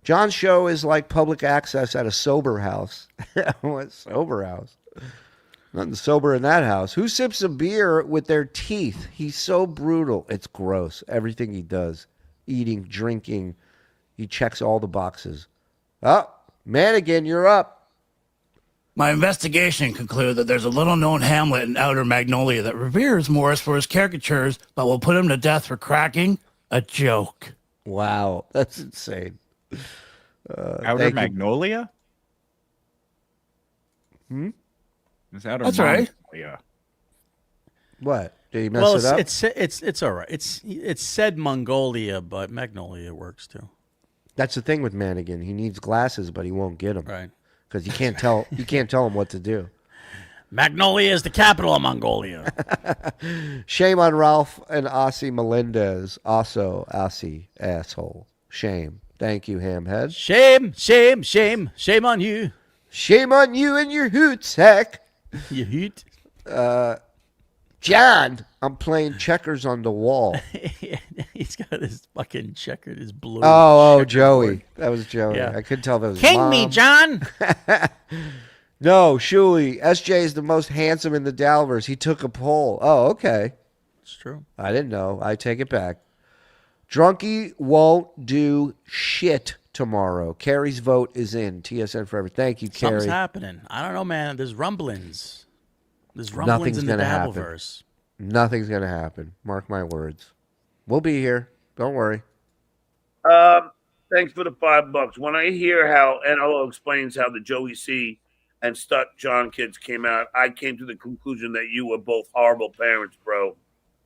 John's show is like public access at a sober house. What sober house? Nothing sober in that house. Who sips a beer with their teeth? He's so brutal. It's gross. Everything he does. Eating, drinking. He checks all the boxes. Oh, Manigan, you're up. My investigation concluded that there's a little-known hamlet in Outer Magnolia that reveres Morse for his caricatures, but will put him to death for cracking a joke. Wow, that's insane. Outer Magnolia? It's Outer That's right. Magnolia. What? Did he mess it up? It's all right. It's said Mongolia, but Magnolia works too. That's the thing with Manigan. He needs glasses, but he won't get them. Right. because you can't tell him what to do. Magnolia is the capital of Mongolia. Shame on Ralph and Aussie Melendez. Also, Aussie asshole. Shame. Thank you, Hamhead. Shame, shame, shame, shame on you. Shame on you and your hoot sack. You hoot. John, I'm playing checkers on the wall. He's got his fucking checkered, his blue. Oh, Joey. That was Joey. Yeah. I couldn't tell if it was King Mom. me, John. No, Shuli. SJ is the most handsome in the Dabbleverse. He took a poll. Oh, okay. It's true. I didn't know. I take it back. Drunky won't do shit tomorrow. Carrie's vote is in. TSN forever. Thank you, Carrie. Something's happening. I don't know, man. There's rumblings. There's rumblings Nothing's in the gonna happen. Dabbleverse. Nothing's going to happen. Mark my words. We'll be here. Don't worry. Thanks for the $5. When I hear how NLO explains how the Joey C and Stut John kids came out, I came to the conclusion that you were both horrible parents, bro.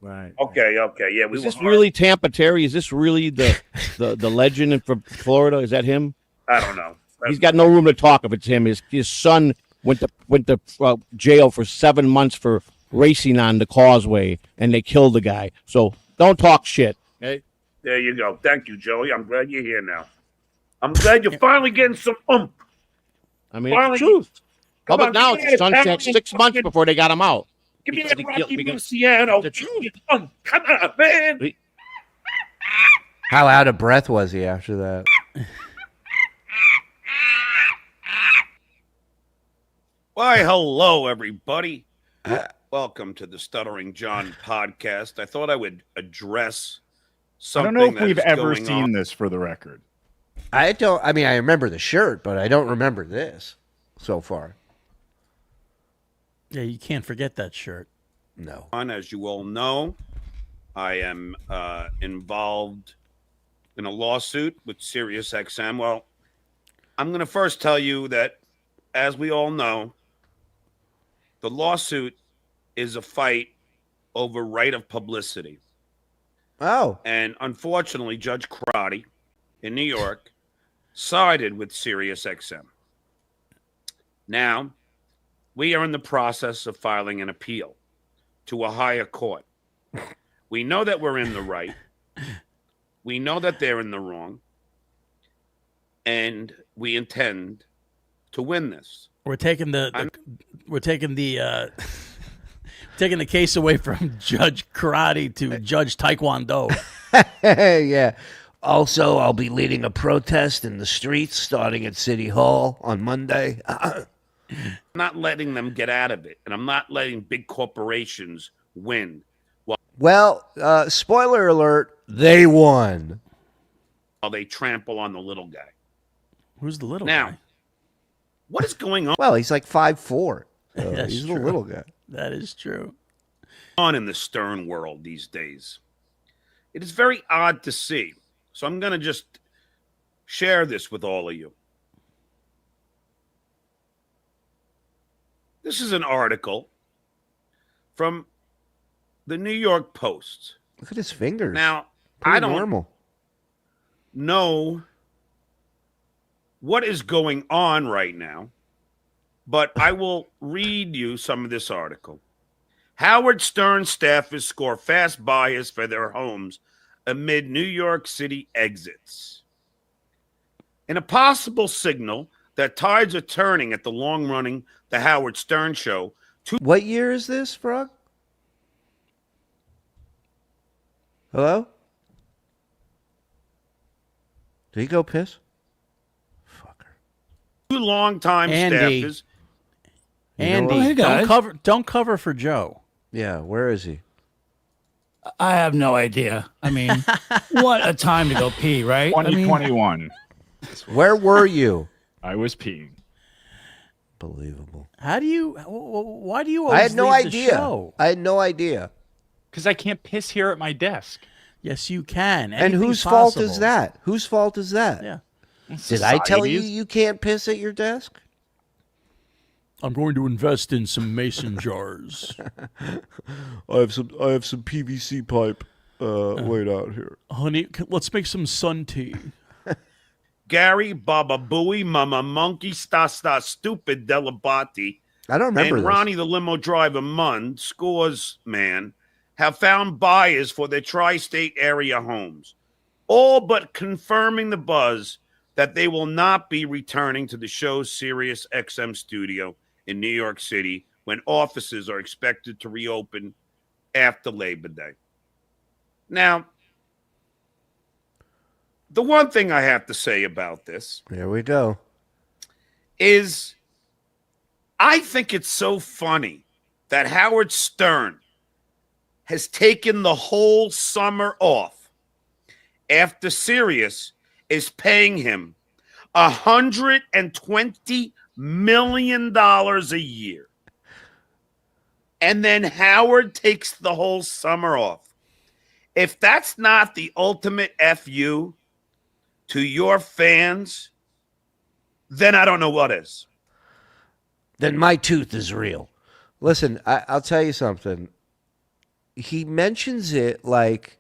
Right. Okay. Yeah. Is this really Tampa Terry? Is this really the legend from Florida? Is that him? I don't know. He's got no room to talk if it's him. His son went to jail for 7 months for racing on the causeway, and they killed the guy. So don't talk shit. Okay. There you go. Thank you, Joey. I'm glad you're here now. I'm glad you're finally getting some oomph. I mean, it's the truth. How about now? His son said 6 months before they got him out. Give me that Rocky Luciano. The truth. Come on, man. How out of breath was he after that? Why, hello, everybody. Welcome to the Stuttering John podcast. I thought I would address I something. don't know if that we've is ever going seen on. this for the record. I remember the shirt, but I don't remember this so far. Yeah, you can't forget that shirt. No. As you all know, I am involved in a lawsuit with SiriusXM. Well, I'm going to first tell you that, as we all know, the lawsuit is a fight over right of publicity. Oh. And unfortunately, Judge Karate in New York sided with SiriusXM. Now, we are in the process of filing an appeal to a higher court. We know that we're in the right. We know that they're in the wrong. And we intend to win this. We're taking taking the case away from Judge Karate to Judge Taekwondo. Yeah. Also, I'll be leading a protest in the streets starting at City Hall on Monday. I'm not letting them get out of it, and I'm not letting big corporations win. Well, spoiler alert, they won. While they trample on the little guy. Who's the little now, guy? What is going on? Well, he's like 5'4". That's He's true. the little guy. That is true. On in the Stern world these days. It is very odd to see. So I'm going to just share this with all of you. This is an article from the New York Post. Look at his fingers. Now, Pretty I don't normal. know what is going on right now, but I will read you some of this article. Howard Stern staffers score fast buyers for their homes amid New York City exits. In a possible signal that tides are turning at the long-running The Howard Stern Show. What year is this, Frog? Hello? Did he go piss? Two longtime Andy. staffers. Andy, Oh, hey, guys. don't cover for Joe. Yeah, where is he? I have no idea. I mean, what a time to go pee, right? 2021. Where were you? I was peeing. Believable. How do you? Why do you always I had no leave the idea. show? I had no idea. Because I can't piss here at my desk. Yes, you can. And Anything's whose fault is possible. that? Whose fault is that? Yeah. Did I tell you Society's. you can't piss at your desk? I'm going to invest in some mason jars. I have some PVC pipe. Wait out here. Honey, let's make some sun tea. Gary, Baba Booey, Mama Monkey, Sta Stupid, Delabati, I don't remember and this. Ronnie the limo driver Munn, Scores Man, have found buyers for their tri-state area homes, all but confirming the buzz that they will not be returning to the show's Sirius XM studio in New York City when offices are expected to reopen after Labor Day. Now, the one thing I have to say about this Here we go. is I think it's so funny that Howard Stern has taken the whole summer off after Sirius is paying him $120 million a year. And then Howard takes the whole summer off. If that's not the ultimate FU to your fans, then I don't know what is. Then my tooth is real. Listen, I'll tell you something. He mentions it like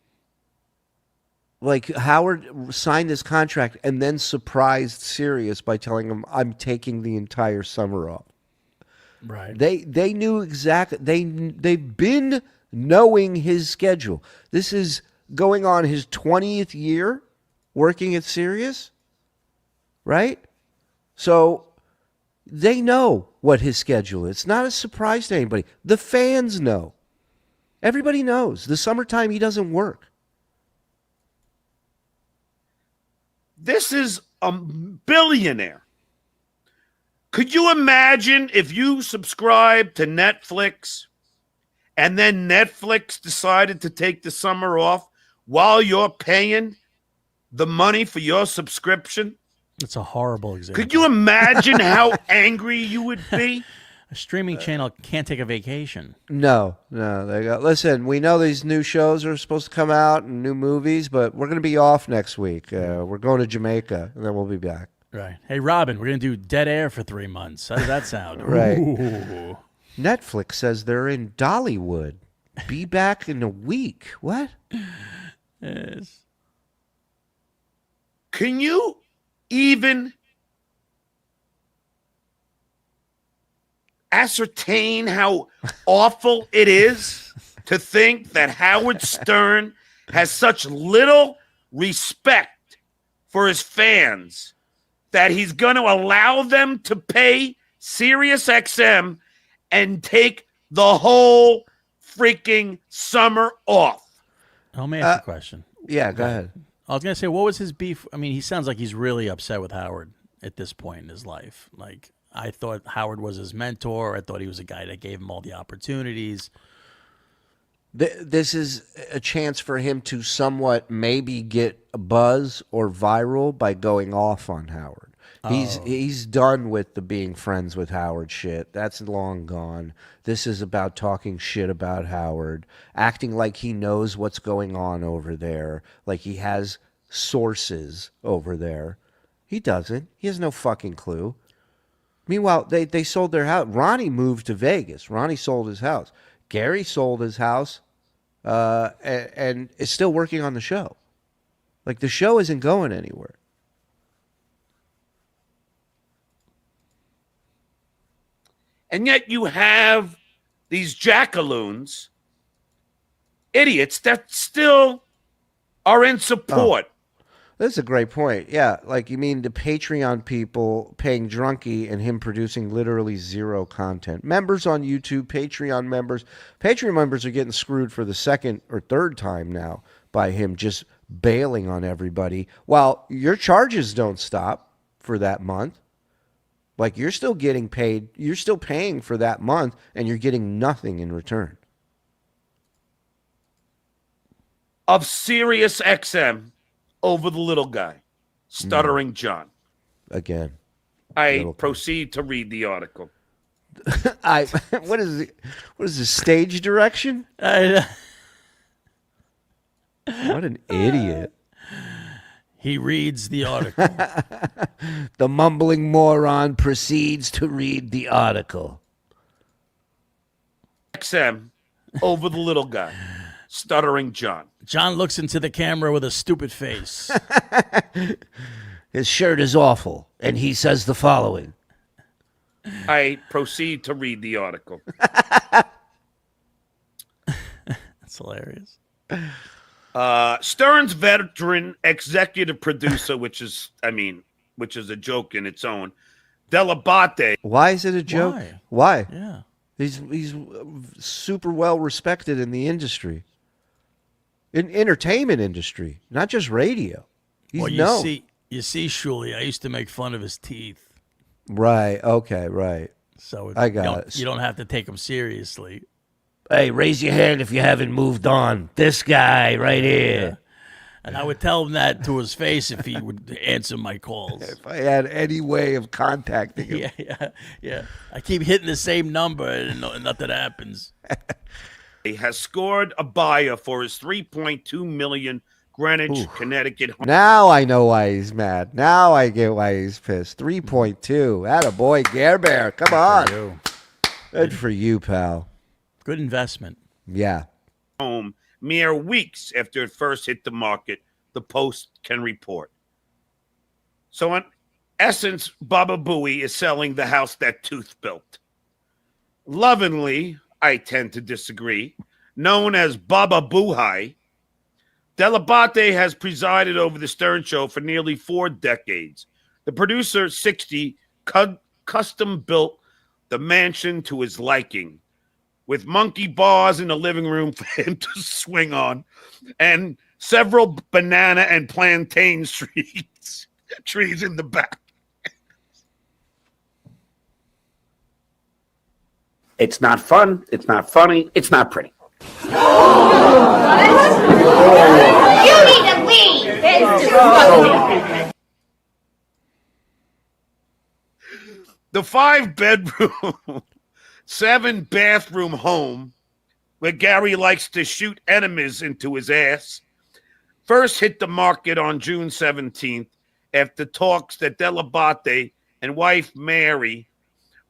Howard signed this contract and then surprised Sirius by telling him, I'm taking the entire summer off. Right. They knew exactly. They've been knowing his schedule. This is going on his 20th year working at Sirius, right? So they know what his schedule is. It's not a surprise to anybody. The fans know. Everybody knows. The summertime he doesn't work. This is a billionaire. Could you imagine if you subscribed to Netflix and then Netflix decided to take the summer off while you're paying the money for your subscription? It's a horrible example. Could you imagine how angry you would be? A streaming channel can't take a vacation. No. They go. Listen, we know these new shows are supposed to come out and new movies, but we're going to be off next week. We're going to Jamaica, and then we'll be back. Right. Hey, Robin, we're going to do Dead Air for 3 months. How does that sound? Right. Ooh. Netflix says they're in Dollywood. Be back in a week. What? Yes. Can you even ascertain how awful it is to think that Howard Stern has such little respect for his fans that he's going to allow them to pay Sirius XM and take the whole freaking summer off? Let me ask you a question. Yeah, go ahead. I was going to say, what was his beef? I mean, he sounds like he's really upset with Howard at this point in his life. Like, I thought Howard was his mentor. I thought he was a guy that gave him all the opportunities. This is a chance for him to somewhat maybe get a buzz or viral by going off on Howard. He's done with the being friends with Howard shit. That's long gone. This is about talking shit about Howard, acting like he knows what's going on over there, like he has sources over there. He doesn't. He has no fucking clue. Meanwhile, they sold their house. Ronnie moved to Vegas. Ronnie sold his house. Gary sold his house and is still working on the show. Like, the show isn't going anywhere. And yet you have these jackaloons, idiots, that still are in support. That's a great point. Yeah, like, you mean the Patreon people paying Drunky and him producing literally zero content. Members on YouTube, Patreon members. Patreon members are getting screwed for the second or third time now by him just bailing on everybody, while your charges don't stop for that month. Like, you're still getting paid. You're still paying for that month, and you're getting nothing in return. Of Sirius XM over the little guy, Stuttering John. Again. I proceed to read the article. What is it? What is this, stage direction? What an idiot. He reads the article. The mumbling moron proceeds to read the article. XM over the little guy, Stuttering John. John looks into the camera with a stupid face. His shirt is awful, and he says the following. I proceed to read the article. That's hilarious. Stern's veteran executive producer, which is a joke in its own, Delabate. Why is it a joke? Why? Yeah. He's super well respected in the industry. In entertainment industry, not just radio. He's Well, known. you see, Shuli, I used to make fun of his teeth. Right. Okay. Right. So I got it. You don't have to take him seriously. Hey, raise your hand if you haven't moved on. This guy right here. And I would tell him that to his face if he would answer my calls. If I had any way of contacting him. Yeah. I keep hitting the same number and nothing happens. He has scored a buyer for his 3.2 million Greenwich, Connecticut home. Now I know why he's mad. Now I get why he's pissed. 3.2. Attaboy, Gare Bear. Come on. Good for you, pal. Good investment. Yeah. Home mere weeks after it first hit the market, the Post can report. So in essence, Baba Booey is selling the house that Tooth built. Lovingly, I tend to disagree, known as Baba Boohai, Delabate has presided over the Stern Show for nearly 4 decades. The producer, 60, custom built the mansion to his liking, with monkey bars in the living room for him to swing on, and several banana and plantain trees in the back. It's not fun. It's not funny. It's not pretty. You need to leave. The 5-bedroom, 7-bathroom home where Gary likes to shoot enemies into his ass first hit the market on June 17th after talks that Delabate and wife Mary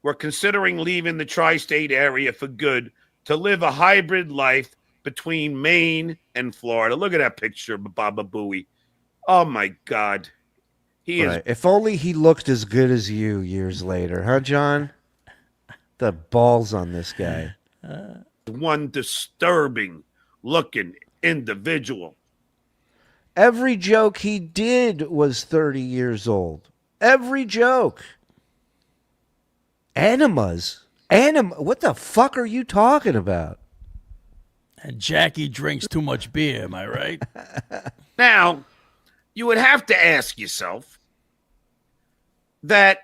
were considering leaving the tri-state area for good to live a hybrid life between Maine and Florida. Look at that picture of Baba Booey. Oh, my God. He is. If only he looked as good as you years later, huh, John? The balls on this guy. One disturbing looking individual. Every joke he did was 30 years old. Every joke. Enemas. What the fuck are you talking about? And Jackie drinks too much beer, am I right? Now, you would have to ask yourself that.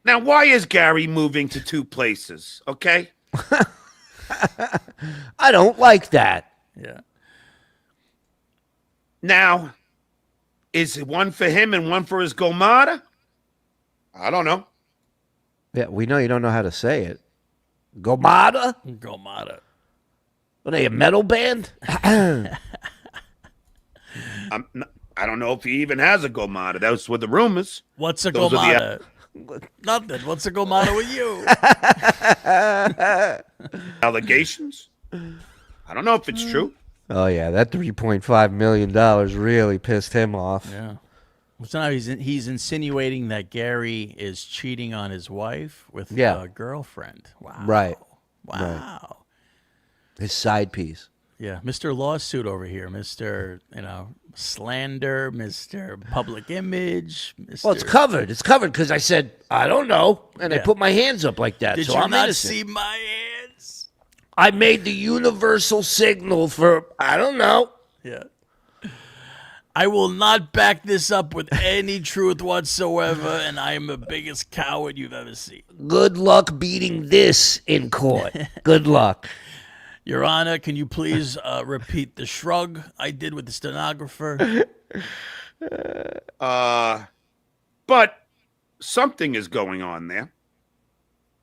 Now, why is Gary moving to 2 places? Okay. I don't like that. Yeah. Now, is it one for him and one for his Gomada? I don't know. Yeah, we know you don't know how to say it. Gomada? Gomada. Are they a metal band? I don't know if he even has a Gomada. Those were the rumors. What's a Those are Gomada? Nothing. What's a Gomada with you? Allegations? I don't know if it's true. Oh, yeah, that $3.5 million really pissed him off. Yeah. So now he's insinuating that Gary is cheating on his wife with a girlfriend. Wow. Right. Wow. Right. His side piece. Yeah, Mr. Lawsuit over here, Mr. Slander, Mr. Public Image. Mr. Well, it's covered. It's covered because I said, I don't know, and I put my hands up like that. Did so you I'm not innocent. see my hands? I made the universal signal for, I don't know. Yeah. I will not back this up with any truth whatsoever, and I am the biggest coward you've ever seen. Good luck beating this in court. Good luck. Your Honor, can you please repeat the shrug I did with the stenographer? But something is going on there.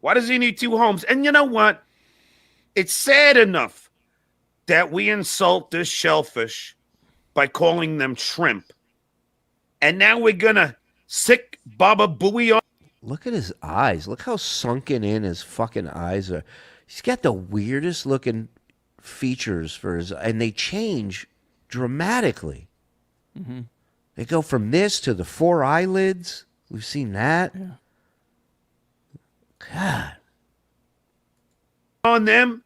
Why does he need 2 homes? And you know what? It's sad enough that we insult this shellfish by calling them shrimp. And now we're going to sick Baba Booey on. Look at his eyes. Look how sunken in his fucking eyes are. He's got the weirdest looking features for his, and they change dramatically. Mm-hmm. They go from this to the 4 eyelids. We've seen that. Yeah. God. On them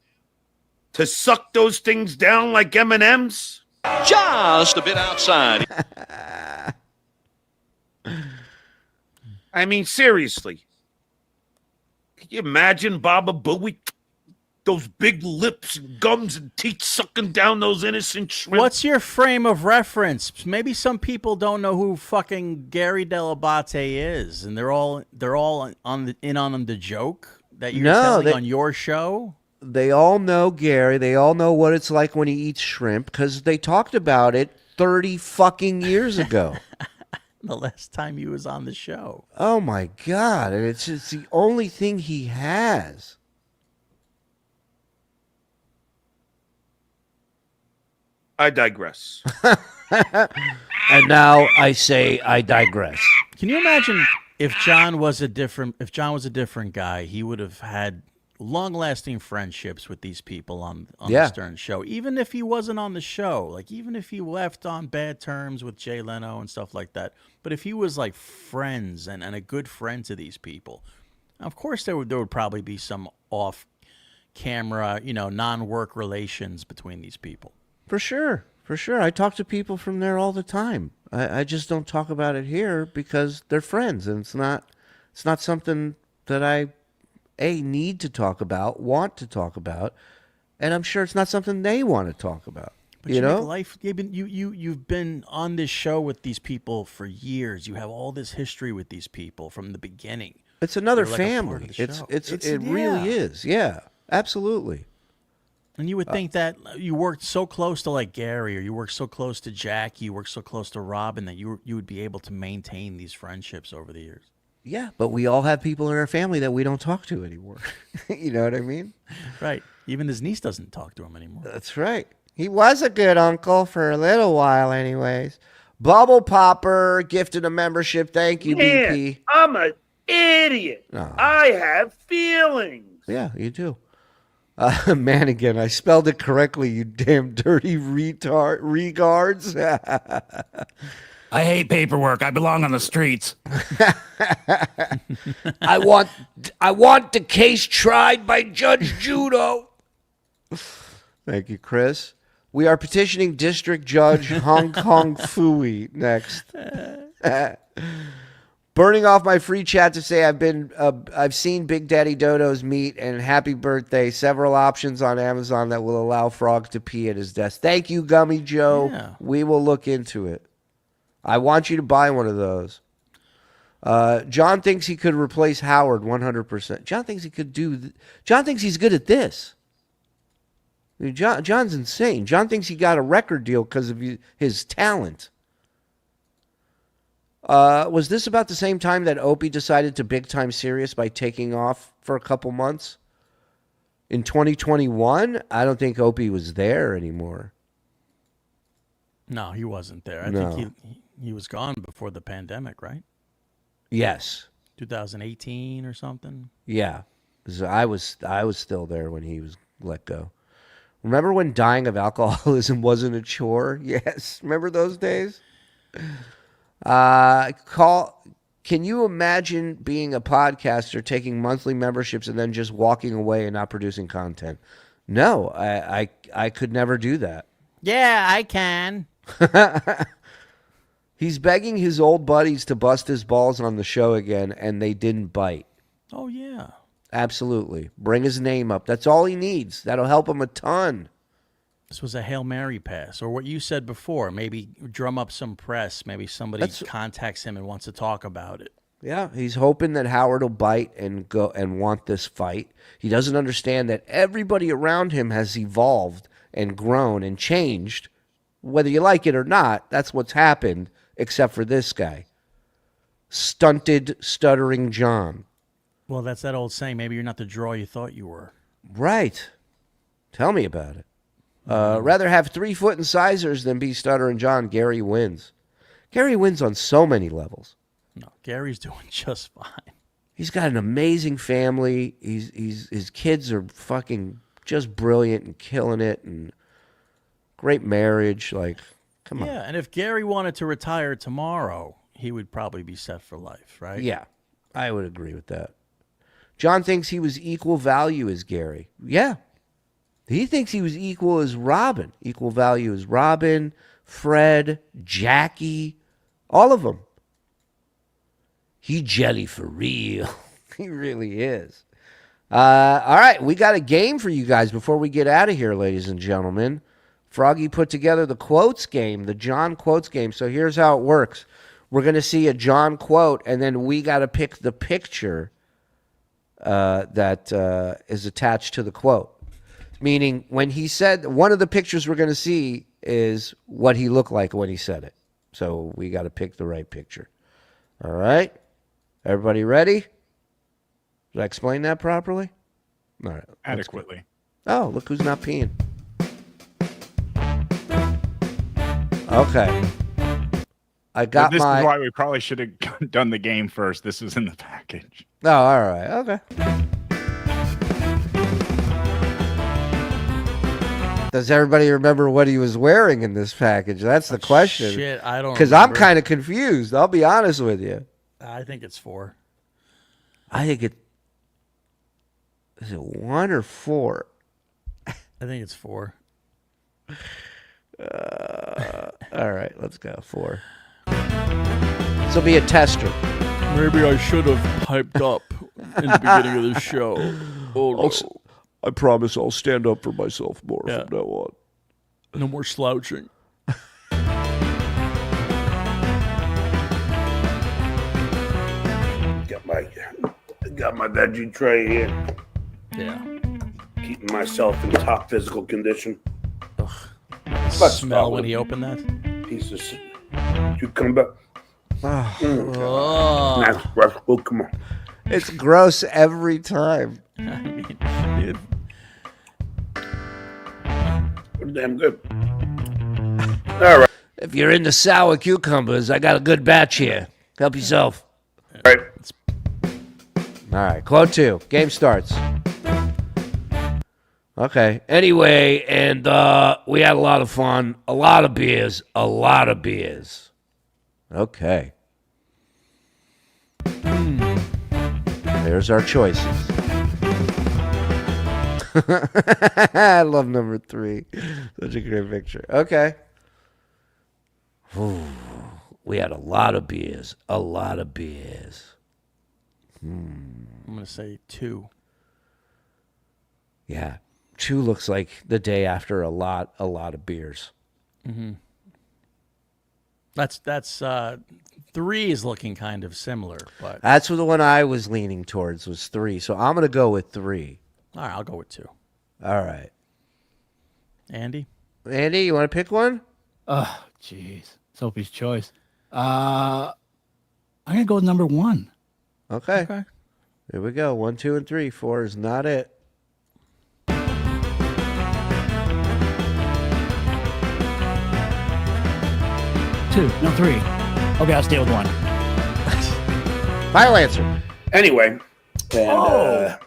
to suck those things down like M&Ms? Just a bit outside. I mean, seriously. Can you imagine Baba Booey? Those big lips and gums and teeth sucking down those innocent shrimp. What's your frame of reference? Maybe some people don't know who fucking Gary Delabate is, and they're all in on the joke that you're telling on your show. They all know Gary. They all know what it's like when he eats shrimp because they talked about it 30 fucking years ago. The last time he was on the show. Oh my God! And it's the only thing he has. I digress. And now I say I digress. Can you imagine if John was a different guy, he would have had long-lasting friendships with these people on the Stern show, even if he wasn't on the show, like even if he left on bad terms with Jay Leno and stuff like that. But if he was like friends and a good friend to these people, of course there would probably be some off-camera, non-work relations between these people. For sure. I talk to people from there all the time. I just don't talk about it here because they're friends, and it's not something that I need to talk about, want to talk about, and I'm sure it's not something they want to talk about. But you know, you've been on this show with these people for years. You have all this history with these people from the beginning. It's another They're like a family. part of the show. It really is. Yeah, absolutely. And you would think that you worked so close to like Gary, or you worked so close to Jackie, you worked so close to Robin, that you would be able to maintain these friendships over the years. Yeah, but we all have people in our family that we don't talk to anymore. You know what I mean? Right. Even his niece doesn't talk to him anymore. That's right. He was a good uncle for a little while anyways. Bubble Popper gifted a membership. Thank you, Man, BP. I'm an idiot. Oh. I have feelings. Yeah, you do. Mannigan, I spelled it correctly, you damn dirty retard. Regards. I hate paperwork. I belong on the streets. I want the case tried by Judge Judo. Thank you, Chris. We are petitioning District Judge Hong Kong Fooey next. Burning off my free chat to say I've seen Big Daddy Dodo's meat and happy birthday. Several options on Amazon that will allow Frog to pee at his desk. Thank you, Gummy Joe. Yeah. We will look into it. I want you to buy one of those. John thinks he could replace Howard 100%. John thinks he could do. John thinks he's good at this. I mean, John's insane. John thinks he got a record deal because of his talent. Was this about the same time that Opie decided to big time serious by taking off for a couple months? In 2021, I don't think Opie was there anymore. No, he wasn't there. I No. think he was gone before the pandemic, right? Yes. 2018 or something. Yeah. 'Cause I was still there when he was let go. Remember when dying of alcoholism wasn't a chore? Yes. Remember those days? Can you imagine being a podcaster, taking monthly memberships, and then just walking away and not producing content? No, I could never do that. Yeah, I can. He's begging his old buddies to bust his balls on the show again, and they didn't bite. Oh, yeah. Absolutely. Bring his name up. That's all he needs. That'll help him a ton. This was a Hail Mary pass, or what you said before. Maybe drum up some press. Maybe somebody contacts him and wants to talk about it. Yeah, he's hoping that Howard will bite and go and want this fight. He doesn't understand that everybody around him has evolved and grown and changed. Whether you like it or not, that's what's happened, except for this guy. Stunted, stuttering John. Well, that's that old saying, maybe you're not the draw you thought you were. Right. Tell me about it. Rather have 3 foot incisors than be stuttering John. Gary wins. Gary wins on so many levels. No, Gary's doing just fine. He's got an amazing family. His kids are fucking just brilliant and killing it, and great marriage. Like, Come on. Yeah, and if Gary wanted to retire tomorrow, he would probably be set for life, right? Yeah, I would agree with that. John thinks he was equal value as Gary. Yeah. He thinks he was equal as Robin. Equal value as Robin, Fred, Jackie, all of them. He jelly for real. He really is. All right, we got a game for you guys before we get out of here, ladies and gentlemen. Froggy put together the quotes game, the John quotes game. So here's how it works. We're going to see a John quote, and then we got to pick the picture that is attached to the quote. Meaning, when he said, one of the pictures we're going to see is what he looked like when he said it. So we got to pick the right picture. All right? Everybody ready? Did I explain that properly? All right. Adequately. Oh, look who's not peeing. Okay. I got this my... is why we probably should have done the game first. This was in the package. Oh, all right. Okay. Does everybody remember what he was wearing in this package? That's the question. Shit, I don't Because I'm remember. kind of confused. I'll be honest with you. I think it's 4. I think it... Is it 1 or 4? I think it's 4. All right, let's go. 4. This will be a tester. Maybe I should have piped up in the beginning of the show. Oh, no. I promise I'll stand up for myself more Yeah. from now on. No more slouching. Got my veggie tray here. Yeah. Keeping myself in top physical condition. Smell when he opened that? Piece of cucumber. Oh. That's gross. Oh, come on. It's gross every time. I mean, Pretty damn good. All right. If you're into sour cucumbers, I got a good batch here. Help yourself. All right. All right, quote 2. Game starts. Okay. Anyway, and we had a lot of fun. A lot of beers. A lot of beers. Okay. There's our choices. I love number 3. Such a great picture. Okay. Ooh, we had a lot of beers. A lot of beers. I'm going to say 2. Yeah. 2 looks like the day after a lot of beers. Mm-hmm. That's 3 is looking kind of similar, but That's the one I was leaning towards was 3. So I'm going to go with 3. all right, I'll go with 2. All right. Andy? Andy, you want to pick one? Oh, jeez. Sophie's choice. I'm going to go with number 1. Okay. Here we go. 1, 2, and 3. 4 is not it. 2. No, 3. Okay, I'll stay with 1. Final answer. Anyway. And,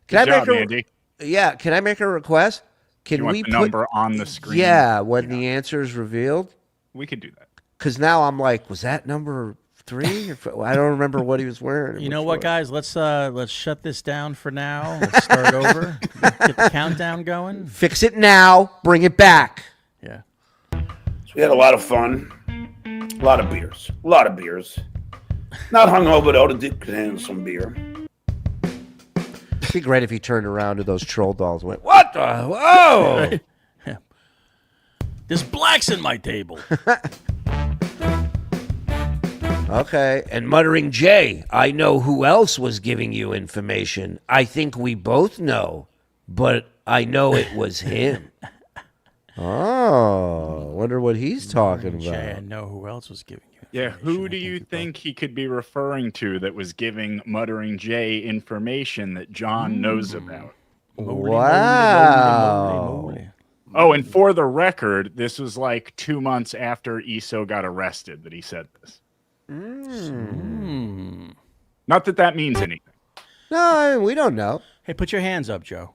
Can I Good make job, a Andy. Yeah, can I make a request? Can You want we the put number on the screen? Yeah, when the answer is revealed? We could do that. Cuz now I'm like, was that number 3 or 4? I don't remember what he was wearing. You know what, guys? Let's shut this down for now. Let's start over. Get the countdown going. Fix it now, bring it back. Yeah. So we had a lot of fun. A lot of beers. A lot of beers. Not hungover, though. The dick could handle some beer. It'd be great if he turned around to those troll dolls and went, "What the? Whoa!" Right. Yeah. There's blacks in my table. Okay. And Muttering Jay, I know who else was giving you information. I think we both know, but I know it was him. Oh, wonder what he's talking Jay, I about. know who else was giving you. Yeah, who do you think he could be referring to that was giving Muttering Jay information that John knows about? Wow. Oh, and for the record, this was like 2 months after Iso got arrested that he said this. Not that that means anything. No, we don't know. Hey, put your hands up, Joe.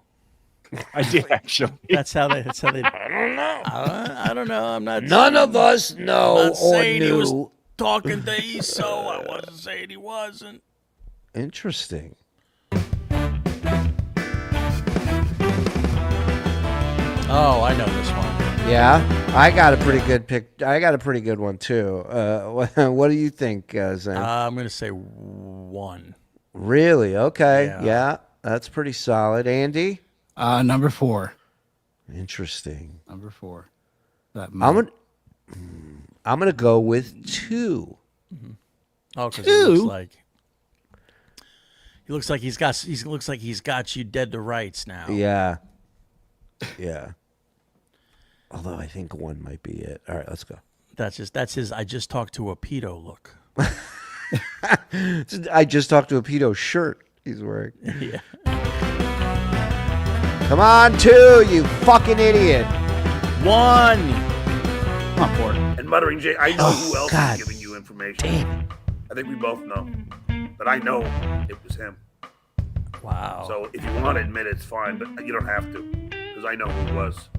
I did actually. That's how they. I don't know. I don't know. I'm not. None of us I'm know not or saying he was knew. talking to Esau. I wasn't saying he wasn't. Interesting. Oh, I know this one. Yeah, I got a pretty good pick. I got a pretty good one too. What do you think, Zen? I'm gonna say 1. Really? Okay. Yeah, that's pretty solid. Andy? Number 4. Interesting. Number 4. I'm gonna go with 2. Oh, because Two? he looks like he's got you dead to rights now. Yeah. Yeah. Although I think 1 might be it. All right, let's go. That's his. I just talked to a pedo look. I just talked to a pedo shirt he's wearing. Yeah. Come on, 2, you fucking idiot. 1. Come on, 4. And Muttering Jay, I know who else God. is giving you information. I think we both know. But I know it was him. Wow. So if you want to admit it, it's fine, but you don't have to. Because I know who it was.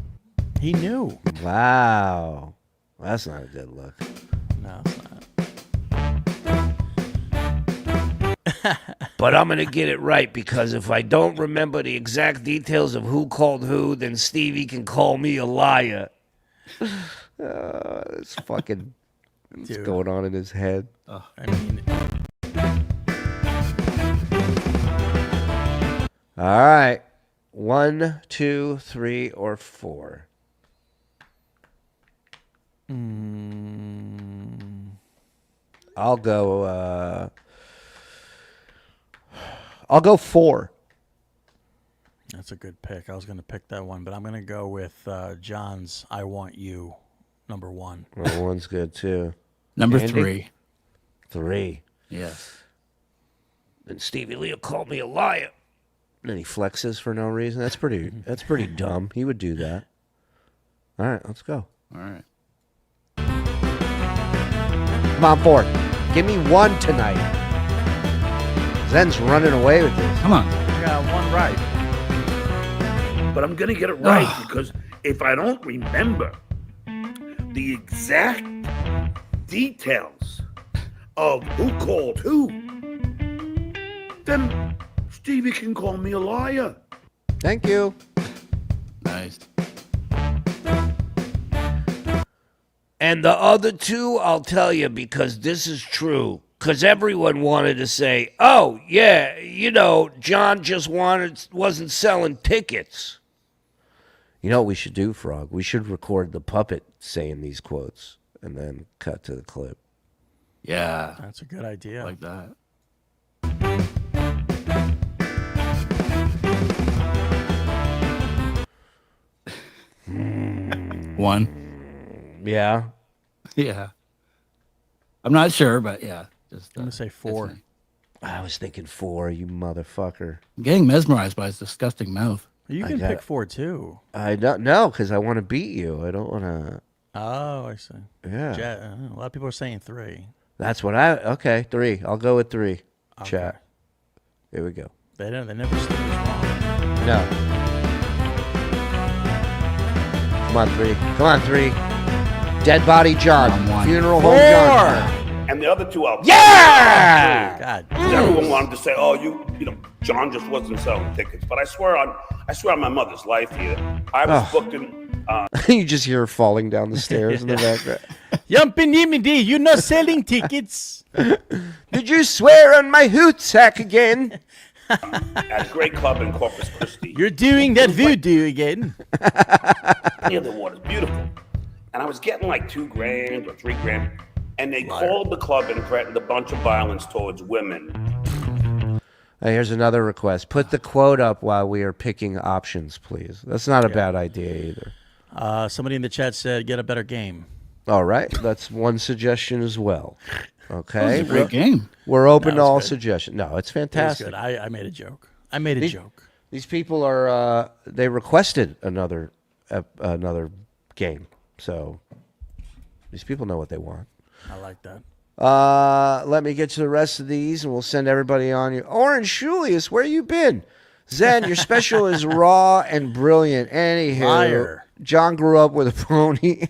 He knew. Wow. That's not a good look. No, it's not. But I'm going to get it right because if I don't remember the exact details of who called who, then Stevie can call me a liar. It's fucking... What's Dude. going on in his head? I mean, All right. 1, 2, 3, or 4. I'll go 4. that's a good pick. I was going to pick that one, but I'm going to go with John's "I Want You," number 1. Well, 1's good too. Number Andy? 3. 3. Yes. Then Stevie Lee will call me a liar. And then he flexes for no reason. That's pretty dumb. He would do that. All right, let's go. All right. Come on, 4. Give me 1 tonight. Zen's running away with this. Come on. I got 1 right. But I'm going to get it right because if I don't remember the exact details of who called who, then Stevie can call me a liar. Thank you. Nice. And the other 2, I'll tell you because this is true. Because everyone wanted to say, oh, yeah, John just wasn't selling tickets. You know what we should do, Frog? We should record the puppet saying these quotes and then cut to the clip. Yeah. That's a good idea. Like that. One. Yeah. Yeah. I'm not sure, but yeah. Just I'm going to say 4. I was thinking 4, you motherfucker. I'm getting mesmerized by his disgusting mouth. You can pick 4 too. I don't know because I want to beat you. I don't want to. Oh, I see. Yeah. A lot of people are saying 3. That's what okay, 3. I'll go with 3. Okay. Chat. Here we go. They never say it's wrong. No. Come on, 3. Come on, 3. Dead body John. Funeral home John. And the other 2 out. Yeah! God. Everyone wanted to say, "Oh, John just wasn't selling tickets." But I swear on my mother's life here, I was booked in. You just hear her falling down the stairs in the background. Yumpinimidi, you're not selling tickets. Did you swear on my hoot sack again? At a great club in Corpus Christi. You're doing that voodoo again. Near the water's beautiful. And I was getting like $2,000 or $3,000. And they called the club and threatened a bunch of violence towards women. Here's another request. Put the quote up while we are picking options, please. That's not a bad idea either. Somebody in the chat said, get a better game. All right. That's one suggestion as well. Okay. That was a great game. We're open to all good. suggestions. No, it's It was fantastic. good. I made a joke. I made a joke. These people are, they requested another game. So these people know what they want. I like that. Let me get to the rest of these, and we'll send everybody on you. Orange Julius, where you been? Zen, your special is raw and brilliant. Anywho, Liar. John grew up with a pony.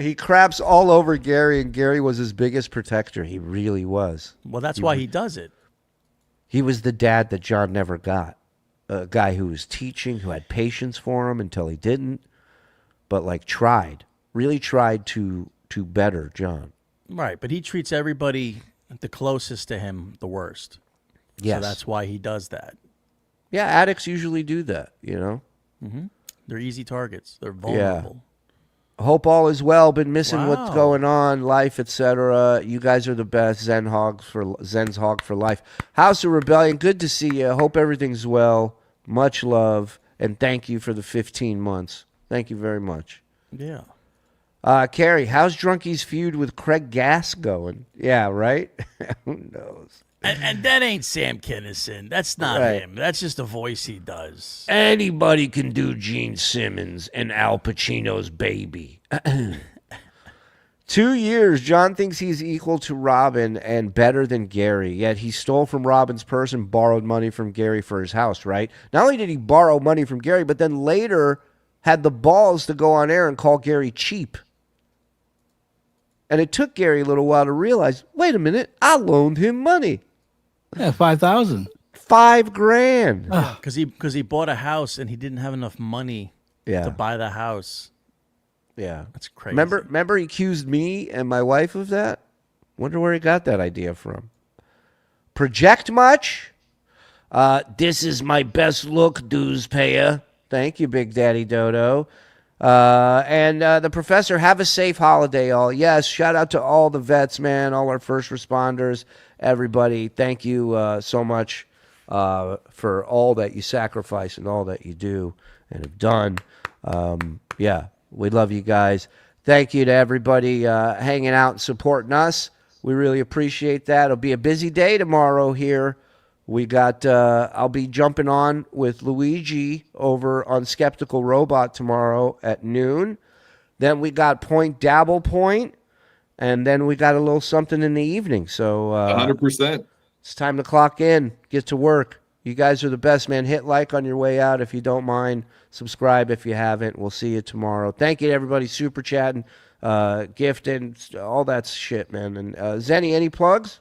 He craps all over Gary, and Gary was his biggest protector. He really was. Well, that's why he does it. He was the dad that John never got. A guy who was teaching, who had patience for him until he didn't, but like really tried to better John. Right, but he treats everybody the closest to him the worst. Yes. So that's why he does that. Yeah, addicts usually do that, you know? Mm-hmm. They're easy targets. They're vulnerable. Hope all is well. Been missing what's Wow. going on, life, etc. You guys are the best. Zen's Hog for life. House of Rebellion, good to see you. Hope everything's well. Much love, and thank you for the 15 months. Thank you very much. Yeah. Carrie, how's Drunkie's feud with Craig Gass going? Yeah, right? Who knows? And that ain't Sam Kinison. That's not Right. him. That's just a voice he does. Anybody can do Gene Simmons and Al Pacino's baby. 2 years, John thinks he's equal to Robin and better than Gary, yet he stole from Robin's purse and borrowed money from Gary for his house, right? Not only did he borrow money from Gary, but then later had the balls to go on air and call Gary cheap. And it took Gary a little while to realize, wait a minute, I loaned him money. Yeah, 5,000. $5,000. Because he bought a house and he didn't have enough money to buy the house. Yeah. That's crazy. Remember he accused me and my wife of that? Wonder where he got that idea from. Project much? This is my best look, dues payer. Thank you, Big Daddy Dodo. And the professor, have a safe holiday, all. Yes, shout out to all the vets, man, all our first responders, everybody. Thank you so much for all that you sacrifice and all that you do and have done. Yeah, we love you guys. Thank you to everybody hanging out and supporting us. We really appreciate that. It'll be a busy day tomorrow here. We got, I'll be jumping on with Luigi over on Skeptical Robot tomorrow at noon. Then we got Dabble Point. And then we got a little something in the evening. So 100%. It's time to clock in, get to work. You guys are the best, man. Hit like on your way out if you don't mind. Subscribe if you haven't. We'll see you tomorrow. Thank you to everybody super chatting, gifting, all that shit, man. And Zenny, any plugs?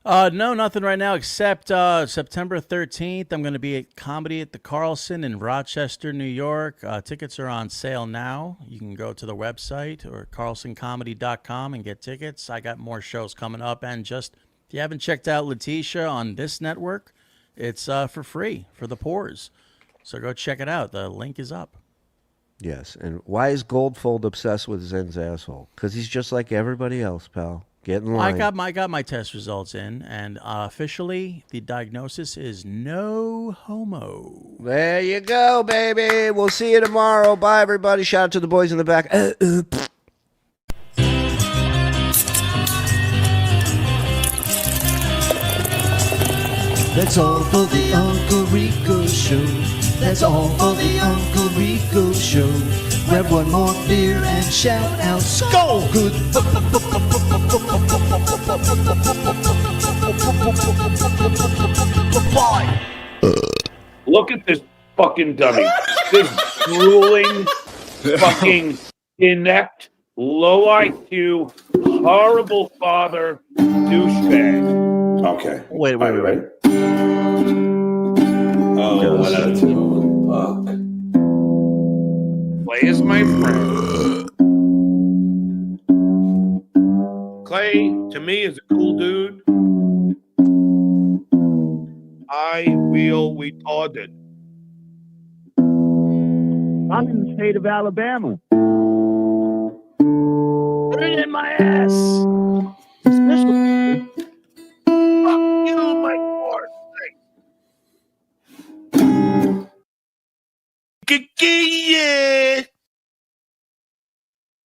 No, nothing right now except September 13th. I'm going to be at Comedy at the Carlson in Rochester, New York. Tickets are on sale now. You can go to the website or carlsoncomedy.com and get tickets. I got more shows coming up. And just, if you haven't checked out Letitia on this network, it's for free for the pores. So go check it out. The link is up. Yes. And why is Goldfold obsessed with Zen's asshole? Because he's just like everybody else, pal. Get in line. I got my test results in, and officially the diagnosis is no homo. There you go, baby. We'll see you tomorrow. Bye, everybody. Shout out to the boys in the back. That's all for the Uncle Rico Show. That's all for the Uncle Rico Show. Grab one more beer and shout out, Skull! Good. Bye. Look at this fucking dummy. This drooling, fucking inept, low IQ, horrible father, douchebag. Okay. Wait. Oh, 1 out of 2. Fuck. Clay is my friend. Clay, to me, is a cool dude. I feel retarded. I'm in the state of Alabama. Put it in my ass.